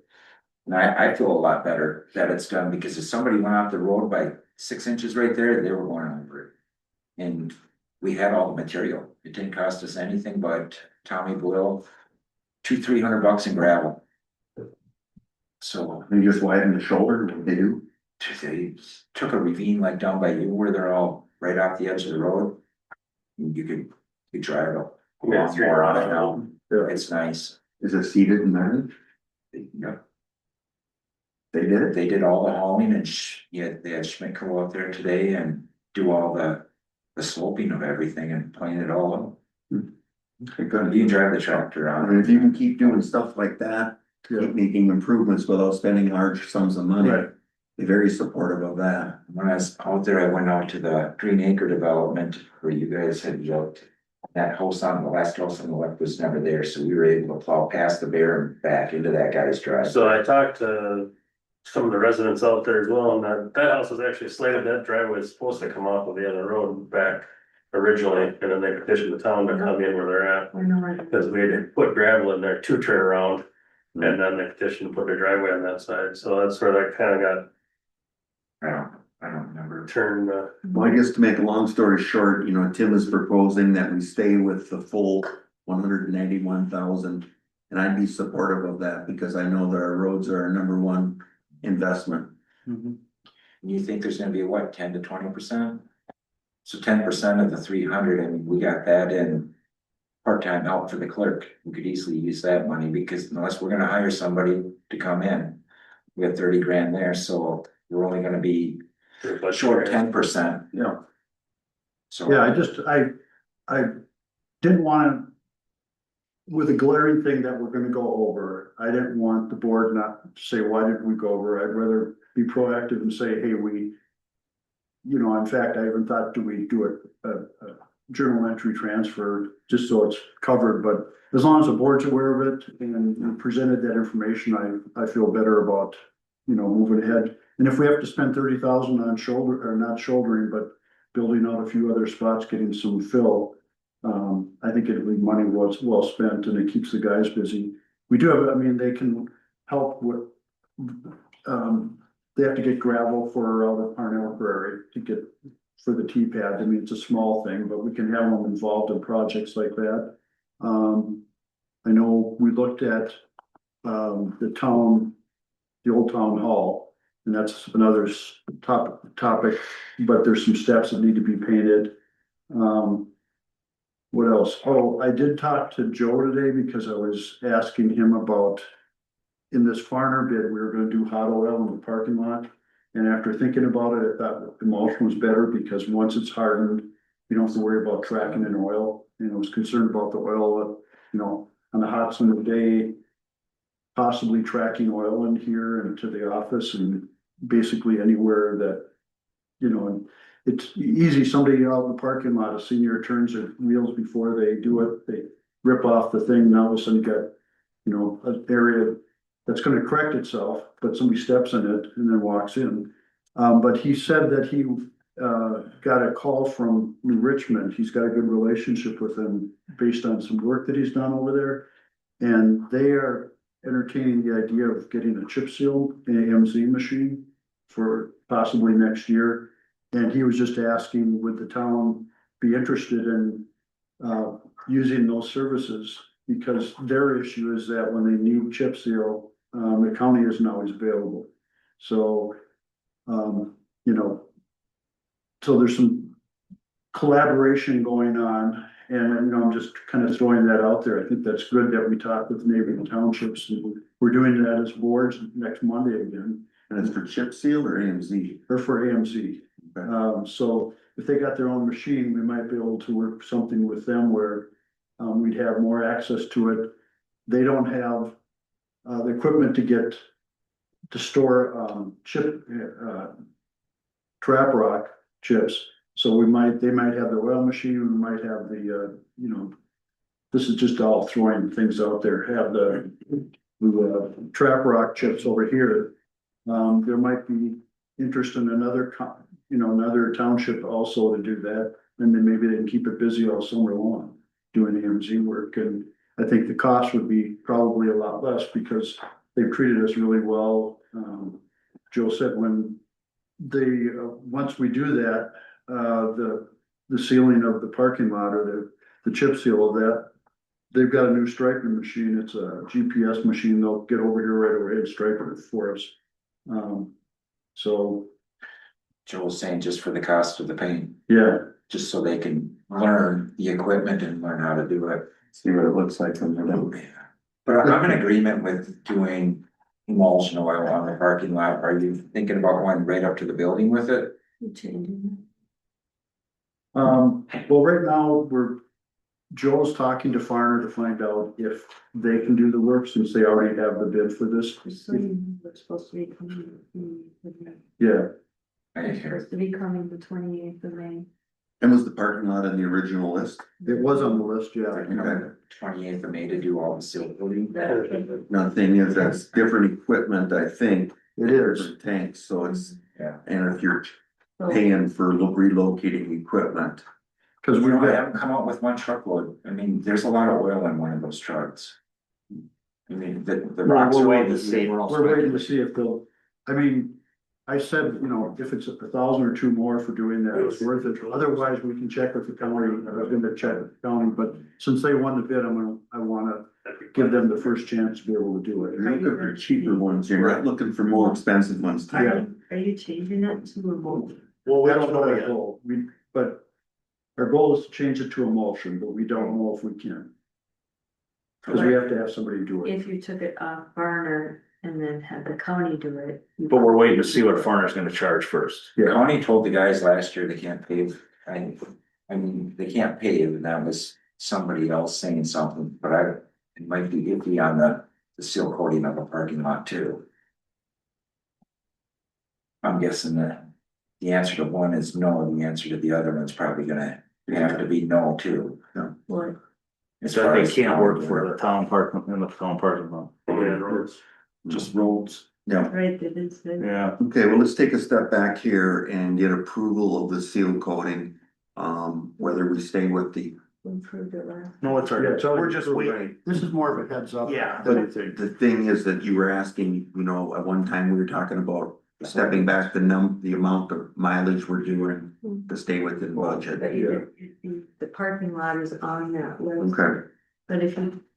And I feel a lot better that it's done, because if somebody went off the road by 6 inches right there, they were going over it. And we had all the material. It didn't cost us anything but Tommy Boyle, $200-300 in gravel. So They just widen the shoulder, what they do. they took a ravine like down by you where they're all right off the edge of the road. And you drive up. Yeah, it's More on it now. It's nice. Is it seated in there? Yeah, They did it? they did all the hauling and they had Schmidt go out there today and do all the sloping of everything and plane it all up. Okay, good. You can drive the tractor I on. mean, if you can keep doing stuff like that, Yeah. keep making improvements without spending large sums of money. Right. Be very supportive of that. When I was out there, I went out to the Green Acre development where you guys had looked. That house on the last house on the left was never there, so we were able to plow past the bear and back into that guy's drive. So I talked to some of the residents out there as well, and that house was actually slated, that driveway was supposed to come off of the other road back originally, and then they petitioned the town to come in where they're at. I know it. Because we had put gravel in there to turn around, and then they petitioned to put their driveway on that side, so that's where that kind of got I don't remember. turned, Well, I guess to make a long story short, Tim is proposing that we stay with the full 191,000. And I'd be supportive of that because I know that our roads are our number one investment. You think there's gonna be what, 10 to 20%? So 10% of the 300, I mean, we got that in part-time help for the clerk. We could easily use that money, because unless we're gonna hire somebody to come in, we have 30 grand there, so we're only gonna be short 10%. Yeah. So. Yeah, I didn't wanna, with a glaring thing that we're gonna go over, I didn't want the board not to say, why didn't we go over? I'd rather be proactive and say, hey, in fact, I even thought, do we do a journal entry transfer, just so it's covered, but as long as the board's aware of it and you presented that information, I feel better about, moving ahead. And if we have to spend 30,000 on not shouldering, but building out a few other spots, getting some fill, I think it'll be money well spent, and it keeps the guys busy. We do have, they can help with, they have to get gravel for out of Parnell Prairie for the T-pad. It's a small thing, but we can have them involved in projects like that. I know we looked at, the old town hall, and that's another topic, but there's some steps that need to be painted. What else? Oh, I did talk to Joe today because I was asking him about, in this Farner bid, we were gonna do hot oil in the parking lot. And after thinking about it, I thought emulsion was better, because once it's hardened, you don't have to worry about tracking in oil. I was concerned about the oil, on the hot summer day, possibly tracking oil in here and to the office and basically anywhere that, it's easy. Somebody out in the parking lot, a senior, turns their wheels before they do it, they rip off the thing, now all of a sudden you got, an area that's gonna correct itself, but somebody steps in it and then walks in. But he said that he got a call from New Richmond. He's got a good relationship with them based on some work that he's done over there. And they are entertaining the idea of getting a chip seal AMZ machine for possibly next year. And he was just asking, would the town be interested in using those services? Because their issue is that when they need chip seal, the county isn't always available. So, so there's some collaboration going on, and, I'm just kind of throwing that out there. I think that's good that we talk with neighboring townships. We're doing that as boards next Monday again. And it's for chip seal or AMZ? Or for AMZ. So if they got their own machine, we might be able to work something with them where we'd have more access to it. They don't have the equipment to store trap rock chips. So they might have the oil machine, we might have the, this is just all throwing things out there, have the trap rock chips over here. There might be interest in another township also to do that. And then maybe they can keep it busy all summer long doing AMZ work. And I think the cost would be probably a lot less, because they've treated us really well. Joe said when they, once we do that, the sealing of the parking lot or the chip seal of that, they've got a new striping machine. It's a GPS machine. They'll get over here right away and stripe it for us. So, Joe was saying just for the cost of the paint, yeah, just so they can learn the equipment and learn how to do it. See what it looks like from the. But I'm in agreement with doing emulsion oil on the parking lot. Are you thinking about going right up to the building with it? You changing well, right now, Joe's talking to Farner to find out if they can do the work since they already have the bid for this. it? So we're supposed to be coming. Yeah, I Supposed to be coming the 28th of May. And was the parking lot on the original list? it was on the list, yeah. Okay. 28th of May to do all the seal coating. Now, the thing is, that's different equipment, I think. It is. Different tanks, so it's, Yeah. and if you're So paying for relocating equipment. Cause We we've got, haven't come out with one truckload. I mean, there's a lot of oil in one of those trucks. I mean, the rocks we're are all waiting to the see. same. we're waiting to see if they'll, I mean, I said, you know, if it's 1,000 or two more for doing that, it's worth it. Otherwise, we can check with the county. I was gonna check with the county, but since they won the bid, I wanna give them the first chance to be able to do it. You're looking for cheaper ones, you're not looking for more expensive ones. are you changing it to remote? Well, we don't know our goal. But our goal is to change it to emulsion, but we don't know if we can. Cause we have to have somebody do it. If you took it off burner and then had the county do it. But we're waiting to see what Farner's gonna charge first. The county told the guys last year they can't pave. I mean, they can't pave, and that was somebody else saying something, but it might be iffy on the seal coating of a parking lot too. I'm guessing that the answer to one is no, the answer to the other one's probably gonna have to be no too. What? As So far they as can't work town for the town parking, in the town parking lot. Just roads. Yeah, Right, they did say. Yeah. okay, well, let's take a step back here and get approval of the seal coating. Whether we stay with the, Improved it last. No, it's all Yeah, right. it's already We're just approved. waiting. This is more of a heads up. Yeah. but the thing is that you were asking, you know, at one time we were talking about stepping back the amount of mileage we're doing to stay within budget. The parking lot is on that list. Okay,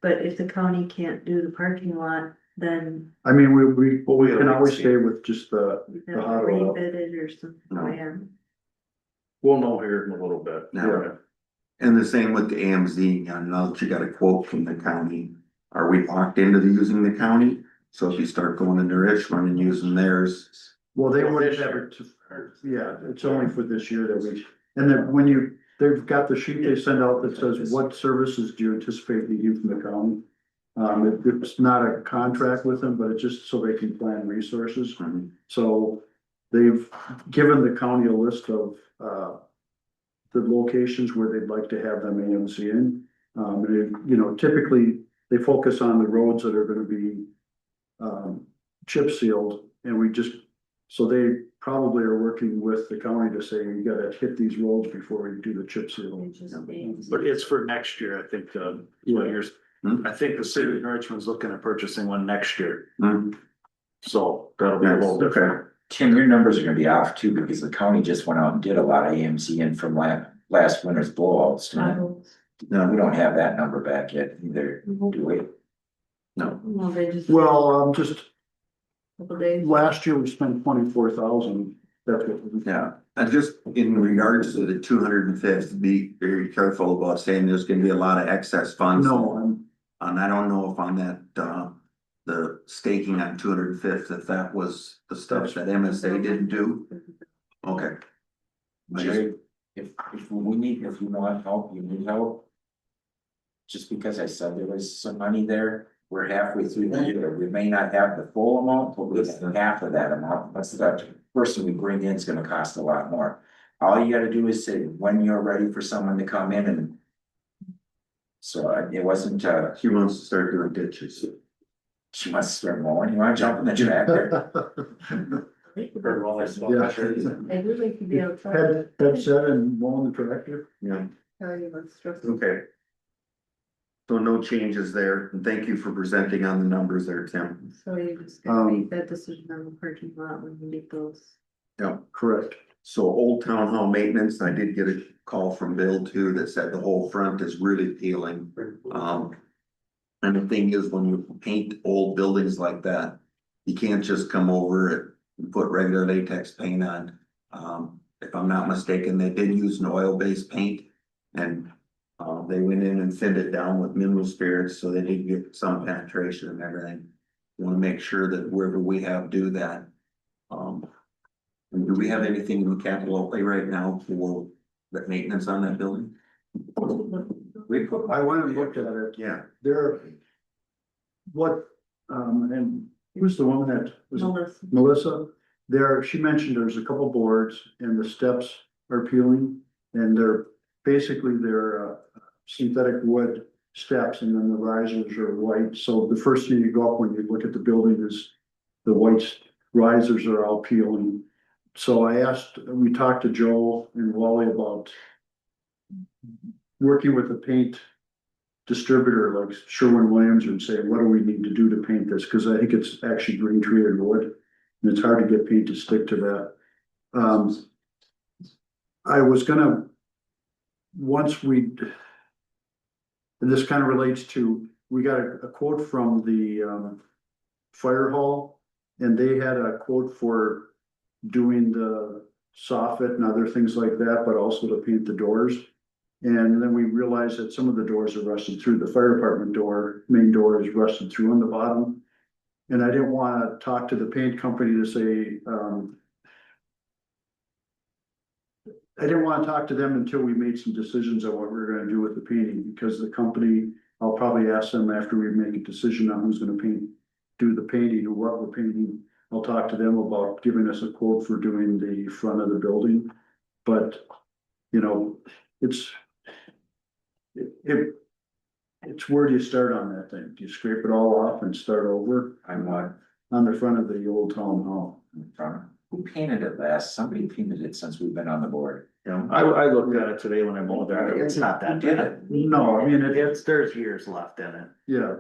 But if the county can't do the parking lot, then I mean, we we can always stay with just the, you The have to hot oil. rebid it or something. No. Yeah. We'll know here in a little bit. now, and the same with the AMZ, I know that you got a quote from the county. Are we locked into using the county? So if you start going into Richmond and using theirs, well, they wouldn't have it, yeah, it's only for this year that we, and then when they've got the sheet they send out that says, what services do you anticipate needing from the county? It's not a contract with them, but it's just so they can plan resources. So they've given the county a list of, the locations where they'd like to have them AMC in. You know, typically they focus on the roads that are gonna be, chip sealed, and so they probably are working with the county to say, you gotta hit these roads before we do the chip seal. It just means- But it's for next year, I think, I think the city of Richmond's looking at purchasing one next year. So that'll be a little okay, different. Tim, your numbers are gonna be off too, because the county just went out and did a lot of AMC in from last winter's blowouts. Potholes. no, We don't have that number back yet either, do we? no, Well, they just. Well, just Couple days. last year we spent 24,000. That's what. yeah. And just in regards to the 205th, be very careful about saying there's gonna be a lot of excess funds. No, And I don't know if on that, the staking on 205th, if that was the stuff that MSA didn't do. Okay. I just- Jerry, if you want help, you need help. Just because I said there was some money there, we're halfway through the year, we may not have the full amount, but we have half of that amount, that's that person we bring in is gonna cost a lot more. All you gotta do is say when you're ready for someone to come in and. So it wasn't, He wants to start doing ditches. she wants to start mowing, you wanna jump in the tractor? Heard all this stuff. Yeah. I would like to be able to Headset and mowing the tractor. Yeah, tell you what's stressful. okay. So no changes there, and thank you for presenting on the numbers there, Tim. So you're just gonna make that decision on the parking lot when we get those. Yeah. Correct. So Old Town Hall maintenance, I did get a call from Bill too, that said the whole front is really peeling. And the thing is, when you paint old buildings like that, you can't just come over it and put regular latex paint on. If I'm not mistaken, they did use an oil-based paint and they went in and thinned it down with mineral spirits, so they did get some penetration and everything. We want to make sure that wherever we have do that. And do we have anything in the capital outlay right now for the maintenance on that building? I went and looked at it. Yeah. There. What, and who's the woman that was? Melissa. Melissa, there, she mentioned there's a couple boards and the steps are peeling. And they're basically synthetic wood steps, and then the risers are white. So the first thing you go up when you look at the building is the white risers are all peeling. So we talked to Joel and Wally about working with the paint distributor like Sherwin-Williams and say, what do we need to do to paint this? Cause I think it's actually green treated wood and it's hard to get paint to stick to that. I was gonna, and this kind of relates to, we got a quote from the fire hall, and they had a quote for doing the soffit and other things like that, but also to paint the doors. And then we realized that some of the doors are rusted through. The fire department main door is rusted through on the bottom. And I didn't want to talk to the paint company to say, I didn't want to talk to them until we made some decisions on what we were gonna do with the painting, because the company, I'll probably ask them after we make a decision on who's gonna do the painting or what we're painting. I'll talk to them about giving us a quote for doing the front of the building. But, you know, it's where do you start on that thing? Do you scrape it all off and start over? On the front of the old town hall. Who painted it last? Somebody painted it since we've been on the board. I looked at it today when I mowed there, it's not that bad. No, I mean, There's years left in it. yeah,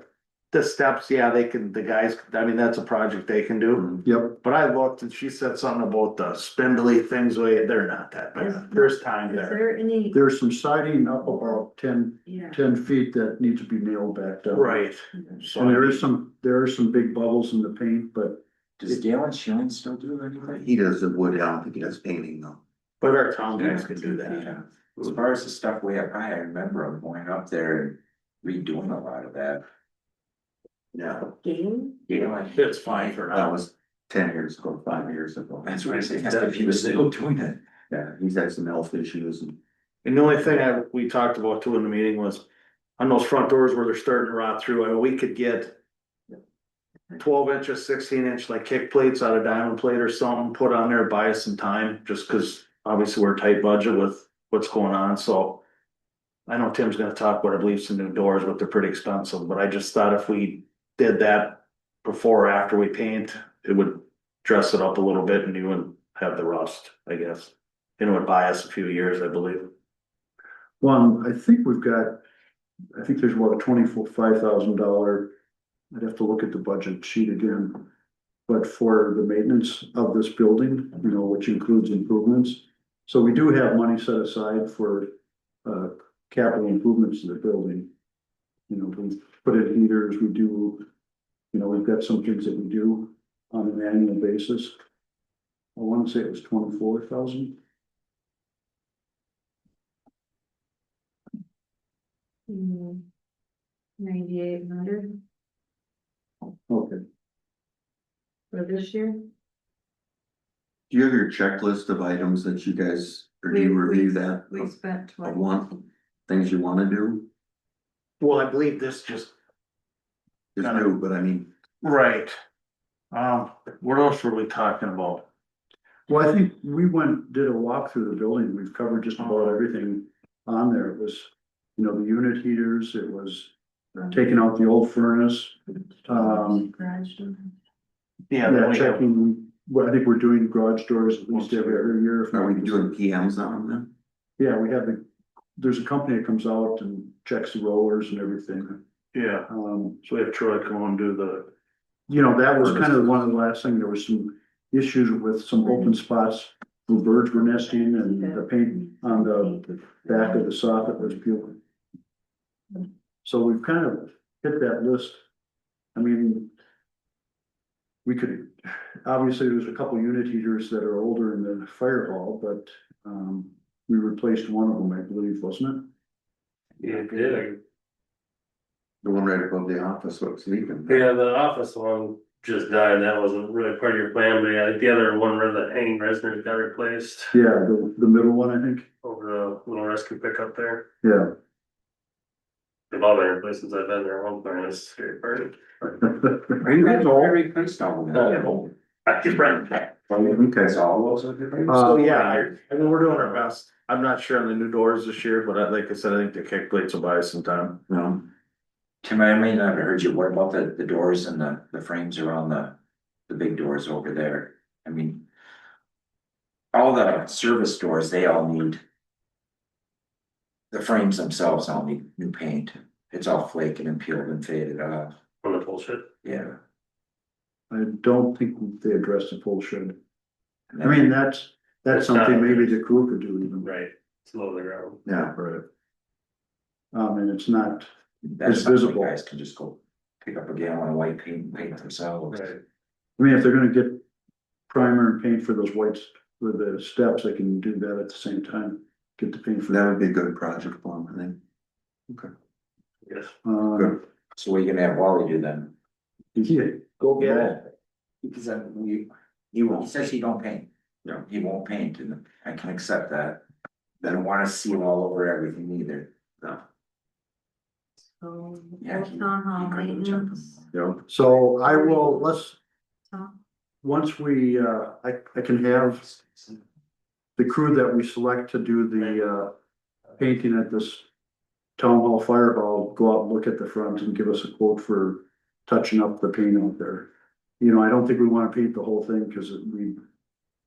The steps, yeah, the guys, I mean, that's a project they can do. yep. But I looked and she said something about the spindly things, they're not that bad. There's time Is there. there any, There's some siding up about 10 yeah, feet that need to be nailed back down. Right. So And there are some big bubbles in the paint, but Does Galen Schilling still do anything? He does the wood, I don't think he does painting though. But our town guys can do that. Yeah. As far as the stuff way up high, I remember him going up there and redoing a lot of that. Yeah, game? Galen, It's fine for that now. was 10 years ago, 5 years ago. that's what I say, that's if he was still doing it. Yeah, he's had some health issues and And the only thing we talked about too in the meeting was on those front doors where they're starting to rot through, I mean, we could get 12 inches, 16-inch like kick plates out of diamond plate or something, put on there, buy us some time, just cause obviously we're a tight budget with what's going on, so. I know Tim's gonna talk about, I believe, some new doors, but they're pretty expensive, but I just thought if we did that before or after we paint, it would dress it up a little bit and you wouldn't have the rust, I guess. And it would buy us a few years, I believe. one, I think there's about a $25,000. I'd have to look at the budget sheet again. But for the maintenance of this building, you know, which includes improvements. So we do have money set aside for capital improvements to the building. You know, we put in heaters, we do, you know, we've got some things that we do on an annual basis. I want to say it was 24,000. Mm, 9,800 Okay. for this year. do you have your checklist of items that you guys, or do you review that? We spent Of things you wanna do? Well, I believe this just. Just do, but I mean, Right. What else were we talking about? Well, I think we did a walk through the building. We've covered just about everything on there. It was, you know, the unit heaters, it was taking out the old furnace. Garage door. Yeah, Yeah, checking, well, I think we're doing garage doors at least every year. if are we not- doing PMs on them then? Yeah, we have the there's a company that comes out and checks the rollers and everything. Yeah, so we have Troy come on and do the, You know, that was kind of one of the last thing, there was some issues with some open spots where birds were nesting and the paint on the back of the soffit was peeling. So we've kind of hit that list. I mean, we could, obviously, there's a couple unit heaters that are older in the fire hall, but, we replaced one of them, I believe, wasn't Yeah, yeah, The one right above the office looks leaking. yeah, the office one just died, that wasn't really part of your plan, but yeah, the other one where the hanging resonance got replaced. it? Yeah, the middle one, I think, Over the little rescue pickup there. yeah. They've all been replaced since I've been there, one point, it's scary part. Are you guys all replaced all of that? I just ran that. Okay. So all those are different? Uh, so yeah, I mean, we're doing our best. I'm not sure on the new doors this year, but like I said, I think the kick plates will buy us some time. Tim, I may not have heard you, what about the doors and the frames around the big doors over there? I mean. All the service doors, they all need. The frames themselves all need new paint, it's all flaking and peeled and faded off, On the bullshit. yeah. I don't think they addressed the full shed. And I then- mean, that's something maybe the crew could do even. Right, it's low to the ground. Yeah. Right. And it's not, That's it's something you visible. guys can just go pick up a gallon of white paint and paint it themselves. Right. I mean, if they're gonna get primer and paint for those whites, for the steps, they can do that at the same time. Get the paint for That that. would be a good project for them, I think. Yes. Uh, So what are you gonna have Wally do then? yeah, Go get it. Because he says he don't paint, he won't paint, and I can accept that. I don't wanna seal all over everything either. So, Yeah, Old Town Hall he couldn't jump maintenance. so I will, let's, Tom? once we, I can have the crew that we select to do the, painting at this town hall, fire hall, go out and look at the front and give us a quote for touching up the paint out there. You know, I don't think we wanna paint the whole thing, cause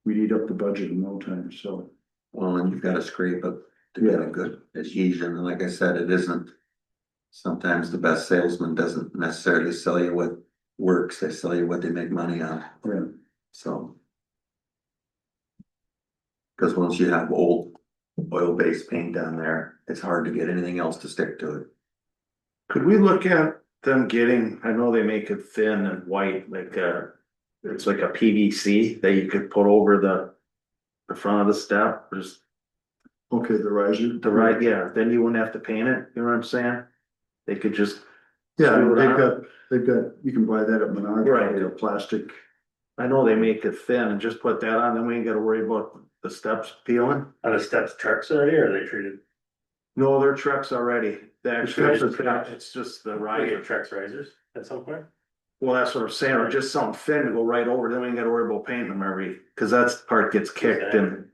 we eat up the budget in no time, so. Well, and you've got to scrape it to get a good adhesion, and like I said, it isn't. Sometimes the best salesman doesn't necessarily sell you what works, they sell you what they make money on, Yeah. so. Cause once you have old oil-based paint down there, it's hard to get anything else to stick to it. Could we look at them getting, I know they make it thin and white, like it's like a PVC that you could put over the front of the step, just Okay, the riser. the right, yeah, then you wouldn't have to paint it, you know what I'm saying? They could just. Yeah, screw it they've on. got, you can buy that at Menards, Right. probably a plastic. I know they make it thin and just put that on, then we ain't gotta worry about the steps peeling. Are the steps trucks already, or are they treated? No, they're trucks already, they actually, steps are trucks. it's just the Are they riser. trucks risers at some point? Well, that's what I'm saying, or just something thin to go right over, then we ain't gotta worry about painting them cause that's the part gets kicked and.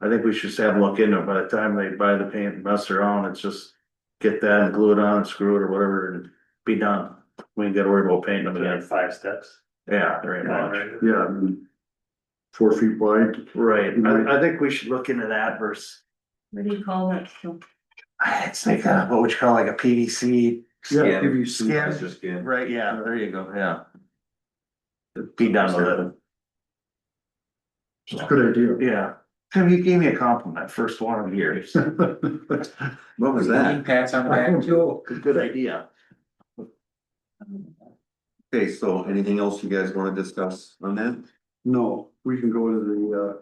I think we should just have a look into it, by the time they buy the paint and mess around, it's just get that and glue it on and screw it or whatever and be done. We ain't gotta worry about painting them They have again, 5 steps. yeah, very much. Yeah, I mean, 4 feet wide. Right, I think we should look into that versus, What do you call that stuff? it's like what would you call like a PVC? Yeah, Skin. Right, yeah, there you go, yeah. Be done with it. It's a good idea. Yeah, Tim, you gave me a compliment, first one of the year. What was that? Pats on the back too. Good idea. Okay, so anything else you guys wanna discuss on that? No, we can go to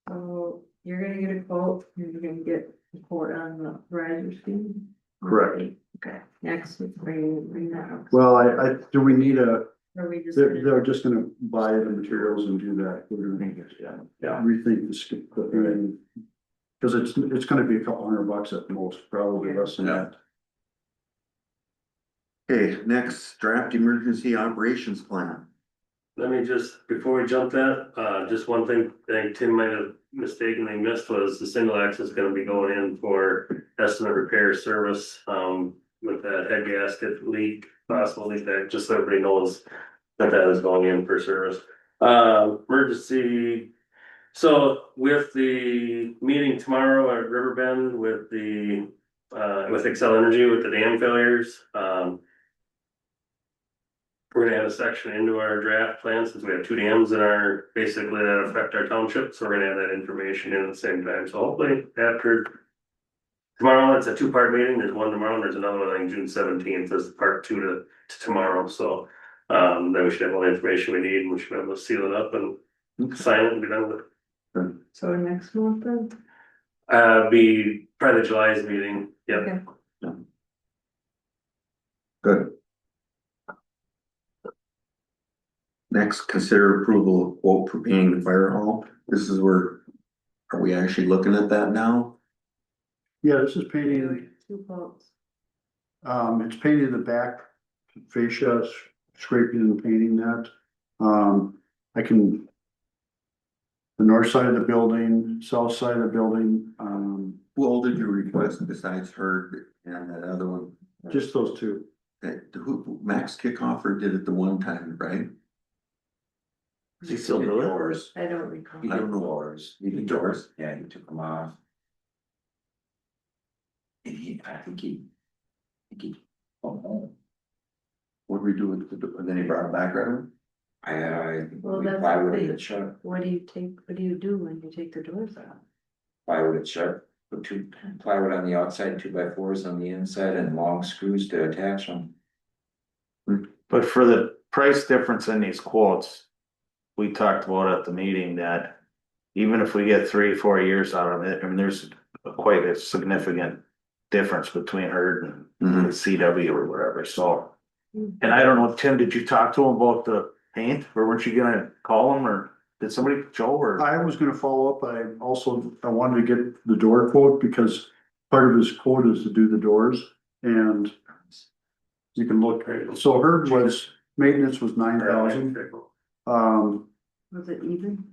So you're gonna get a quote, and you're gonna get a quote on the riser speed? Correct. Okay, next, bring that up. well, do we need a, Are we just? they're just gonna buy the materials and do that. We're gonna rethink the skip, cause it's gonna be a couple $100 at most, probably less than that. Okay, next, draft emergency operations plan. Let me just, before we jump that, just one thing, I think Tim might have mistakenly missed was the single axle is gonna be going in for estimate repair service, with that head gasket leak, possible leak, that just so everybody knows that that is going in for service. Emergency So with the meeting tomorrow at Riverbend with with Excel Energy with the dam failures, we're gonna add a section into our draft plan since we have two dams in our, basically that affect our township, so we're gonna add that information in at the same time, so hopefully after. Tomorrow, it's a two-part meeting, there's one tomorrow and there's another one on June 17th, is part two to tomorrow, so. Then we should have all the information we need, and we should be able to seal it up and sign it and be done with it. So next month then? Be probably July's meeting, yep. Okay. Good. Next, consider approval of quote for painting the fire hall. This is where, are we actually looking at that now? Yeah, this is painting, Two quotes. it's painting the back fascia, scraping and painting that. I can. The north side of the building, south side of the building, Who all did you request besides her and that other one? just those two. Max Kickoff did it the one time, right? Is he still doing doors? I don't recall. He I did don't know. doors. He did doors? Yeah, he took them off. And I think he, oh, What did we do with and then he brought it back, right? I, Well, that's why would the thing. it shut? What do you do when you take the doors out? Why would it shut? Put two plywood on the outside, 2x4s on the inside and long screws to attach them. But for the price difference in these quotes, we talked about at the meeting that even if we get 3-4 years out of it, I mean, there's quite a significant difference between her and the CW or whatever, so. And I don't know, Tim, did you talk to him about the paint, or weren't you gonna call him, or did somebody, Joe, or? I was gonna follow up, I wanted to get the door quote because part of his quote is to do the doors and. You can look, so her maintenance was 9,000. Was it even?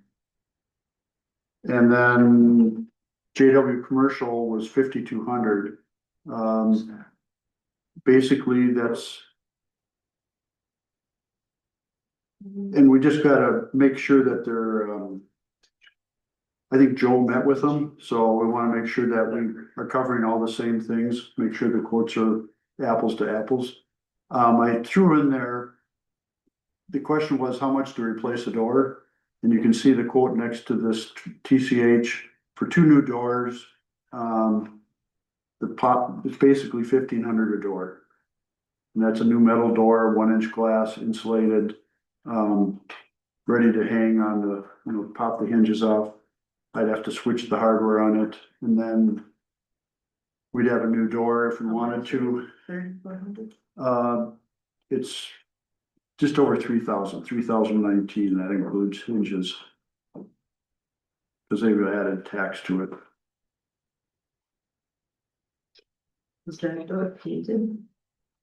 And then JW Commercial was 5,200. Basically, that's. And we just gotta make sure that they're, I think Joe met with them, so we wanna make sure that we are covering all the same things, make sure the quotes are apples to apples. I threw in there. The question was how much to replace a door, and you can see the quote next to this TCH for 2 new doors. The pop, it's basically 1,500 a door. And that's a new metal door, 1-inch glass, insulated, ready to hang on the, pop the hinges off. I'd have to switch the hardware on it, and then we'd have a new door if we wanted to. 3,400? It's just over 3,000, 3,019, that includes hinges. Cause they've added tax to it. Was that door painted?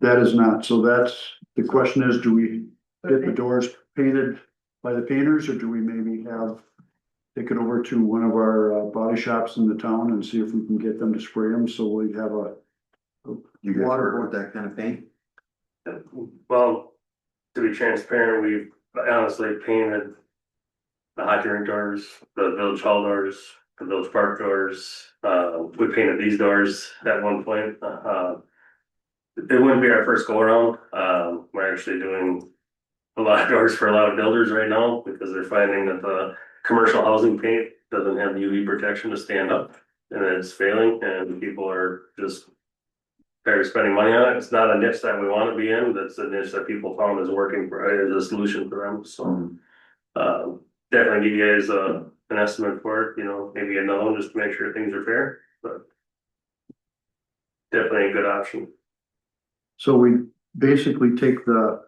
That is not, so that's, the question is, do we get the doors painted by the painters, or do we maybe take it over to one of our body shops in the town and see if we can get them to spray them, so we have You guys work with that kind of paint? Well, to be transparent, we've honestly painted the hockey rink doors, the village hall doors, the village park doors. We painted these doors at one point. It wouldn't be our first go around. We're actually doing a lot of doors for a lot of builders right now because they're finding that the commercial housing paint doesn't have UV protection to stand up, and it's failing, and people are just they're spending money on it. It's not a niche that we want to be in. That's a niche that people found is working for, is a solution for them. So, definitely give you guys an estimate for it, maybe another one just to make sure things are fair, but definitely a good option. So we basically take the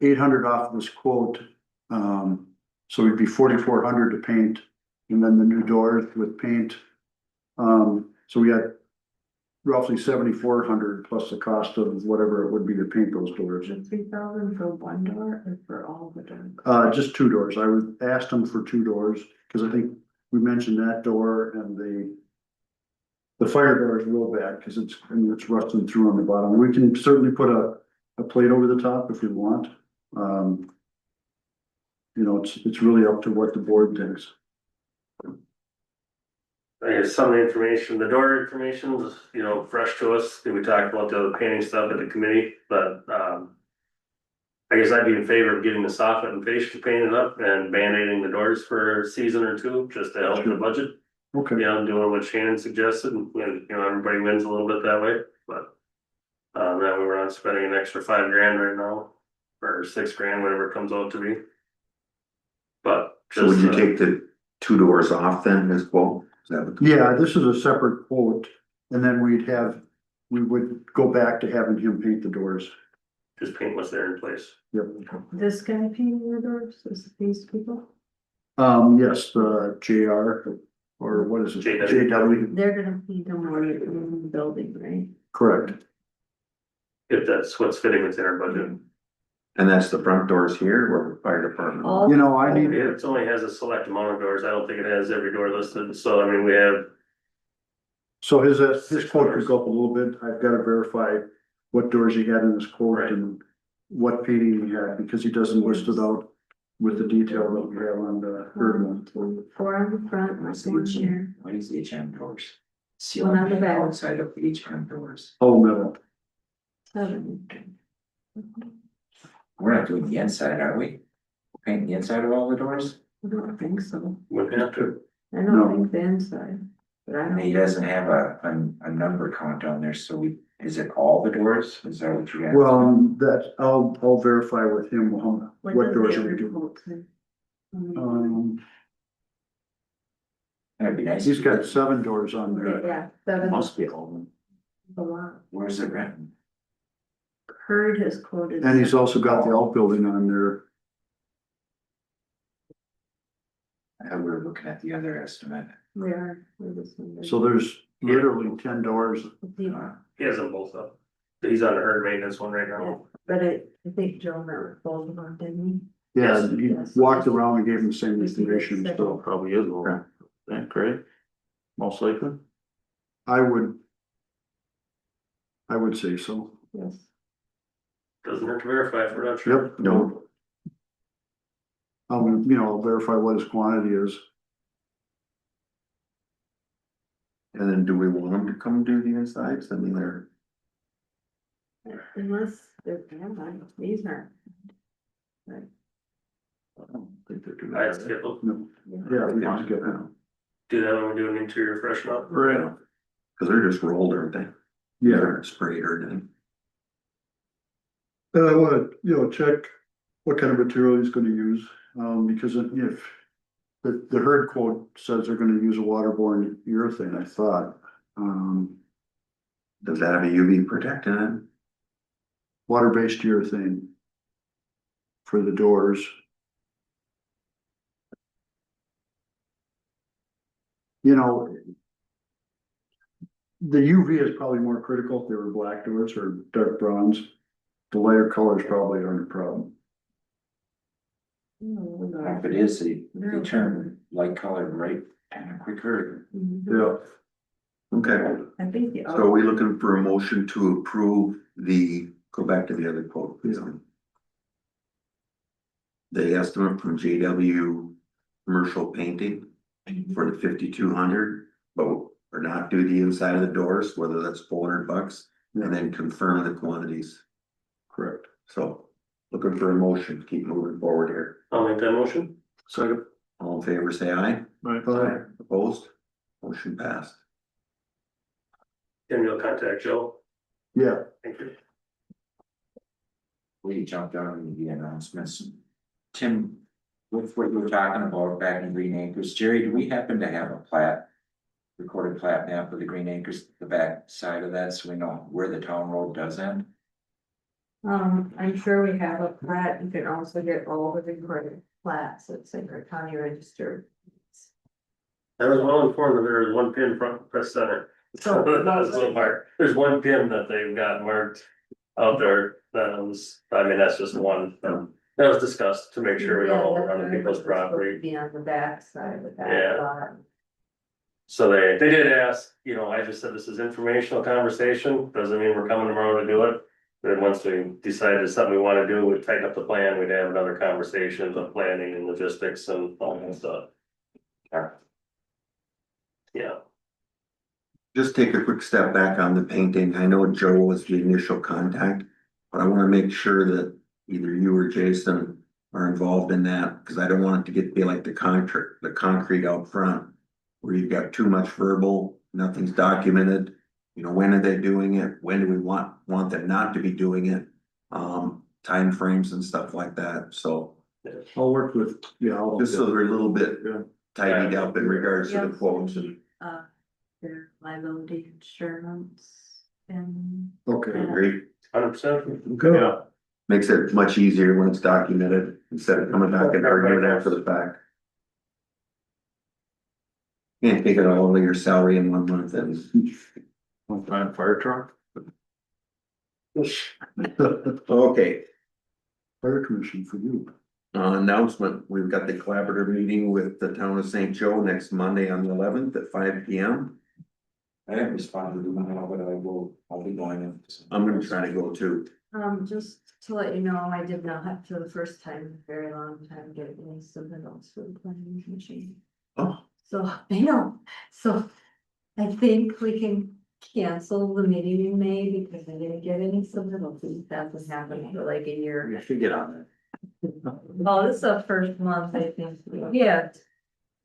800 off of this quote. So it'd be 4,400 to paint, and then the new doors with paint. So we had roughly 7,400 plus the cost of whatever it would be to paint those doors. 3,000 for one door or for all the doors? Just 2 doors. I asked them for 2 doors, cause I think we mentioned that door and the fire door is real bad, cause it's rusting through on the bottom. We can certainly put a plate over the top if we want. you know, it's really up to what the board thinks. I guess some of the information, the door information was, you know, fresh to us. We talked about the other painting stuff at the committee, but, I guess I'd be in favor of getting the soffit and fascia painted up and band-aiding the doors for a season or two, just to help the budget. Okay, You know, doing what Shannon suggested, and, you know, everybody wins a little bit that way, but. That we were not spending an extra $5,000 right now, or $6,000, whatever it comes out to be. But. So would just, you take the 2 doors off then as well? Is that what the- yeah, this is a separate quote, and then we would go back to having him paint the doors. Just paint what's there in place. Yep. This guy painting the doors, is these people? Yes, the JR, or what is it? JW. JW, They're gonna paint them when you're in the building, right? correct. If that's what's fitting within our budget. And that's the front doors here or fire department? All- You know, I need, It only has a select amount of doors. I don't think it has every door listed. So I mean, we have, so his quote could go up a little bit. I've gotta verify what doors he had in his quote Right. and what painting he had, because he doesn't list it out with the detail that we have on the third one. 1, 2, 4 on the front, one here. What is HM doors? One on the back. Outside of HM doors. Oh, metal. 7. We're not doing the inside, are we? Painting the inside of all the doors? I don't think so. we have to, I No. don't think the inside, but I And he don't. doesn't have a number count on there, so is it all the doors? Is that what you got? Well, that, I'll verify with him what does doors the are we other doing. quote say? That'd be nice. He's got 7 doors on there. Yeah, 7. Must be all of them. A lot. Where's it written? Heard his quoted. And he's also got the outbuilding on there. We're looking at the other estimate. Where this one? So there's literally 10 doors. Yeah, he has them both up. He's on the herd maintenance one right now. but I think Joe remembered both of them, didn't Yeah, Yes. he Yes. walked around and gave him the same Yes, he did. information, so Probably is, over there, correct? Most likely. I would say so. he? Yes. Doesn't hurt to verify if we're not sure. Yep, no. I'll verify what his quantity is. And then do we want them to come do the insides? I mean, they're, Unless they're, these aren't. Right. I don't think they're doing I'd that. skip them. No, yeah, we want to get that. Do that when we do an interior freshen up. Right. Cause they're just rolled, aren't they? Yeah, They're sprayed or anything. and I wanna, check what kind of material he's gonna use, because if the herd quote says they're gonna use a waterborne urethane, I thought. Does that have a UV protectant in it? Water-based urethane for the doors. The UV is probably more critical if they were black doors or dark bronze. The lighter colors probably aren't a problem. If it is, they turn light colored right kind of quicker. Yeah. Okay, I think the. so are we looking for a motion to approve go back to the other quote, please? The estimate from JW Commercial Painting for the 5,200, but or not do the inside of the doors, whether that's $400, and then confirm the quantities. Correct. So looking for a motion, keep moving forward here. I'll make that motion. Second. All in favor, say aye. Right. Opposed? Motion passed. Then you'll contact Joe. Yeah, Thank you. We jumped on the announcements. Tim, with what you were talking about back in Green Acres, Jerry, do we happen to have a recorded plat map of the Green Acres, the back side of that, so we know where the town road does end? I'm sure we have a plat, you can also get all the recorded plats, it's in our county register. I was well informed that there was one pin front press center. So- That was a little mark. There's one pin that they've got marked out there. That was, I mean, that's just one. That was discussed to make sure we don't overrun people's property. Be on the back side of that Yeah. lot. So they did ask, I just said this is informational conversation, doesn't mean we're coming tomorrow to do it. Then once we decide there's something we wanna do, we tighten up the plan, we'd have another conversation of planning and logistics and all that stuff. Yeah, Just take a quick step back on the painting. I know Joe was the initial contact, but I wanna make sure that either you or Jason are involved in that, because I don't want it to be like the concrete out front, where you've got too much verbal, nothing's documented. You know, when are they doing it? When do we want them not to be doing it? Timeframes and stuff like that. So I'll work with, yeah, I'll. just so they're a little bit Yeah. tidied up in regards to the Yep. quotes and. Their liability insurance and. Okay. Agree. 100%. Good. Yeah. Makes it much easier when it's documented instead of coming back and arguing after the fact. Can't take it all of your salary in 1 month and. On fire truck? Okay, Fire commission for you. announcement, we've got the collaborative meeting with the town of St. Joe next Monday on the 11th at 5 p.m. I haven't responded to them, but I'll be going. I'm gonna try to go too. Just to let you know, I did not for the first time in a very long time get any submittals for the planning commission. Oh, So, I know, so I think we can cancel the meeting in May because I didn't get any submittals. That has happened for like a year. you should get on Oh, this is the first month, I think. Yeah,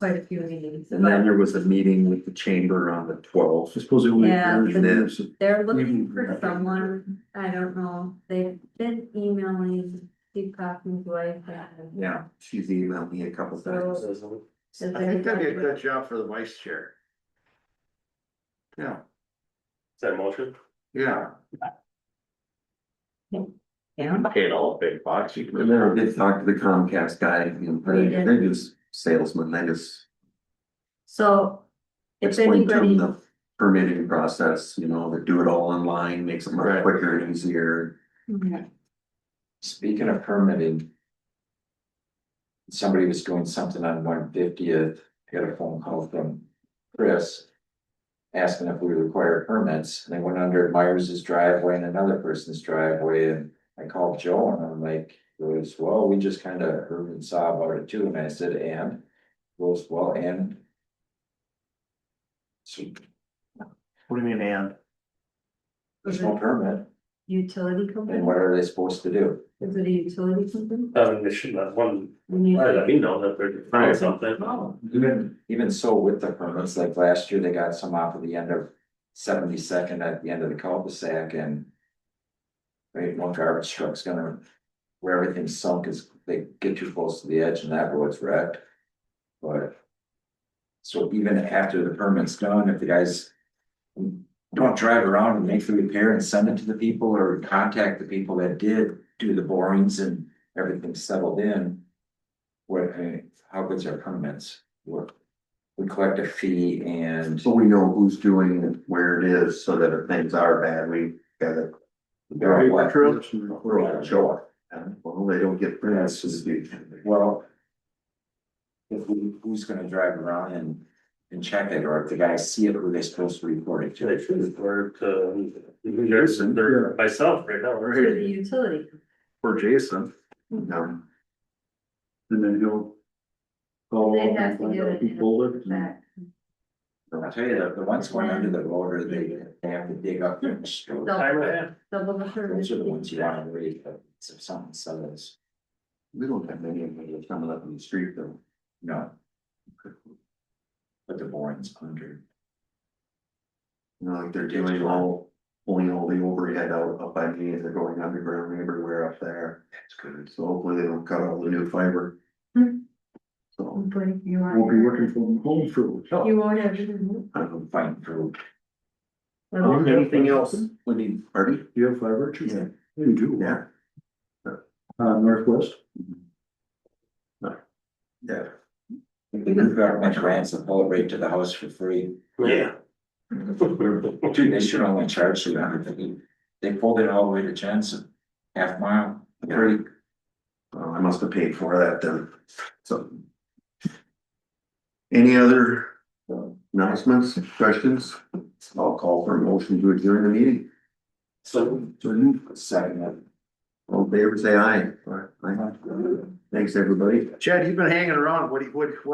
quite a few meetings. it. And then there was a meeting with the chamber on the 12th. I suppose the only. Yeah, but They're looking for someone, I don't know, they've been emailing Steve Kaufman's wife. And- Yeah, she's emailed me a couple times. So- I think that'd be a good job for the vice chair. Yeah, Is that a motion? yeah. Yeah. Paid all the big bucks. You And then I did talk to the Comcast guy, you know, they're just salesmen, they just So if explain to them anybody, the permitting process, you know, they do it all online, makes it much Right. quicker and easier. Speaking of permitting. Somebody was doing something on 150th, got a phone call from Chris. Asking if we require permits, and they went under Myers's driveway and another person's driveway, and I called Joe and I'm like, goes, well, we just kind of heard and saw about it too, and I said, and? Goes, well, and? So What do you mean, and? there's no permit, utility and company, what are they supposed to do? is it a utility company? They should have one, When you- let me know that they're doing something. Even so with the permits, like last year, they got some off of the end of 72nd at the end of the cul-de-sac and. Right, one garbage truck's gonna, where everything's sunk is, they get too close to the edge and that road's wrecked. But. So even after the permit's done, if the guys. Don't drive around and make the repair and send it to the people or contact the people that did do the borings and everything's settled in. What, how good's our permits? What? We collect a fee and. So we know who's doing it, where it is, so that if things are bad, we gotta. They're all what? Show up. Well, they don't get permits to do. Well. Who's gonna drive around and check it, or if the guys see it, who they supposed to report it They to? should work, they're myself right now, To right? the utility. For Jason. No, And then he'll. Call They up have and to find get out it who in pulled it. back. I'll tell you, the ones going under the road, or they have to dig up their stroke. Double the Those are the ones you wanna read, but if something says, we don't have many of them that are coming up in the street though. no. But the boring's under. You know, like they're doing pulling all the overhead out up by me and they're going underground everywhere up there. That's good. So hopefully they don't cut all the new fiber. Hmm. So You Won't be working from home for. You won't have. I'm fighting through. anything else? We need, pardon? You have fiber? too? Yeah. You do? Yeah. Northwest? Yeah. The government grants and pull it right to the house for free. Yeah. Dude, they should only charge you $150. They pulled it all the way to Jensen, half mile, free. Well, I must have paid for that then, so. Any other announcements, questions? I'll call for a motion to adjourn the meeting. So, second, All in favor, say aye. Aye. Thanks, everybody. Chad, you've been hanging around, what